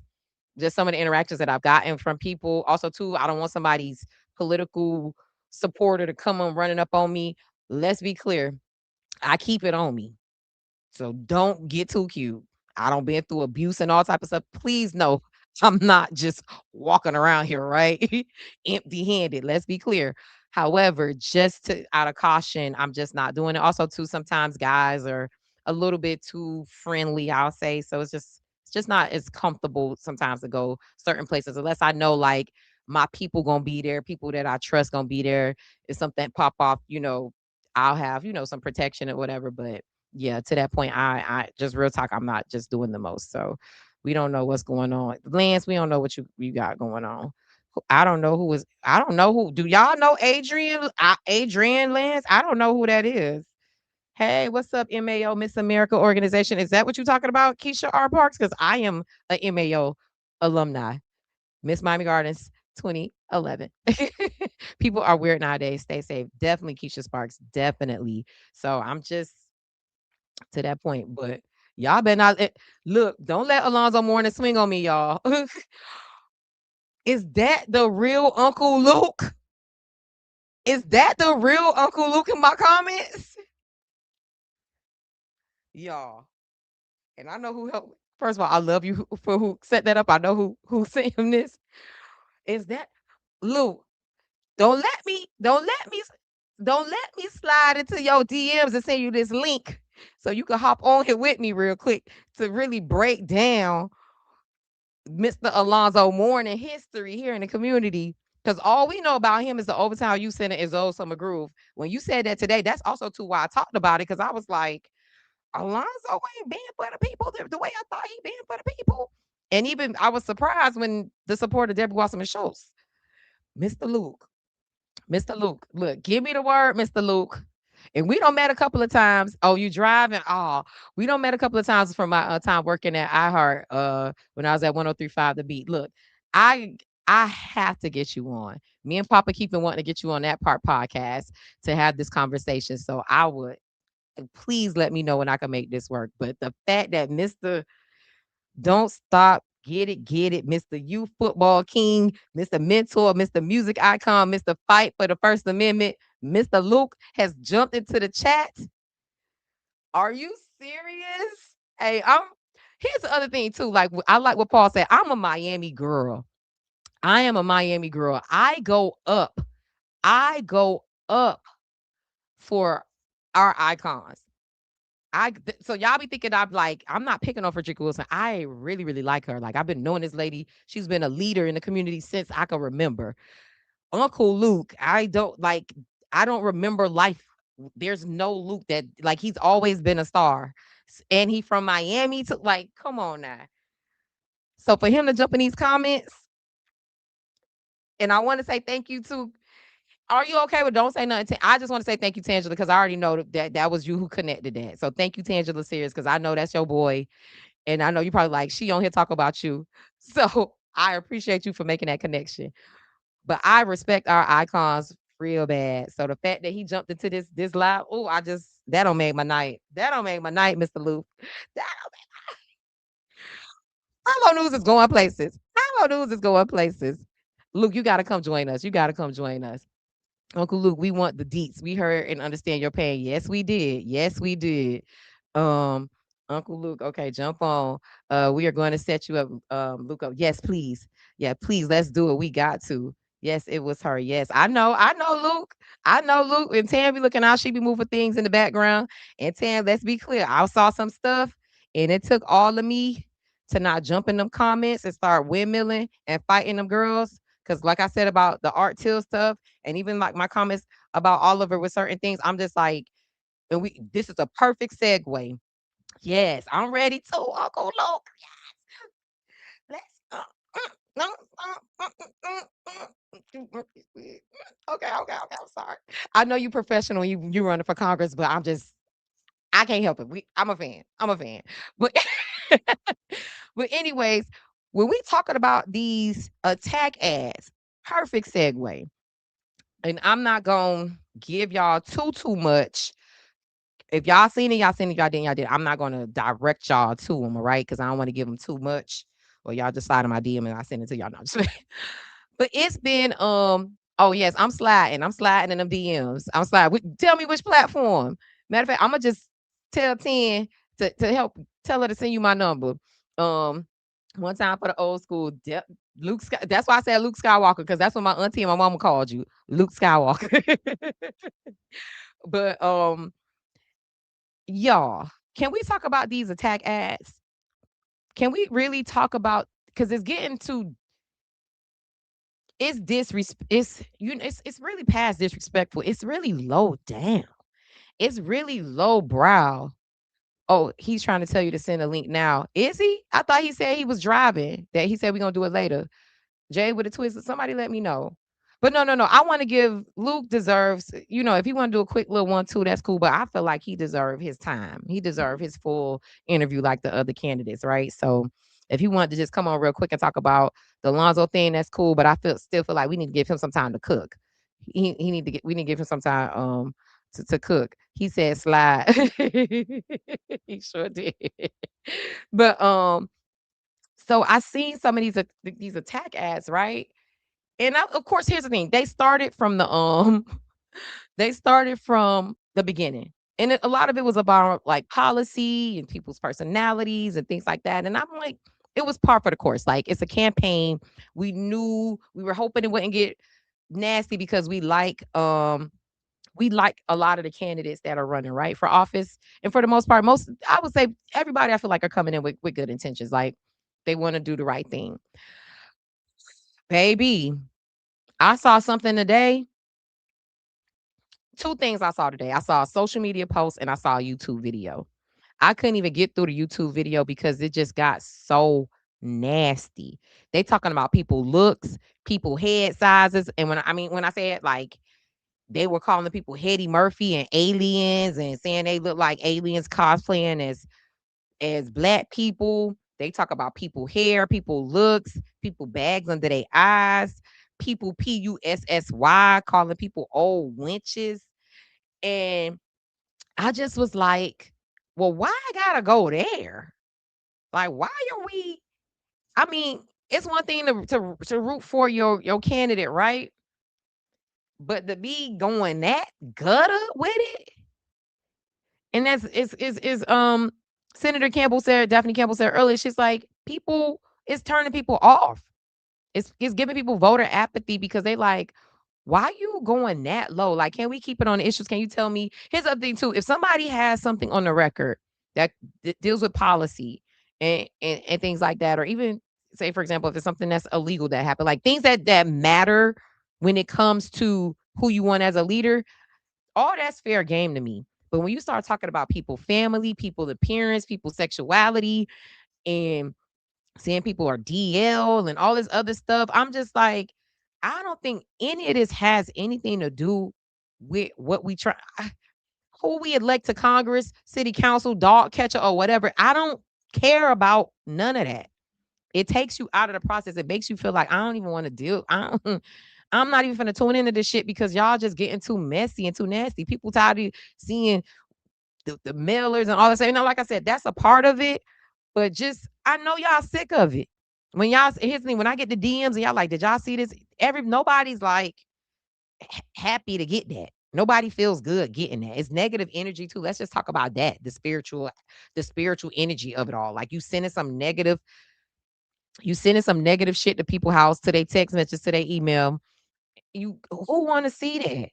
just some of the interactions that I've gotten from people. Also, too, I don't want somebody's political supporter to come on running up on me. Let's be clear. I keep it on me. So don't get too cute. I don't been through abuse and all type of stuff. Please know I'm not just walking around here, right? Empty-handed. Let's be clear. However, just to out of caution, I'm just not doing it. Also, too, sometimes guys are a little bit too friendly, I'll say. So it's just not as comfortable sometimes to go certain places unless I know like my people gonna be there, people that I trust gonna be there. If something pop off, I'll have, some protection or whatever. But yeah, to that point, I just real talk, I'm not just doing the most. So we don't know what's going on. Lance, we don't know what you got going on. I don't know who is I don't know who. Do y'all know Adrian Lance? I don't know who that is. Hey, what's up, MAO Miss America organization? Is that what you're talking about, Keisha R. Parks? Because I am a MAO alumni. Miss Miami Gardens 2011. People are weird nowadays. Stay safe. Definitely Keisha Sparks. Definitely. So I'm just to that point. But y'all better not look, don't let Alonzo Mourning swing on me, y'all. Is that the real Uncle Luke? Is that the real Uncle Luke in my comments? Y'all. And I know who helped. First of all, I love you for who set that up. I know who sent him this. Is that Luke? Don't let me slide into your DMs and send you this link So you can hop on here with me real quick to really break down Mr. Alonzo Mourning history here in the community. Because all we know about him is the Overtown Youth Center is Old Summer Groove. When you said that today, that's also too why I talked about it. Because I was like, Alonzo ain't been for the people the way I thought he been for the people. And even I was surprised when the support of Deborah Wasserman Schultz, Mr. Luke. Mr. Luke, look, give me the word, Mr. Luke. And we don't met a couple of times. Oh, you driving? Oh, we don't met a couple of times from my time working at iHeart when I was at 103.5 The Beat. Look, I I have to get you on. Me and Papa keep wanting to get you on that part podcast to have this conversation. So I would please let me know when I can make this work. But the fact that Mr. Don't Stop, get it, Mr. Youth Football King, Mr. Mentor, Mr. Music Icon, Mr. Fight for the First Amendment, Mr. Luke has jumped into the chat. Are you serious? Hey, here's the other thing too. Like I like what Paul said. I'm a Miami girl. I am a Miami girl. I go up. I go up for our icons. So y'all be thinking I'm not picking on Frederica Wilson. I really, really like her. Like I've been knowing this lady. She's been a leader in the community since I can remember. Uncle Luke, I don't remember life. There's no Luke that like he's always been a star. And he from Miami to like, come on now. So for him to jump in these comments, and I want to say thank you to. Are you okay with don't say nothing? I just want to say thank you, Tangela, because I already know that was you who connected that. So thank you, Tangela Sears, because I know that's your boy. And I know you probably like, she on here talk about you. So I appreciate you for making that connection. But I respect our icons real bad. So the fact that he jumped into this live, that don't make my night. That don't make my night, Mr. Luke. Hello News is going places. Hello News is going places. Luke, you got to come join us. You got to come join us. Uncle Luke, we want the deets. We heard and understand your pain. Yes, we did. Yes, we did. Um, Uncle Luke, okay, jump on. We are going to set you up, Luke. Up. Yes, please. Yeah, please. Let's do it. We got to. Yes, it was her. Yes, I know, Luke. I know Luke. And Tam be looking out. She be moving things in the background. And Tam, let's be clear. I saw some stuff, and it took all of me to not jump in them comments and start windmilling and fighting them girls. Because, like I said about the Art Till stuff, and even like my comments about Oliver with certain things, I'm just like, this is a perfect segue. Yes, I'm ready to Uncle Luke. Yes. Let's okay, I'm sorry. I know you professional, you running for Congress, but I can't help it. I'm a fan. But but anyways, when we talking about these attack ads, perfect segue. And I'm not gonna give y'all too much. If y'all seen it, y'all seen it. Y'all didn't, y'all did. I'm not gonna direct y'all to them, all right? Because I don't want to give them too much. Or y'all just slide in my DM and I send it to y'all. No, but it's been oh yes, I'm sliding. I'm sliding in them DMs. I'm sliding. Tell me which platform. Matter of fact, I'm gonna just tell 10 to help tell her to send you my number. One time for the old school, Luke. That's why I said Luke Skywalker, because that's what my auntie and my mama called you, Luke Skywalker. But y'all, can we talk about these attack ads? Can we really talk about, because it's getting to it's really past disrespectful. It's really low down. It's really low brow. Oh, he's trying to tell you to send a link now. Is he? I thought he said he was driving. That he said we're gonna do it later. Jay with a twist. Somebody let me know. But no. I want to give Luke deserves, if you want to do a quick little 1-2, that's cool. But I feel like he deserved his time. He deserved his full interview like the other candidates, right? So if he wanted to just come on real quick and talk about the Alonzo thing, that's cool. But I still feel like we need to give him some time to cook. We need to give him some time to cook. He said slide. He sure did. But so I seen some of these attack ads, right? And of course, here's the thing. They started from the beginning. And a lot of it was about like policy and people's personalities and things like that. And I'm like, it was par for the course. Like, it's a campaign. We were hoping it wouldn't get nasty because we like we like a lot of the candidates that are running right for office. And for the most part, I would say everybody I feel like are coming in with good intentions. Like they want to do the right thing. Baby, I saw something today. Two things I saw today. I saw a social media post and I saw a YouTube video. I couldn't even get through the YouTube video because it just got so nasty. They talking about people looks, people head sizes, and when I say it, like they were calling the people Hetty Murphy and aliens and saying they look like aliens cosplaying as black people. They talk about people hair, people looks, people bags under their eyes, people PUSSY, calling people old wenches. And I just was like, well, why I gotta go there? Like, why are we? I mean, it's one thing to root for your candidate, right? But to be going that gutter with it, and that's is Senator Campbell said, Daphne Campbell said earlier, she's like, people, it's turning people off. It's giving people voter apathy because they like, why you going that low? Like, can we keep it on the issues? Can you tell me? Here's the other thing too. If somebody has something on the record that deals with policy and things like that, or even say, for example, if it's something that's illegal that happened, like things that matter when it comes to who you want as a leader, all that's fair game to me. But when you start talking about people family, people appearance, people sexuality, and saying people are DL and all this other stuff, I'm just like, I don't think any of this has anything to do with what we try, who we elect to Congress, city council, dog catcher, or whatever. I don't care about none of that. It takes you out of the process. It makes you feel like I don't even want to deal. I'm not even gonna tune into this shit because y'all just getting too messy and too nasty. People tired of seeing the mailers and all that. You know, like I said, that's a part of it. But just I know y'all sick of it. When y'all here's the thing, when I get the DMs and y'all like, did y'all see this? Nobody's like happy to get that. Nobody feels good getting that. It's negative energy too. Let's just talk about that. The spiritual energy of it all. Like you sending some negative shit to people's house, to their text messages, to their email. Who want to see that?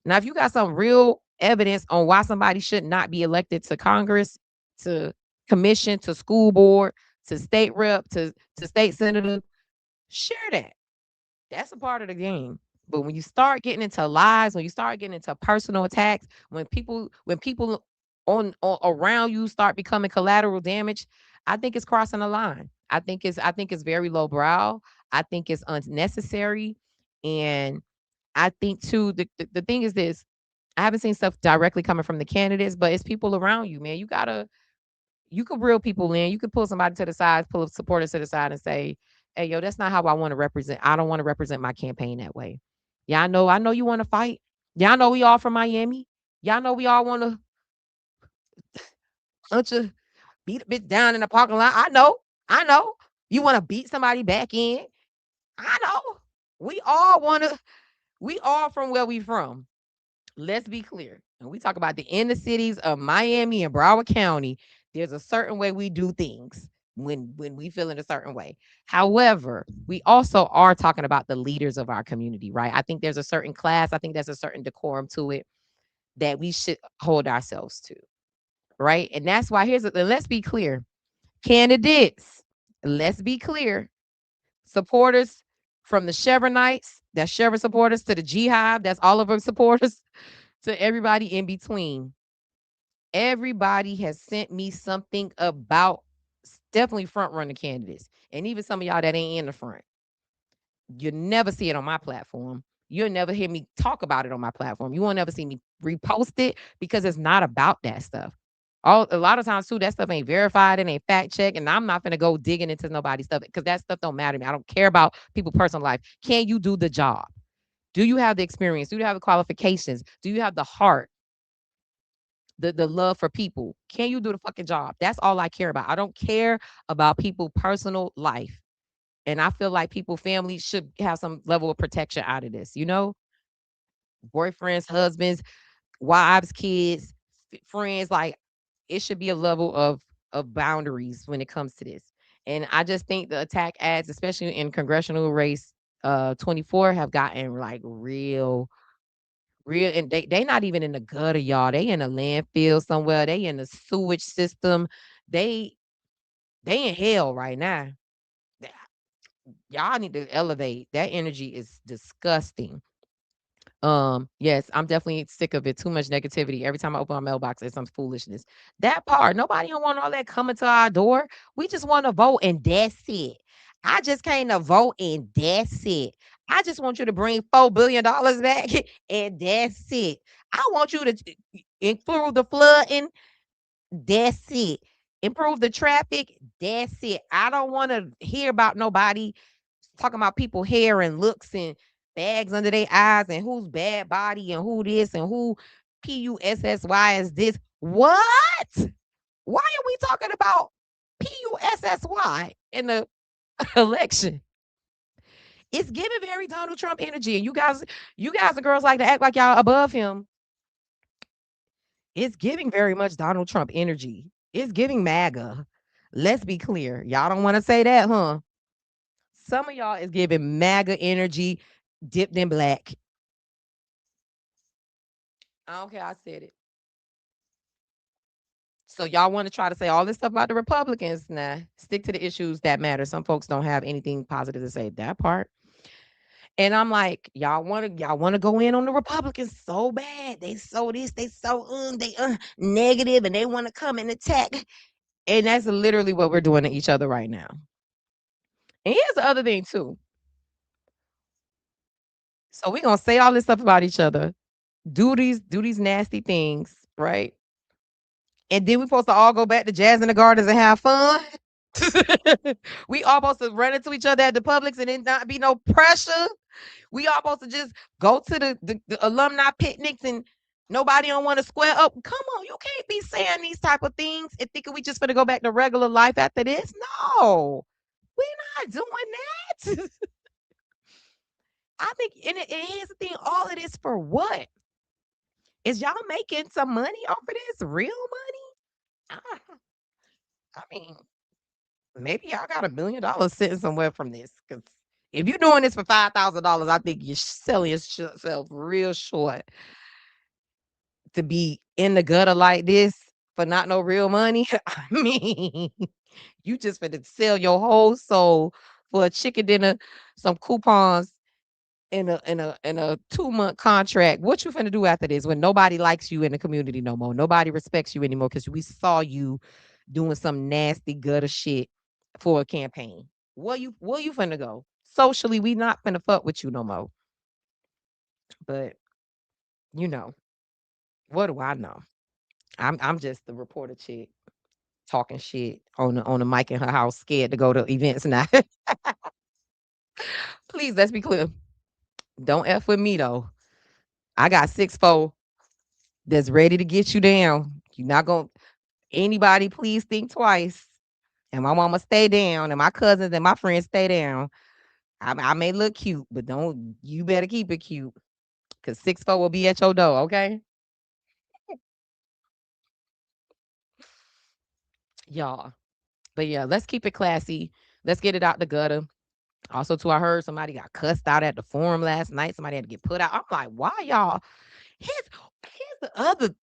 Now, if you got some real evidence on why somebody should not be elected to Congress, to commission, to school board, to state rep, to state senator, share that. That's a part of the game. But when you start getting into lies, when you start getting into personal attacks, when people on around you start becoming collateral damage, I think it's crossing the line. I think it's very lowbrow. I think it's unnecessary. And I think too, the thing is this. I haven't seen stuff directly coming from the candidates, but it's people around you, man. You could reel people in. You could pull somebody to the side, pull a supporter to the side and say, hey, yo, that's not how I want to represent. I don't want to represent my campaign that way. Yeah, I know you want to fight. Yeah, I know we all from Miami. Y'all know we all want to beat a bitch down in the parking lot. I know. You want to beat somebody back in. I know. We all from where we from. Let's be clear. When we talk about the inner cities of Miami and Broward County, there's a certain way we do things when we feel in a certain way. However, we also are talking about the leaders of our community, right? I think there's a certain class, I think there's a certain decorum to it that we should hold ourselves to, right? And that's why let's be clear. Candidates, let's be clear. Supporters from the Chevronites, that's Chevron supporters, to the G-Hive, that's Oliver supporters, to everybody in between. Everybody has sent me something about definitely front runner candidates. And even some of y'all that ain't in the front. You'll never see it on my platform. You'll never hear me talk about it on my platform. You won't never see me repost it because it's not about that stuff. A lot of times too, that stuff ain't verified and ain't fact checked, and I'm not gonna go digging into nobody's stuff because that stuff don't matter to me. I don't care about people's personal life. Can you do the job? Do you have the experience? Do you have the qualifications? Do you have the heart? The love for people? Can you do the fucking job? That's all I care about. I don't care about people's personal life. And I feel like people, families should have some level of protection out of this, boyfriends, husbands, wives, kids, friends, like it should be a level of boundaries when it comes to this. And I just think the attack ads, especially in congressional race 24, have gotten like real Real, and they not even in the gutter, y'all. They in a landfill somewhere. They in the sewage system. They in hell right now. Th- Y'all need to elevate. That energy is disgusting. Yes, I'm definitely sick of it. Too much negativity. Every time I open my mailbox, it's some foolishness. That part, nobody don't want all that coming to our door. We just want to vote and that's it. I just came to vote and that's it. I just want you to bring $4 billion back and that's it. I want you to improve the flooding. That's it. Improve the traffic. That's it. I don't want to hear about nobody talking about people hair and looks and bags under their eyes and who's bad body and who this and who PUSSY is this. What? Why are we talking about PUSSY in the election? It's giving very Donald Trump energy. And you guys and girls like to act like y'all above him. It's giving very much Donald Trump energy. It's giving MAGA. Let's be clear. Y'all don't want to say that, huh? Some of y'all is giving MAGA energy dipped in black. I don't care. I said it. So y'all want to try to say all this stuff about the Republicans? Nah, stick to the issues that matter. Some folks don't have anything positive to say. That part. And I'm like, y'all want to go in on the Republicans so bad. They so this, they so they negative, and they want to come and attack. And that's literally what we're doing to each other right now. And here's the other thing too. So we're gonna say all this stuff about each other, do these nasty things, right? And then we're supposed to all go back to Jazz in the Gardens and have fun. We all supposed to run into each other at the Publix and then not be no pressure. We all supposed to just go to the alumni picnics and nobody don't want to square up. Come on, you can't be saying these type of things and thinking we just gonna go back to regular life after this. No, we're not doing that. I think, and here's the thing, all of this for what? Is y'all making some money off of this? Real money? I mean, maybe y'all got $1 million sitting somewhere from this. Because if you're doing this for $5,000, I think you're selling yourself real short to be in the gutter like this for not no real money. I mean, you just finna sell your whole soul for a chicken dinner, some coupons, in a 2-month contract. What you finna do after this when nobody likes you in the community no more? Nobody respects you anymore because we saw you doing some nasty gutter shit for a campaign. Where you finna go? Socially, we not finna fuck with you no more. But you know, what do I know? I'm just the reporter chick talking shit on the mic in her house, scared to go to events now. Please, let's be clear. Don't F with me though. I got 6'4" that's ready to get you down. You're not gonna anybody please think twice. And my mama stay down, and my cousins and my friends stay down. I may look cute, but don't you better keep it cute. Cause 6'4" will be at your door, okay? Y'all. But yeah, let's keep it classy. Let's get it out the gutter. Also, too, I heard somebody got cussed out at the forum last night. Somebody had to get put out. I'm like, why y'all? Here's the other.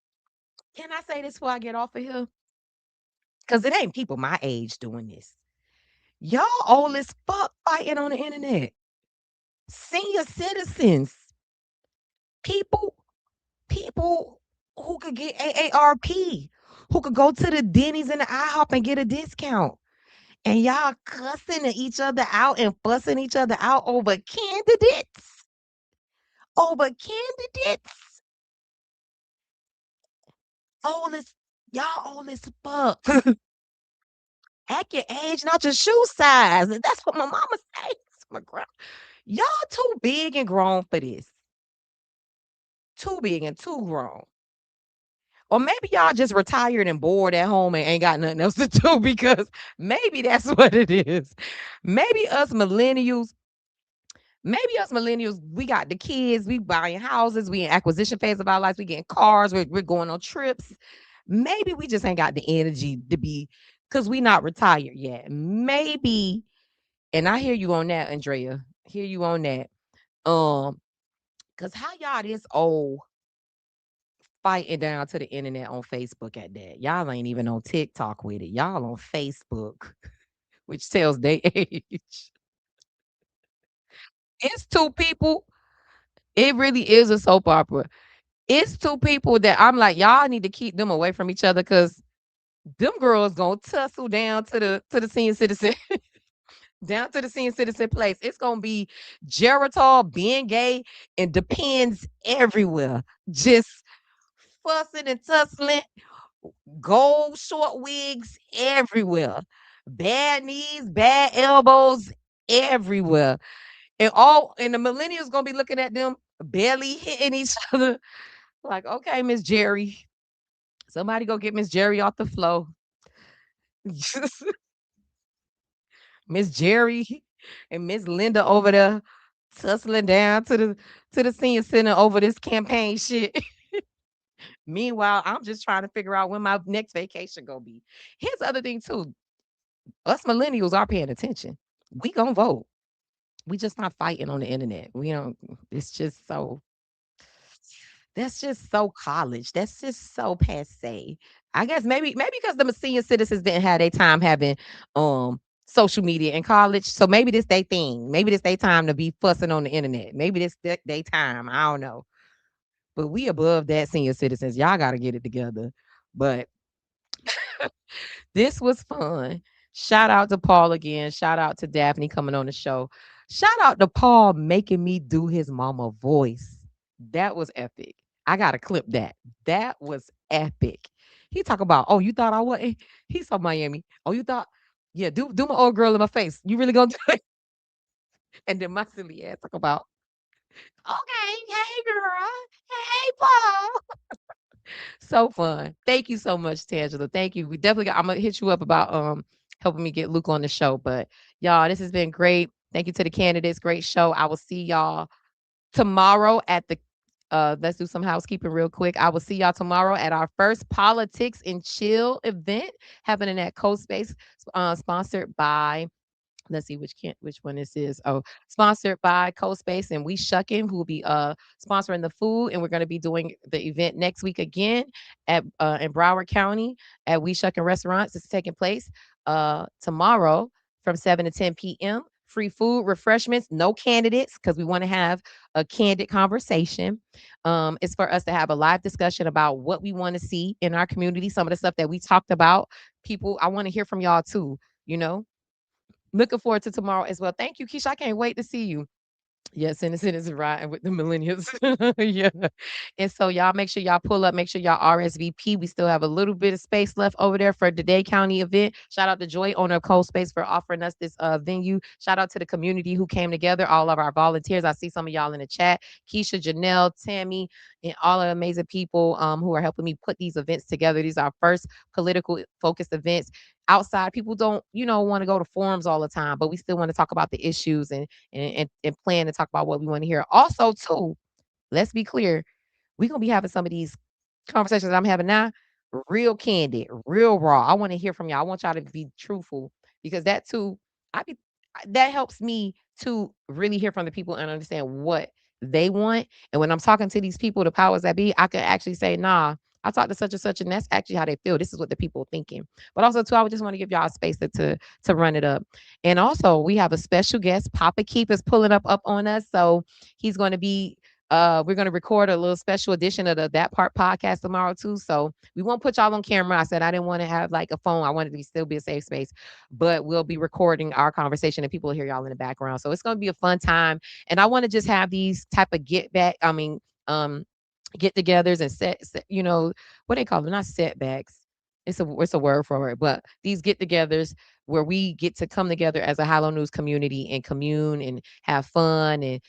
Can I say this before I get off of here? Because it ain't people my age doing this. Y'all old as fuck fighting on the internet. Senior citizens, people, people who could get AARP, who could go to the Denny's and the IHOP and get a discount. And y'all cussing each other out and fussing each other out over candidates. Over candidates. Old as y'all old as fuck. Act your age, not your shoe size. And that's what my mama says. My grandma. Y'all too big and grown for this. Too big and too grown. Or maybe y'all just retired and bored at home and ain't got nothing else to do because maybe that's what it is. Maybe us millennials, we got the kids, we buying houses, we in acquisition phase of our lives, we getting cars, we're going on trips. Maybe we just ain't got the energy to be, because we not retired yet. Maybe, and I hear you on that, Andrea. Hear you on that. Because how y'all this old fighting down to the internet on Facebook at that. Y'all ain't even on TikTok with it. Y'all on Facebook, which tells their age. It's two people. It really is a soap opera. It's two people that I'm like, y'all need to keep them away from each other because them girls gonna tussle down to the senior citizen, down to the senior citizen place. It's gonna be Geritol, being gay, and depends everywhere. Just fussing and tussling, gold short wigs everywhere, bad knees, bad elbows everywhere. And the millennials gonna be looking at them barely hitting each other. Like, okay, Miss Jerry. Somebody go get Miss Jerry off the floor. Miss Jerry and Miss Linda over there tussling down to the senior center over this campaign shit. Meanwhile, I'm just trying to figure out when my next vacation gonna be. Here's the other thing too. Us millennials are paying attention. We gonna vote. We just not fighting on the internet. We don't. It's just so. That's just so college. That's just so passe. I guess maybe because the senior citizens didn't have their time having social media in college. So maybe this they thing. Maybe this they time to be fussing on the internet. Maybe this they time. I don't know. But we above that, senior citizens. Y'all gotta get it together. But this was fun. Shout out to Paul again. Shout out to Daphne coming on the show. Shout out to Paul making me do his mama voice. That was epic. I gotta clip that. That was epic. He talk about, oh, you thought I wasn't? He's from Miami. Oh, you thought? Yeah, do my old girl in my face. You really gonna do it? And then my silly ass talk about, okay, hey girl, hey Paul. So fun. Thank you so much, Tangela. Thank you. We definitely I'm gonna hit you up about helping me get Luke on the show. But y'all, this has been great. Thank you to the candidates. Great show. I will see y'all tomorrow at the let's do some housekeeping real quick. I will see y'all tomorrow at our first Politics and Chill event happening at CoSpace, sponsored by, let's see which one this is. Oh, sponsored by CoSpace and We Shuckin', who will be sponsoring the food. And we're going to be doing the event next week again at in Broward County at We Shuckin' Restaurants. It's taking place tomorrow from 7 to 10 p.m. Free food, refreshments, no candidates, because we want to have a candid conversation. It's for us to have a live discussion about what we want to see in our community, some of the stuff that we talked about. People, I want to hear from y'all too, you know. Looking forward to tomorrow as well. Thank you, Keisha. I can't wait to see you. Yes, innocent is riding with the millennials. Yeah. And so y'all make sure y'all pull up, make sure y'all RSVP. We still have a little bit of space left over there for the Day County event. Shout out to Joy, owner of Cold Space, for offering us this venue. Shout out to the community who came together, all of our volunteers. I see some of y'all in the chat. Keisha, Janelle, Tammy, and all of the amazing people who are helping me put these events together. These are our first political focused events. Outside, people don't, want to go to forums all the time, but we still want to talk about the issues and plan to talk about what we want to hear. Also, too, let's be clear, we're gonna be having some of these conversations I'm having now, real candid, real raw. I want to hear from y'all. I want y'all to be truthful because that too, that helps me to really hear from the people and understand what they want. And when I'm talking to these people, the powers that be, I can actually say, nah, I talked to such and such, and that's actually how they feel. This is what the people are thinking. But also, too, I would just want to give y'all a space to run it up. And also, we have a special guest. Papa Keep is pulling up on us. So he's going to be we're going to record a little special edition of the That Part podcast tomorrow too. So we won't put y'all on camera. I said I didn't want to have like a phone. I wanted to still be a safe space, but we'll be recording our conversation and people will hear y'all in the background. So it's going to be a fun time. And I want to just have these type of get-togethers and what they call them, not setbacks. It's a word for it, but these get-togethers where we get to come together as a Hallow News community and commune and have fun and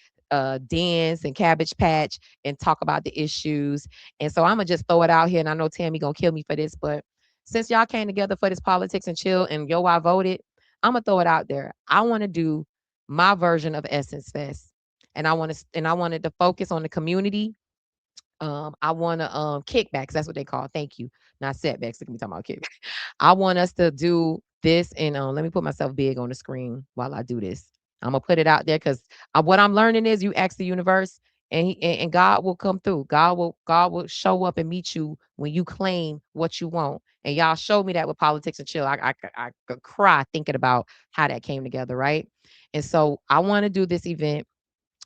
dance and cabbage patch and talk about the issues. And so I'm gonna just throw it out here. And I know Tammy gonna kill me for this, but since y'all came together for this politics and chill and I voted, I'm gonna throw it out there. I want to do my version of Essence Fest, and I wanted to focus on the community. I want to kickbacks. That's what they call. Thank you. Not setbacks. Look at me talking about kickbacks. I want us to do this, and let me put myself big on the screen while I do this. I'm gonna put it out there because what I'm learning is you ask the universe, and God will come through. God will show up and meet you when you claim what you want. And y'all showed me that with politics and chill. I could cry thinking about how that came together, right? And so I want to do this event.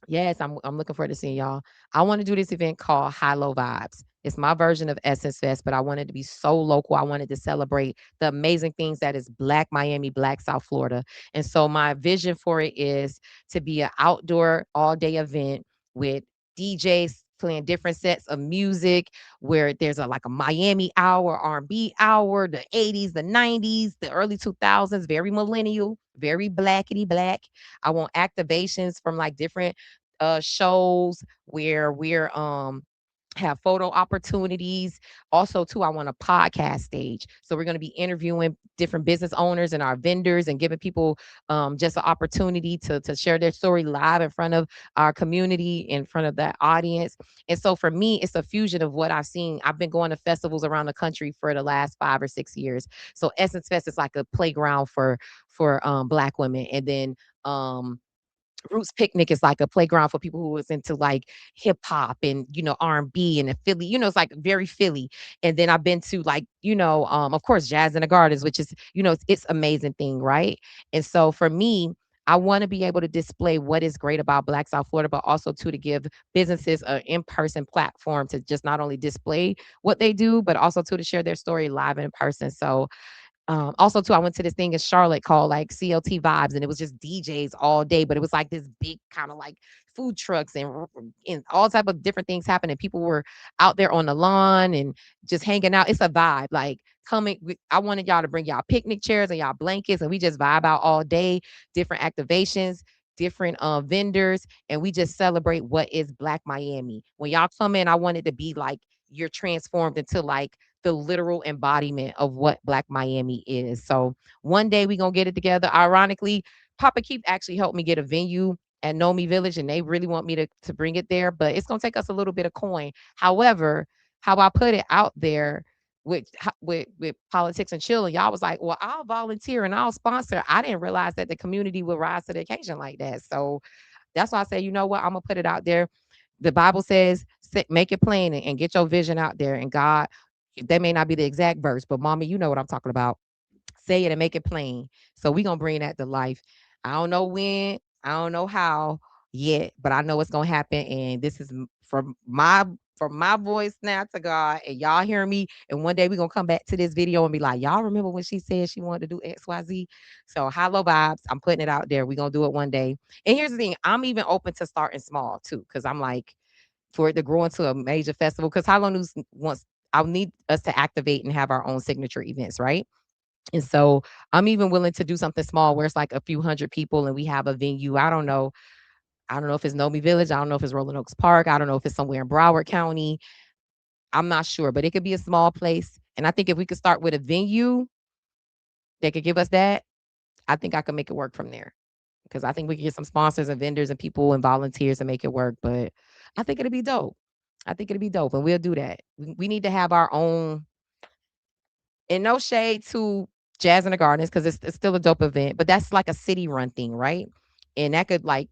Yes, I'm looking forward to seeing y'all. I want to do this event called High Low Vibes. It's my version of Essence Fest, but I wanted to be so local. I wanted to celebrate the amazing things that is Black Miami, Black South Florida. And so my vision for it is to be an outdoor all day event with DJs playing different sets of music where there's a like a Miami hour, R&B hour, the 80s, the 90s, the early 2000s, very millennial, very blackety black. I want activations from like different shows where we're have photo opportunities. Also, too, I want a podcast stage. So we're going to be interviewing different business owners and our vendors and giving people just an opportunity to share their story live in front of our community, in front of that audience. And so for me, it's a fusion of what I've seen. I've been going to festivals around the country for the last 5 or 6 years. So Essence Fest is like a playground for Black women. And then Roots Picnic is like a playground for people who is into like hip hop and R&B and a Philly. It's like very Philly. And then I've been to like of course Jazz in the Gardens, which is it's amazing thing, right? And so for me, I want to be able to display what is great about Black South Florida, but also too to give businesses an in-person platform to just not only display what they do, but also too to share their story live in person. So also too, I went to this thing in Charlotte called like CLT Vibes, and it was just DJs all day, but it was like this big kind of like food trucks and all type of different things happening. People were out there on the lawn and just hanging out. It's a vibe. Like I wanted y'all to bring y'all picnic chairs and y'all blankets, and we just vibe out all day. Different activations, different vendors, and we just celebrate what is Black Miami. When y'all come in, I want it to be like you're transformed into like the literal embodiment of what Black Miami is. So one day we gonna get it together. Ironically, Papa Keith actually helped me get a venue at Nomi Village, and they really want me to bring it there, but it's gonna take us a little bit of coin. However, how I put it out there with politics and chill, and y'all was like, well, I'll volunteer and I'll sponsor. I didn't realize that the community would rise to the occasion like that. So that's why I say, you know what, I'm gonna put it out there. The Bible says, make it plain and get your vision out there. And God, that may not be the exact verse, but mommy, you know what I'm talking about. Say it and make it plain. So we gonna bring that to life. I don't know when, I don't know how yet, but I know it's gonna happen. And this is from my voice now to God, and y'all hear me. And one day we're gonna come back to this video and be like, y'all remember when she said she wanted to do XYZ? So high low vibes. I'm putting it out there. We're gonna do it one day. And here's the thing, I'm even open to starting small too, because I'm like, for it to grow into a major festival, because High Low News wants I'll need us to activate and have our own signature events, right? And so I'm even willing to do something small where it's like a few hundred people and we have a venue. I don't know. I don't know if it's Nomi Village. I don't know if it's Rolling Oaks Park. I don't know if it's somewhere in Broward County. I'm not sure, but it could be a small place. And I think if we could start with a venue that could give us that, I think I could make it work from there. Because I think we can get some sponsors and vendors and people and volunteers to make it work. But I think it'll be dope. I think it'll be dope. And we'll do that. We need to have our own, and no shade to Jazz in the Gardens, because it's still a dope event, but that's like a city run thing, right? And that could like,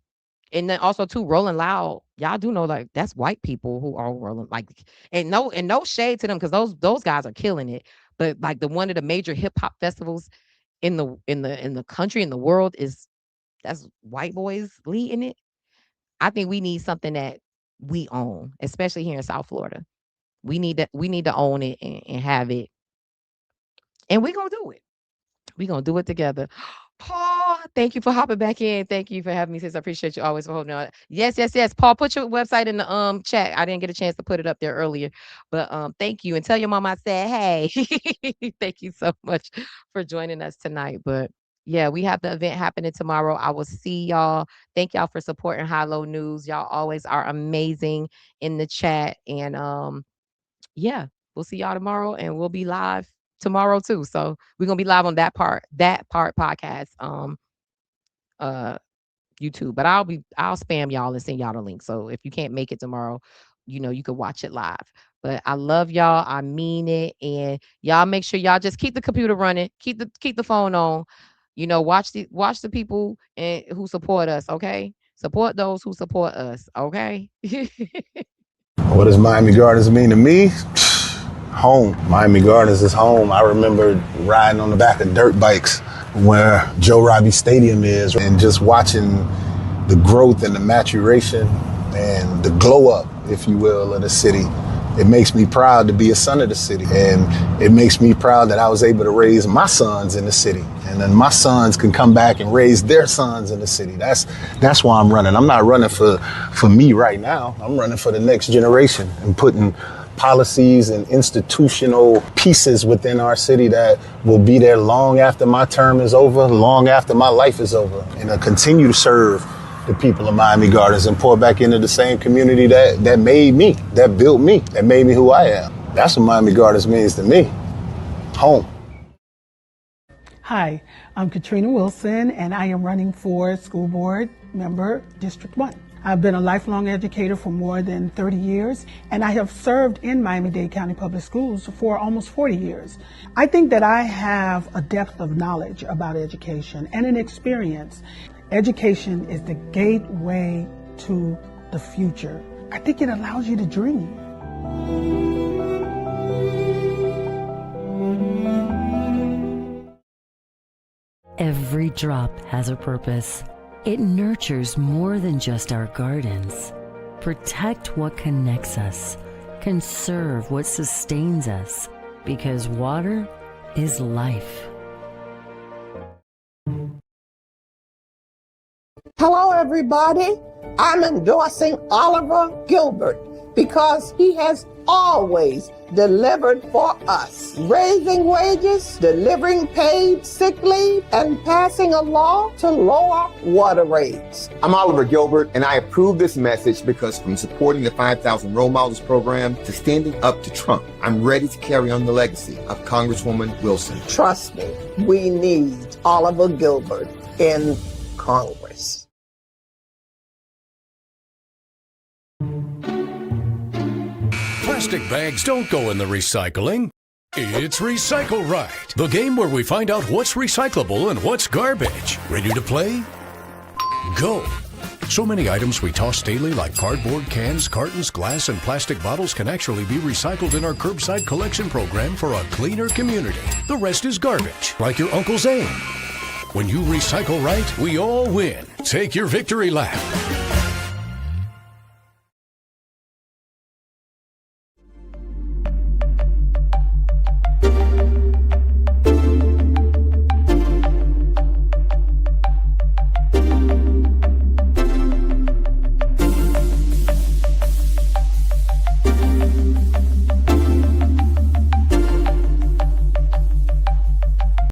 and then also too, Rolling Loud, y'all do know like that's white people who are rolling like, and no shade to them, because those guys are killing it. But like the one of the major hip hop festivals in the country, in the world, is that's white boys leading it. I think we need something that we own, especially here in South Florida. We need to own it and have it, and we're gonna do it. We're gonna do it together. Paul, thank you for hopping back in. Thank you for having me, sis. I appreciate you always for holding on. Yes, yes, yes. Paul, put your website in the chat. I didn't get a chance to put it up there earlier. But thank you. And tell your mom I said, hey. Thank you so much for joining us tonight. But yeah, we have the event happening tomorrow. I will see y'all. Thank y'all for supporting High Low News. Y'all always are amazing in the chat. And yeah, we'll see y'all tomorrow, and we'll be live tomorrow too. So we're gonna be live on that part podcast, uh YouTube. But I'll spam y'all and send y'all the link. So if you can't make it tomorrow, you can watch it live. But I love y'all. I mean it. And y'all make sure y'all just keep the computer running, keep the phone on, watch the people who support us, okay? Support those who support us, okay? What does Miami Gardens mean to me? Home. Miami Gardens is home. I remember riding on the back of dirt bikes where Joe Robbie Stadium is and just watching the growth and the maturation and the glow up, if you will, of the city. It makes me proud to be a son of the city, and it makes me proud that I was able to raise my sons in the city, and then my sons can come back and raise their sons in the city. That's why I'm running. I'm not running for me right now. I'm running for the next generation and putting policies and institutional pieces within our city that will be there long after my term is over, long after my life is over, and I'll continue to serve the people of Miami Gardens and pour back into the same community that made me, that built me, that made me who I am. That's what Miami Gardens means to me. Home. Hi, I'm Katrina Wilson, and I am running for school board member, District 1. I've been a lifelong educator for more than 30 years, and I have served in Miami-Dade County Public Schools for almost 40 years. I think that I have a depth of knowledge about education and an experience. Education is the gateway to the future. I think it allows you to dream. Every drop has a purpose. It nurtures more than just our gardens. Protect what connects us. Conserve what sustains us. Because water is life. Hello, everybody. I'm endorsing Oliver Gilbert because he has always delivered for us, raising wages, delivering paid sick leave, and passing a law to lower water rates. I'm Oliver Gilbert, and I approve this message because from supporting the 5,000 Role Models program to standing up to Trump, I'm ready to carry on the legacy of Congresswoman Wilson. Trust me, we need Oliver Gilbert in Congress. Plastic bags don't go in the recycling. It's Recycle Right, the game where we find out what's recyclable and what's garbage. Ready to play? Go. So many items we toss daily like cardboard, cans, cartons, glass, and plastic bottles can actually be recycled in our curbside collection program for a cleaner community. The rest is garbage, like your Uncle Zane. When you recycle right, we all win. Take your victory lap.